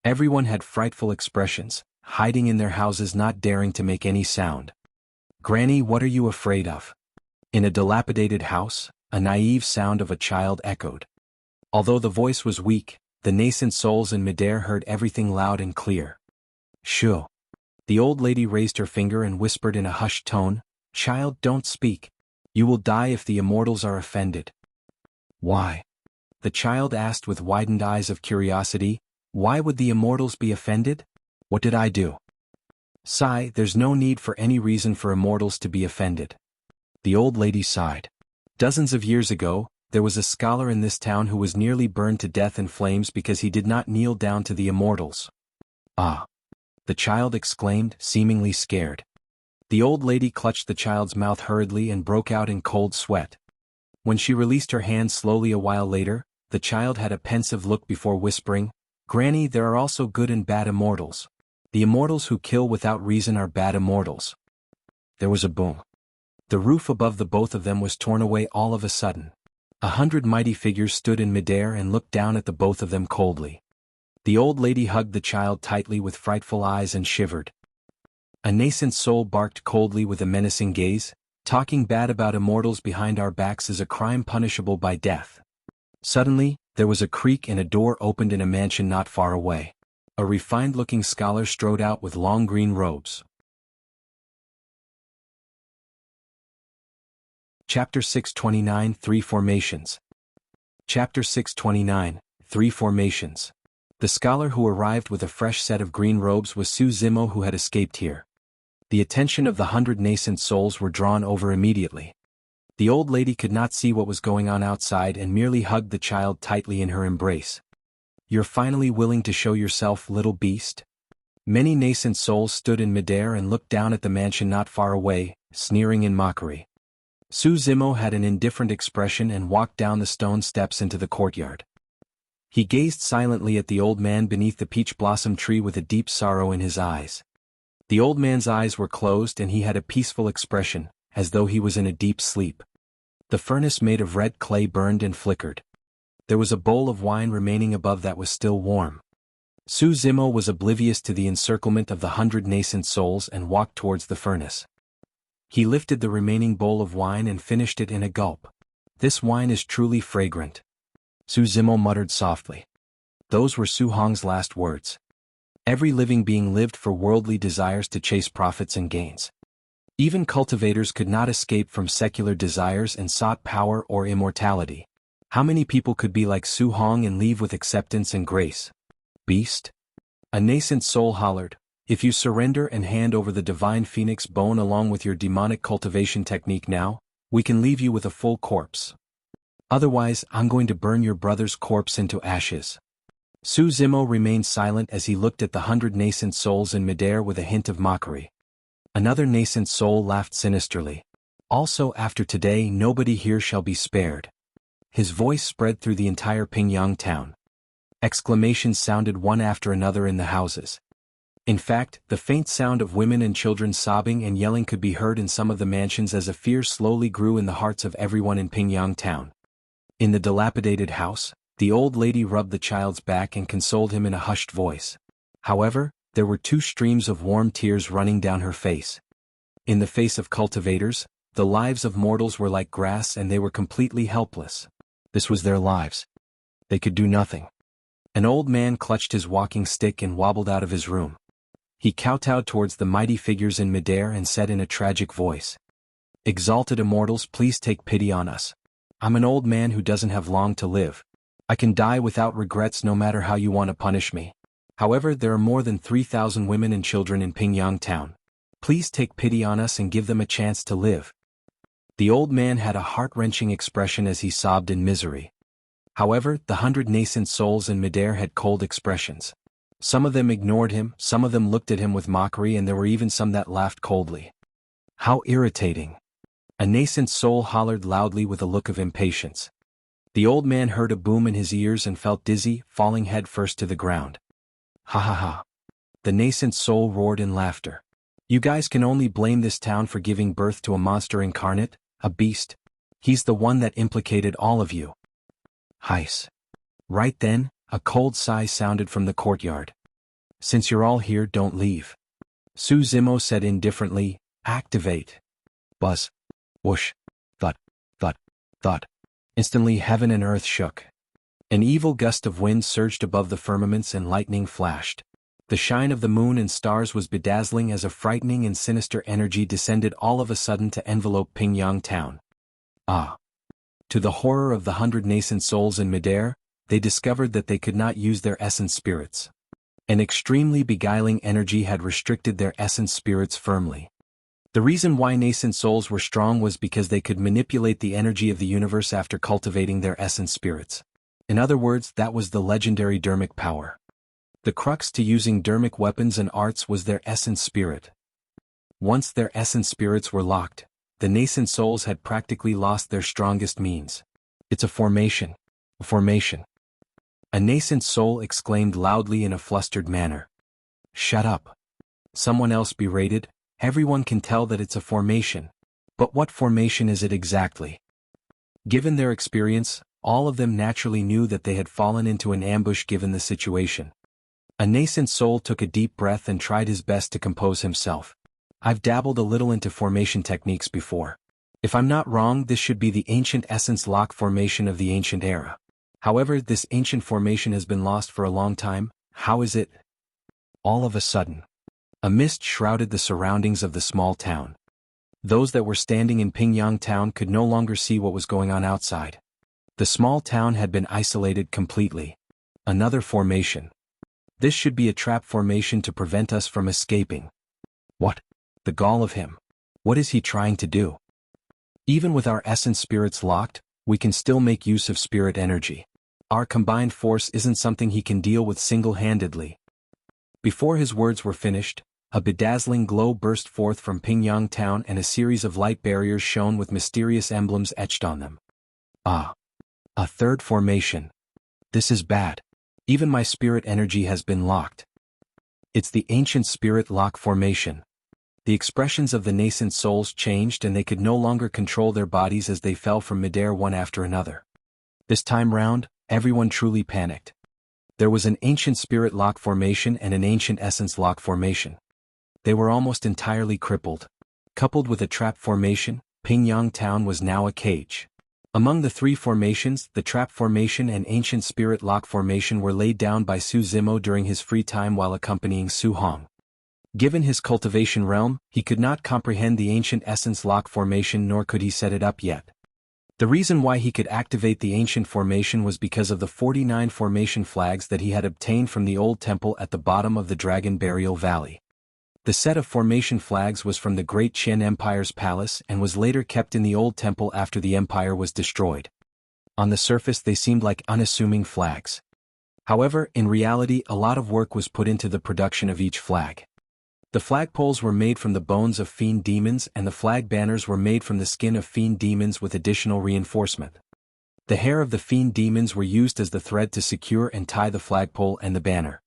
Everyone had frightful expressions, hiding in their houses not daring to make any sound. Granny, what are you afraid of? In a dilapidated house, a naive sound of a child echoed. Although the voice was weak, the nascent souls in midair heard everything loud and clear. Shoo. The old lady raised her finger and whispered in a hushed tone, Child, don't speak. You will die if the immortals are offended. Why? The child asked with widened eyes of curiosity, why would the immortals be offended? What did I do? Sigh, there's no need for any reason for immortals to be offended. The old lady sighed. Dozens of years ago, there was a scholar in this town who was nearly burned to death in flames because he did not kneel down to the immortals. Ah! The child exclaimed, seemingly scared. The old lady clutched the child's mouth hurriedly and broke out in cold sweat. When she released her hand slowly a while later, the child had a pensive look before whispering, Granny, there are also good and bad immortals. The immortals who kill without reason are bad immortals. There was a boom. The roof above the both of them was torn away all of a sudden. 100 mighty figures stood in midair and looked down at the both of them coldly. The old lady hugged the child tightly with frightful eyes and shivered. A nascent soul barked coldly with a menacing gaze. Talking bad about immortals behind our backs is a crime punishable by death. Suddenly, there was a creak and a door opened in a mansion not far away. A refined-looking scholar strode out with long green robes. Chapter 629 Three Formations. Chapter 629 Three Formations. The scholar who arrived with a fresh set of green robes was Su Zimo, who had escaped here. The attention of the 100 nascent souls were drawn over immediately. The old lady could not see what was going on outside and merely hugged the child tightly in her embrace. "You're finally willing to show yourself, little beast?" Many nascent souls stood in midair and looked down at the mansion not far away, sneering in mockery. Su Zimo had an indifferent expression and walked down the stone steps into the courtyard. He gazed silently at the old man beneath the peach blossom tree with a deep sorrow in his eyes. The old man's eyes were closed and he had a peaceful expression, as though he was in a deep sleep. The furnace made of red clay burned and flickered. There was a bowl of wine remaining above that was still warm. Su Zimo was oblivious to the encirclement of the 100 nascent souls and walked towards the furnace. He lifted the remaining bowl of wine and finished it in a gulp. "This wine is truly fragrant," Su Zimo muttered softly. Those were Su Hong's last words. Every living being lived for worldly desires to chase profits and gains. Even cultivators could not escape from secular desires and sought power or immortality. How many people could be like Su Hong and leave with acceptance and grace? "Beast?" A nascent soul hollered. "If you surrender and hand over the divine phoenix bone along with your demonic cultivation technique now, we can leave you with a full corpse. Otherwise, I'm going to burn your brother's corpse into ashes." Su Zimo remained silent as he looked at the 100 nascent souls in midair with a hint of mockery. Another nascent soul laughed sinisterly. "Also, after today nobody here shall be spared." His voice spread through the entire Pingyang town. Exclamations sounded one after another in the houses. In fact, the faint sound of women and children sobbing and yelling could be heard in some of the mansions as a fear slowly grew in the hearts of everyone in Pingyang town. In the dilapidated house, the old lady rubbed the child's back and consoled him in a hushed voice. However, there were two streams of warm tears running down her face. In the face of cultivators, the lives of mortals were like grass and they were completely helpless. This was their lives. They could do nothing. An old man clutched his walking stick and wobbled out of his room. He kowtowed towards the mighty figures in midair and said in a tragic voice, "Exalted immortals, please take pity on us. I'm an old man who doesn't have long to live. I can die without regrets no matter how you want to punish me. However, there are more than 3,000 women and children in Pingyang town. Please take pity on us and give them a chance to live." The old man had a heart-wrenching expression as he sobbed in misery. However, the 100 nascent souls in midair had cold expressions. Some of them ignored him, some of them looked at him with mockery, and there were even some that laughed coldly. "How irritating!" A nascent soul hollered loudly with a look of impatience. The old man heard a boom in his ears and felt dizzy, falling headfirst to the ground. "Ha ha ha!" The nascent soul roared in laughter. "You guys can only blame this town for giving birth to a monster incarnate, a beast. He's the one that implicated all of you." Heis. Right then, a cold sigh sounded from the courtyard. "Since you're all here, don't leave." Su Zimo said indifferently, "Activate." Buzz. Whoosh. Thud. Thud. Thud. Instantly heaven and earth shook. An evil gust of wind surged above the firmaments and lightning flashed. The shine of the moon and stars was bedazzling as a frightening and sinister energy descended all of a sudden to envelope Pingyang town. Ah! To the horror of the 100 nascent souls in midair, they discovered that they could not use their essence spirits. An extremely beguiling energy had restricted their essence spirits firmly. The reason why nascent souls were strong was because they could manipulate the energy of the universe after cultivating their essence spirits. In other words, that was the legendary dermic power. The crux to using dermic weapons and arts was their essence spirit. Once their essence spirits were locked, the nascent souls had practically lost their strongest means. "It's a formation. A formation." A nascent soul exclaimed loudly in a flustered manner. "Shut up." Someone else berated. "Everyone can tell that it's a formation. But what formation is it exactly?" Given their experience, all of them naturally knew that they had fallen into an ambush given the situation. A nascent soul took a deep breath and tried his best to compose himself. I've dabbled a little into formation techniques before. If I'm not wrong, this should be the ancient essence lock formation of the ancient era. However, this ancient formation has been lost for a long time. How is it? All of a sudden, a mist shrouded the surroundings of the small town. Those that were standing in Pingyang town could no longer see what was going on outside. The small town had been isolated completely. Another formation. This should be a trap formation to prevent us from escaping. What? The gall of him. What is he trying to do? Even with our essence spirits locked, we can still make use of spirit energy. Our combined force isn't something he can deal with single-handedly. Before his words were finished, a bedazzling glow burst forth from Pingyang town and a series of light barriers shone with mysterious emblems etched on them. Ah! A third formation. This is bad. Even my spirit energy has been locked. It's the ancient spirit lock formation. The expressions of the nascent souls changed and they could no longer control their bodies as they fell from midair one after another. This time round, everyone truly panicked. There was an ancient spirit lock formation and an ancient essence lock formation. They were almost entirely crippled. Coupled with a trap formation, Pingyang town was now a cage. Among the three formations, the trap formation and ancient spirit lock formation were laid down by Su Zimo during his free time while accompanying Su Hong. Given his cultivation realm, he could not comprehend the ancient essence lock formation nor could he set it up yet. The reason why he could activate the ancient formation was because of the 49 formation flags that he had obtained from the old temple at the bottom of the Dragon Burial Valley. The set of formation flags was from the Great Qian Empire's palace and was later kept in the old temple after the empire was destroyed. On the surface they seemed like unassuming flags. However, in reality a lot of work was put into the production of each flag. The flagpoles were made from the bones of fiend demons and the flag banners were made from the skin of fiend demons with additional reinforcement. The hair of the fiend demons were used as the thread to secure and tie the flagpole and the banner.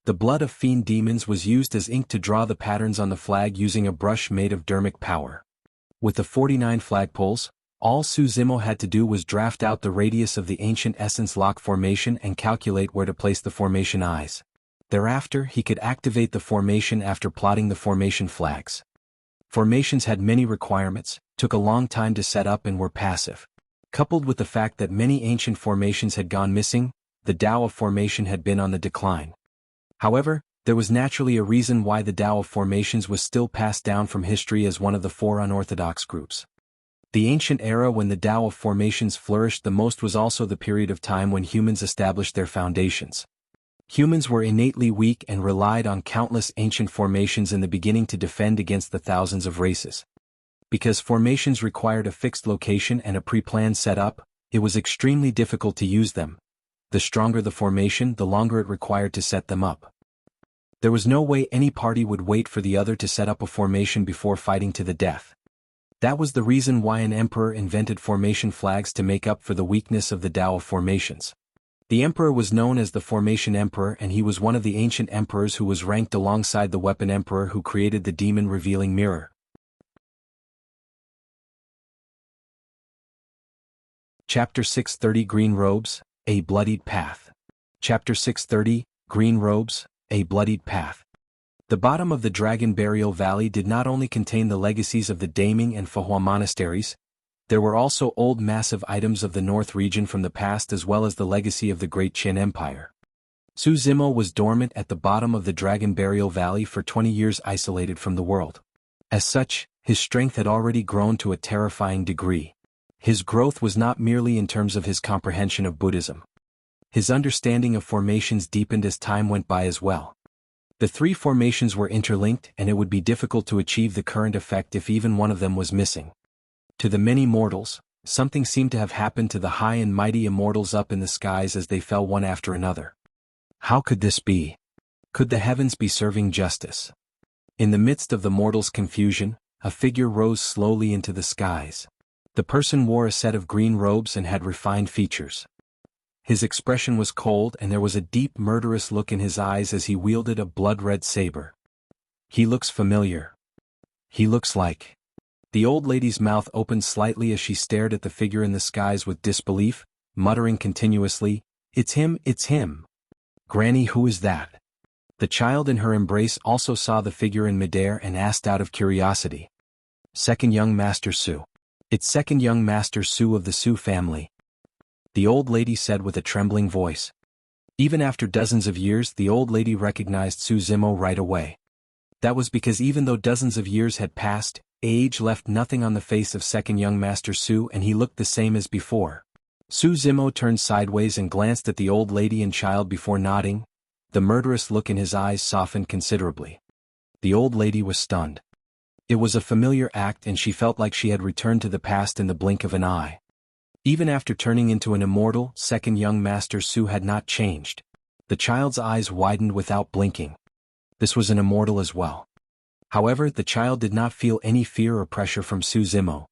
The blood of fiend demons was used as ink to draw the patterns on the flag using a brush made of dermic power. With the 49 flagpoles, all Su Zimo had to do was draft out the radius of the ancient essence lock formation and calculate where to place the formation eyes. Thereafter, he could activate the formation after plotting the formation flags. Formations had many requirements, took a long time to set up and were passive. Coupled with the fact that many ancient formations had gone missing, the Tao of formation had been on the decline. However, there was naturally a reason why the Tao of formations was still passed down from history as one of the four unorthodox groups. The ancient era when the Tao of formations flourished the most was also the period of time when humans established their foundations. Humans were innately weak and relied on countless ancient formations in the beginning to defend against the thousands of races. Because formations required a fixed location and a pre-planned setup, it was extremely difficult to use them. The stronger the formation, the longer it required to set them up. There was no way any party would wait for the other to set up a formation before fighting to the death. That was the reason why an emperor invented formation flags to make up for the weakness of the Tao of formations. The emperor was known as the Formation Emperor and he was one of the ancient emperors who was ranked alongside the Weapon Emperor who created the demon revealing mirror. Chapter 630 Green Robes, A Bloodied Path. Chapter 630, Green Robes, A Bloodied Path. The bottom of the Dragon Burial Valley did not only contain the legacies of the Daming and Fahua monasteries, there were also old massive items of the North region from the past as well as the legacy of the Great Qin Empire. Su Zimo was dormant at the bottom of the Dragon Burial Valley for 20 years isolated from the world. As such, his strength had already grown to a terrifying degree. His growth was not merely in terms of his comprehension of Buddhism. His understanding of formations deepened as time went by as well. The three formations were interlinked and it would be difficult to achieve the current effect if even one of them was missing. To the many mortals, something seemed to have happened to the high and mighty immortals up in the skies as they fell one after another. How could this be? Could the heavens be serving justice? In the midst of the mortals' confusion, a figure rose slowly into the skies. The person wore a set of green robes and had refined features. His expression was cold and there was a deep murderous look in his eyes as he wielded a blood-red saber. He looks familiar. He looks like... The old lady's mouth opened slightly as she stared at the figure in the skies with disbelief, muttering continuously, "It's him, it's him. Granny, who is that?" The child in her embrace also saw the figure in midair and asked out of curiosity. Second young Master Su. It's second young Master Su of the Su family, the old lady said with a trembling voice. Even after dozens of years, the old lady recognized Su Zimo right away. That was because even though dozens of years had passed, age left nothing on the face of second young Master Su, and he looked the same as before. Su Zimo turned sideways and glanced at the old lady and child before nodding. The murderous look in his eyes softened considerably. The old lady was stunned. It was a familiar act, and she felt like she had returned to the past in the blink of an eye. Even after turning into an immortal, second young Master Su had not changed. The child's eyes widened without blinking. This was an immortal as well. However, the child did not feel any fear or pressure from Su Zimo.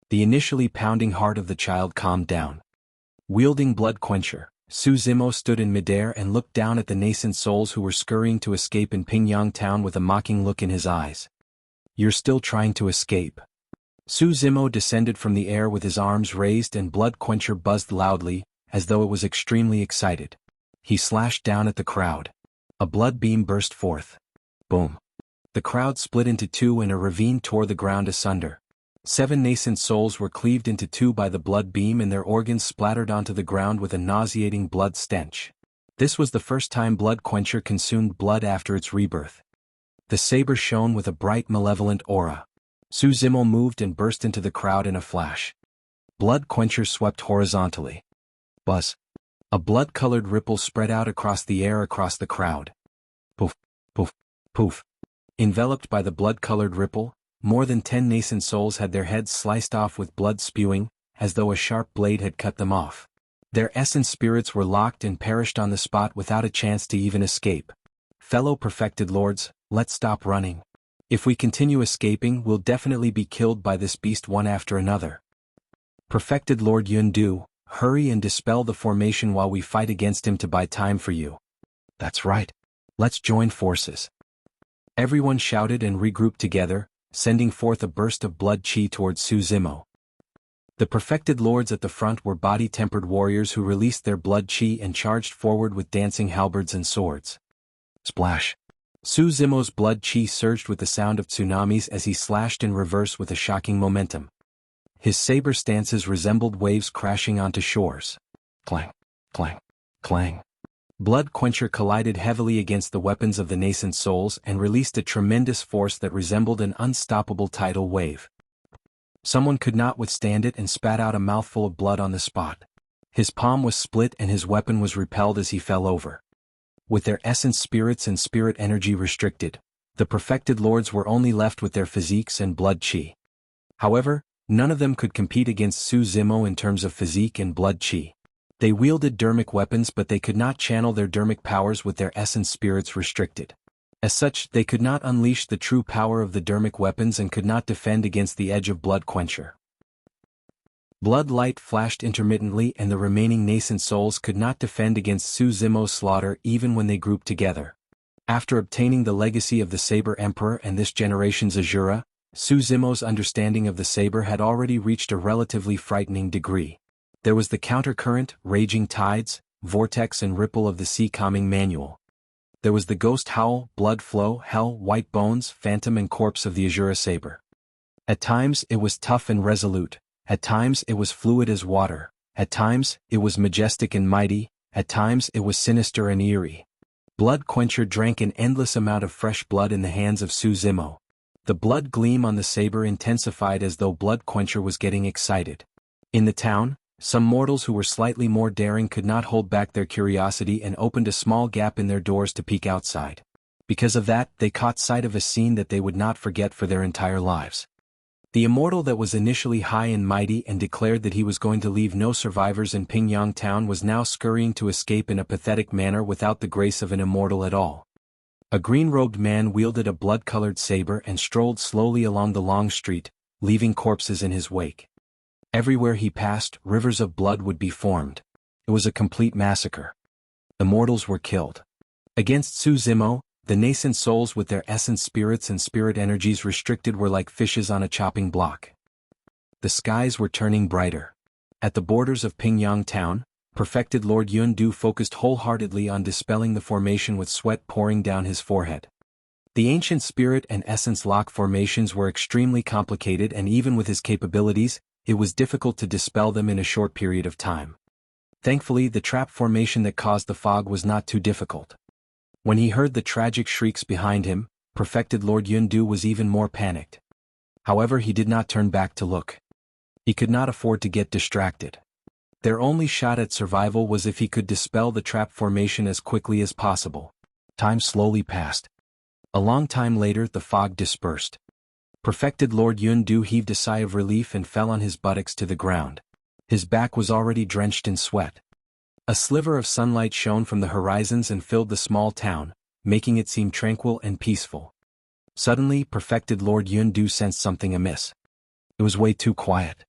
The initially pounding heart of the child calmed down. Wielding Blood Quencher, Su Zimo stood in midair and looked down at the nascent souls who were scurrying to escape in Pingyang Town with a mocking look in his eyes. You're still trying to escape? Su Zimo descended from the air with his arms raised, and Blood Quencher buzzed loudly, as though it was extremely excited. He slashed down at the crowd. A blood beam burst forth. Boom. The crowd split into two and a ravine tore the ground asunder. 7 nascent souls were cleaved into two by the blood beam, and their organs splattered onto the ground with a nauseating blood stench. This was the first time Blood Quencher consumed blood after its rebirth. The saber shone with a bright malevolent aura. Su Zimo moved and burst into the crowd in a flash. Blood Quencher swept horizontally. Buzz. A blood-colored ripple spread out across the air across the crowd. Poof, poof, poof. Enveloped by the blood-colored ripple, more than 10 nascent souls had their heads sliced off with blood spewing, as though a sharp blade had cut them off. Their essence spirits were locked and perished on the spot without a chance to even escape. Fellow perfected lords, let's stop running. If we continue escaping, we'll definitely be killed by this beast one after another. Perfected Lord Yundu, hurry and dispel the formation while we fight against him to buy time for you. That's right. Let's join forces. Everyone shouted and regrouped together, sending forth a burst of blood chi towards Su Zimo. The perfected lords at the front were body-tempered warriors who released their blood chi and charged forward with dancing halberds and swords. Splash. Su Zimo's blood chi surged with the sound of tsunamis as he slashed in reverse with a shocking momentum. His saber stances resembled waves crashing onto shores. Clang, clang, clang. Blood Quencher collided heavily against the weapons of the nascent souls and released a tremendous force that resembled an unstoppable tidal wave. Someone could not withstand it and spat out a mouthful of blood on the spot. His palm was split and his weapon was repelled as he fell over. With their essence spirits and spirit energy restricted, the perfected lords were only left with their physiques and blood chi. However, none of them could compete against Su Zimo in terms of physique and blood chi. They wielded dermic weapons, but they could not channel their dermic powers with their essence spirits restricted. As such, they could not unleash the true power of the dermic weapons and could not defend against the edge of Blood Quencher. Blood light flashed intermittently, and the remaining nascent souls could not defend against Su Zimo's slaughter even when they grouped together. After obtaining the legacy of the Saber Emperor and this generation's Azura, Su Zimo's understanding of the saber had already reached a relatively frightening degree. There was the countercurrent, raging tides, vortex and ripple of the sea calming manual. There was the ghost howl, blood flow, hell, white bones, phantom and corpse of the Azura saber. At times it was tough and resolute. At times it was fluid as water, at times it was majestic and mighty, at times it was sinister and eerie. Blood Quencher drank an endless amount of fresh blood in the hands of Su Zimo. The blood gleam on the saber intensified as though Blood Quencher was getting excited. In the town, some mortals who were slightly more daring could not hold back their curiosity and opened a small gap in their doors to peek outside. Because of that, they caught sight of a scene that they would not forget for their entire lives. The immortal that was initially high and mighty and declared that he was going to leave no survivors in Pingyang Town was now scurrying to escape in a pathetic manner without the grace of an immortal at all. A green-robed man wielded a blood-colored saber and strolled slowly along the long street, leaving corpses in his wake. Everywhere he passed, rivers of blood would be formed. It was a complete massacre. Immortals were killed. Against Su Zimo, the nascent souls with their essence spirits and spirit energies restricted were like fishes on a chopping block. The skies were turning brighter. At the borders of Pingyang Town, Perfected Lord Yundu focused wholeheartedly on dispelling the formation with sweat pouring down his forehead. The ancient spirit and essence lock formations were extremely complicated, and even with his capabilities, it was difficult to dispel them in a short period of time. Thankfully, the trap formation that caused the fog was not too difficult. When he heard the tragic shrieks behind him, Perfected Lord Yundu was even more panicked. However, he did not turn back to look. He could not afford to get distracted. Their only shot at survival was if he could dispel the trap formation as quickly as possible. Time slowly passed. A long time later, the fog dispersed. Perfected Lord Yundu heaved a sigh of relief and fell on his buttocks to the ground. His back was already drenched in sweat. A sliver of sunlight shone from the horizons and filled the small town, making it seem tranquil and peaceful. Suddenly, Perfected Lord Yundu sensed something amiss. It was way too quiet.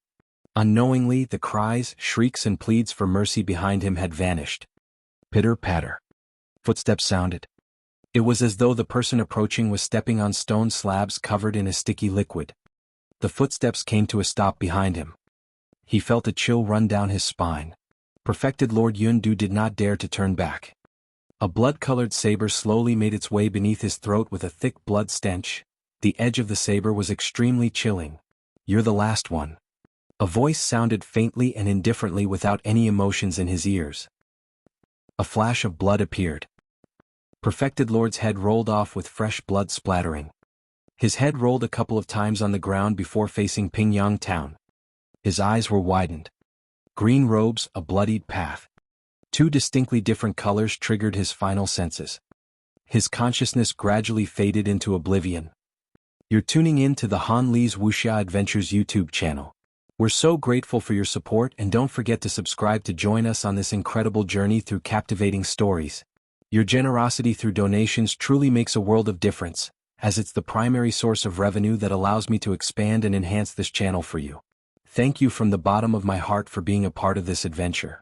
Unknowingly, the cries, shrieks and pleads for mercy behind him had vanished. Pitter-patter. Footsteps sounded. It was as though the person approaching was stepping on stone slabs covered in a sticky liquid. The footsteps came to a stop behind him. He felt a chill run down his spine. Perfected Lord Yundu did not dare to turn back. A blood-colored saber slowly made its way beneath his throat with a thick blood stench. The edge of the saber was extremely chilling. "You're the last one." A voice sounded faintly and indifferently without any emotions in his ears. A flash of blood appeared. Perfected Lord's head rolled off with fresh blood splattering. His head rolled a couple of times on the ground before facing Pingyang town. His eyes were widened. Green robes, a bloodied path. Two distinctly different colors triggered his final senses. His consciousness gradually faded into oblivion. You're tuning in to the Han Lee's Wuxia Adventures YouTube channel. We're so grateful for your support, and don't forget to subscribe to join us on this incredible journey through captivating stories. Your generosity through donations truly makes a world of difference, as it's the primary source of revenue that allows me to expand and enhance this channel for you. Thank you from the bottom of my heart for being a part of this adventure.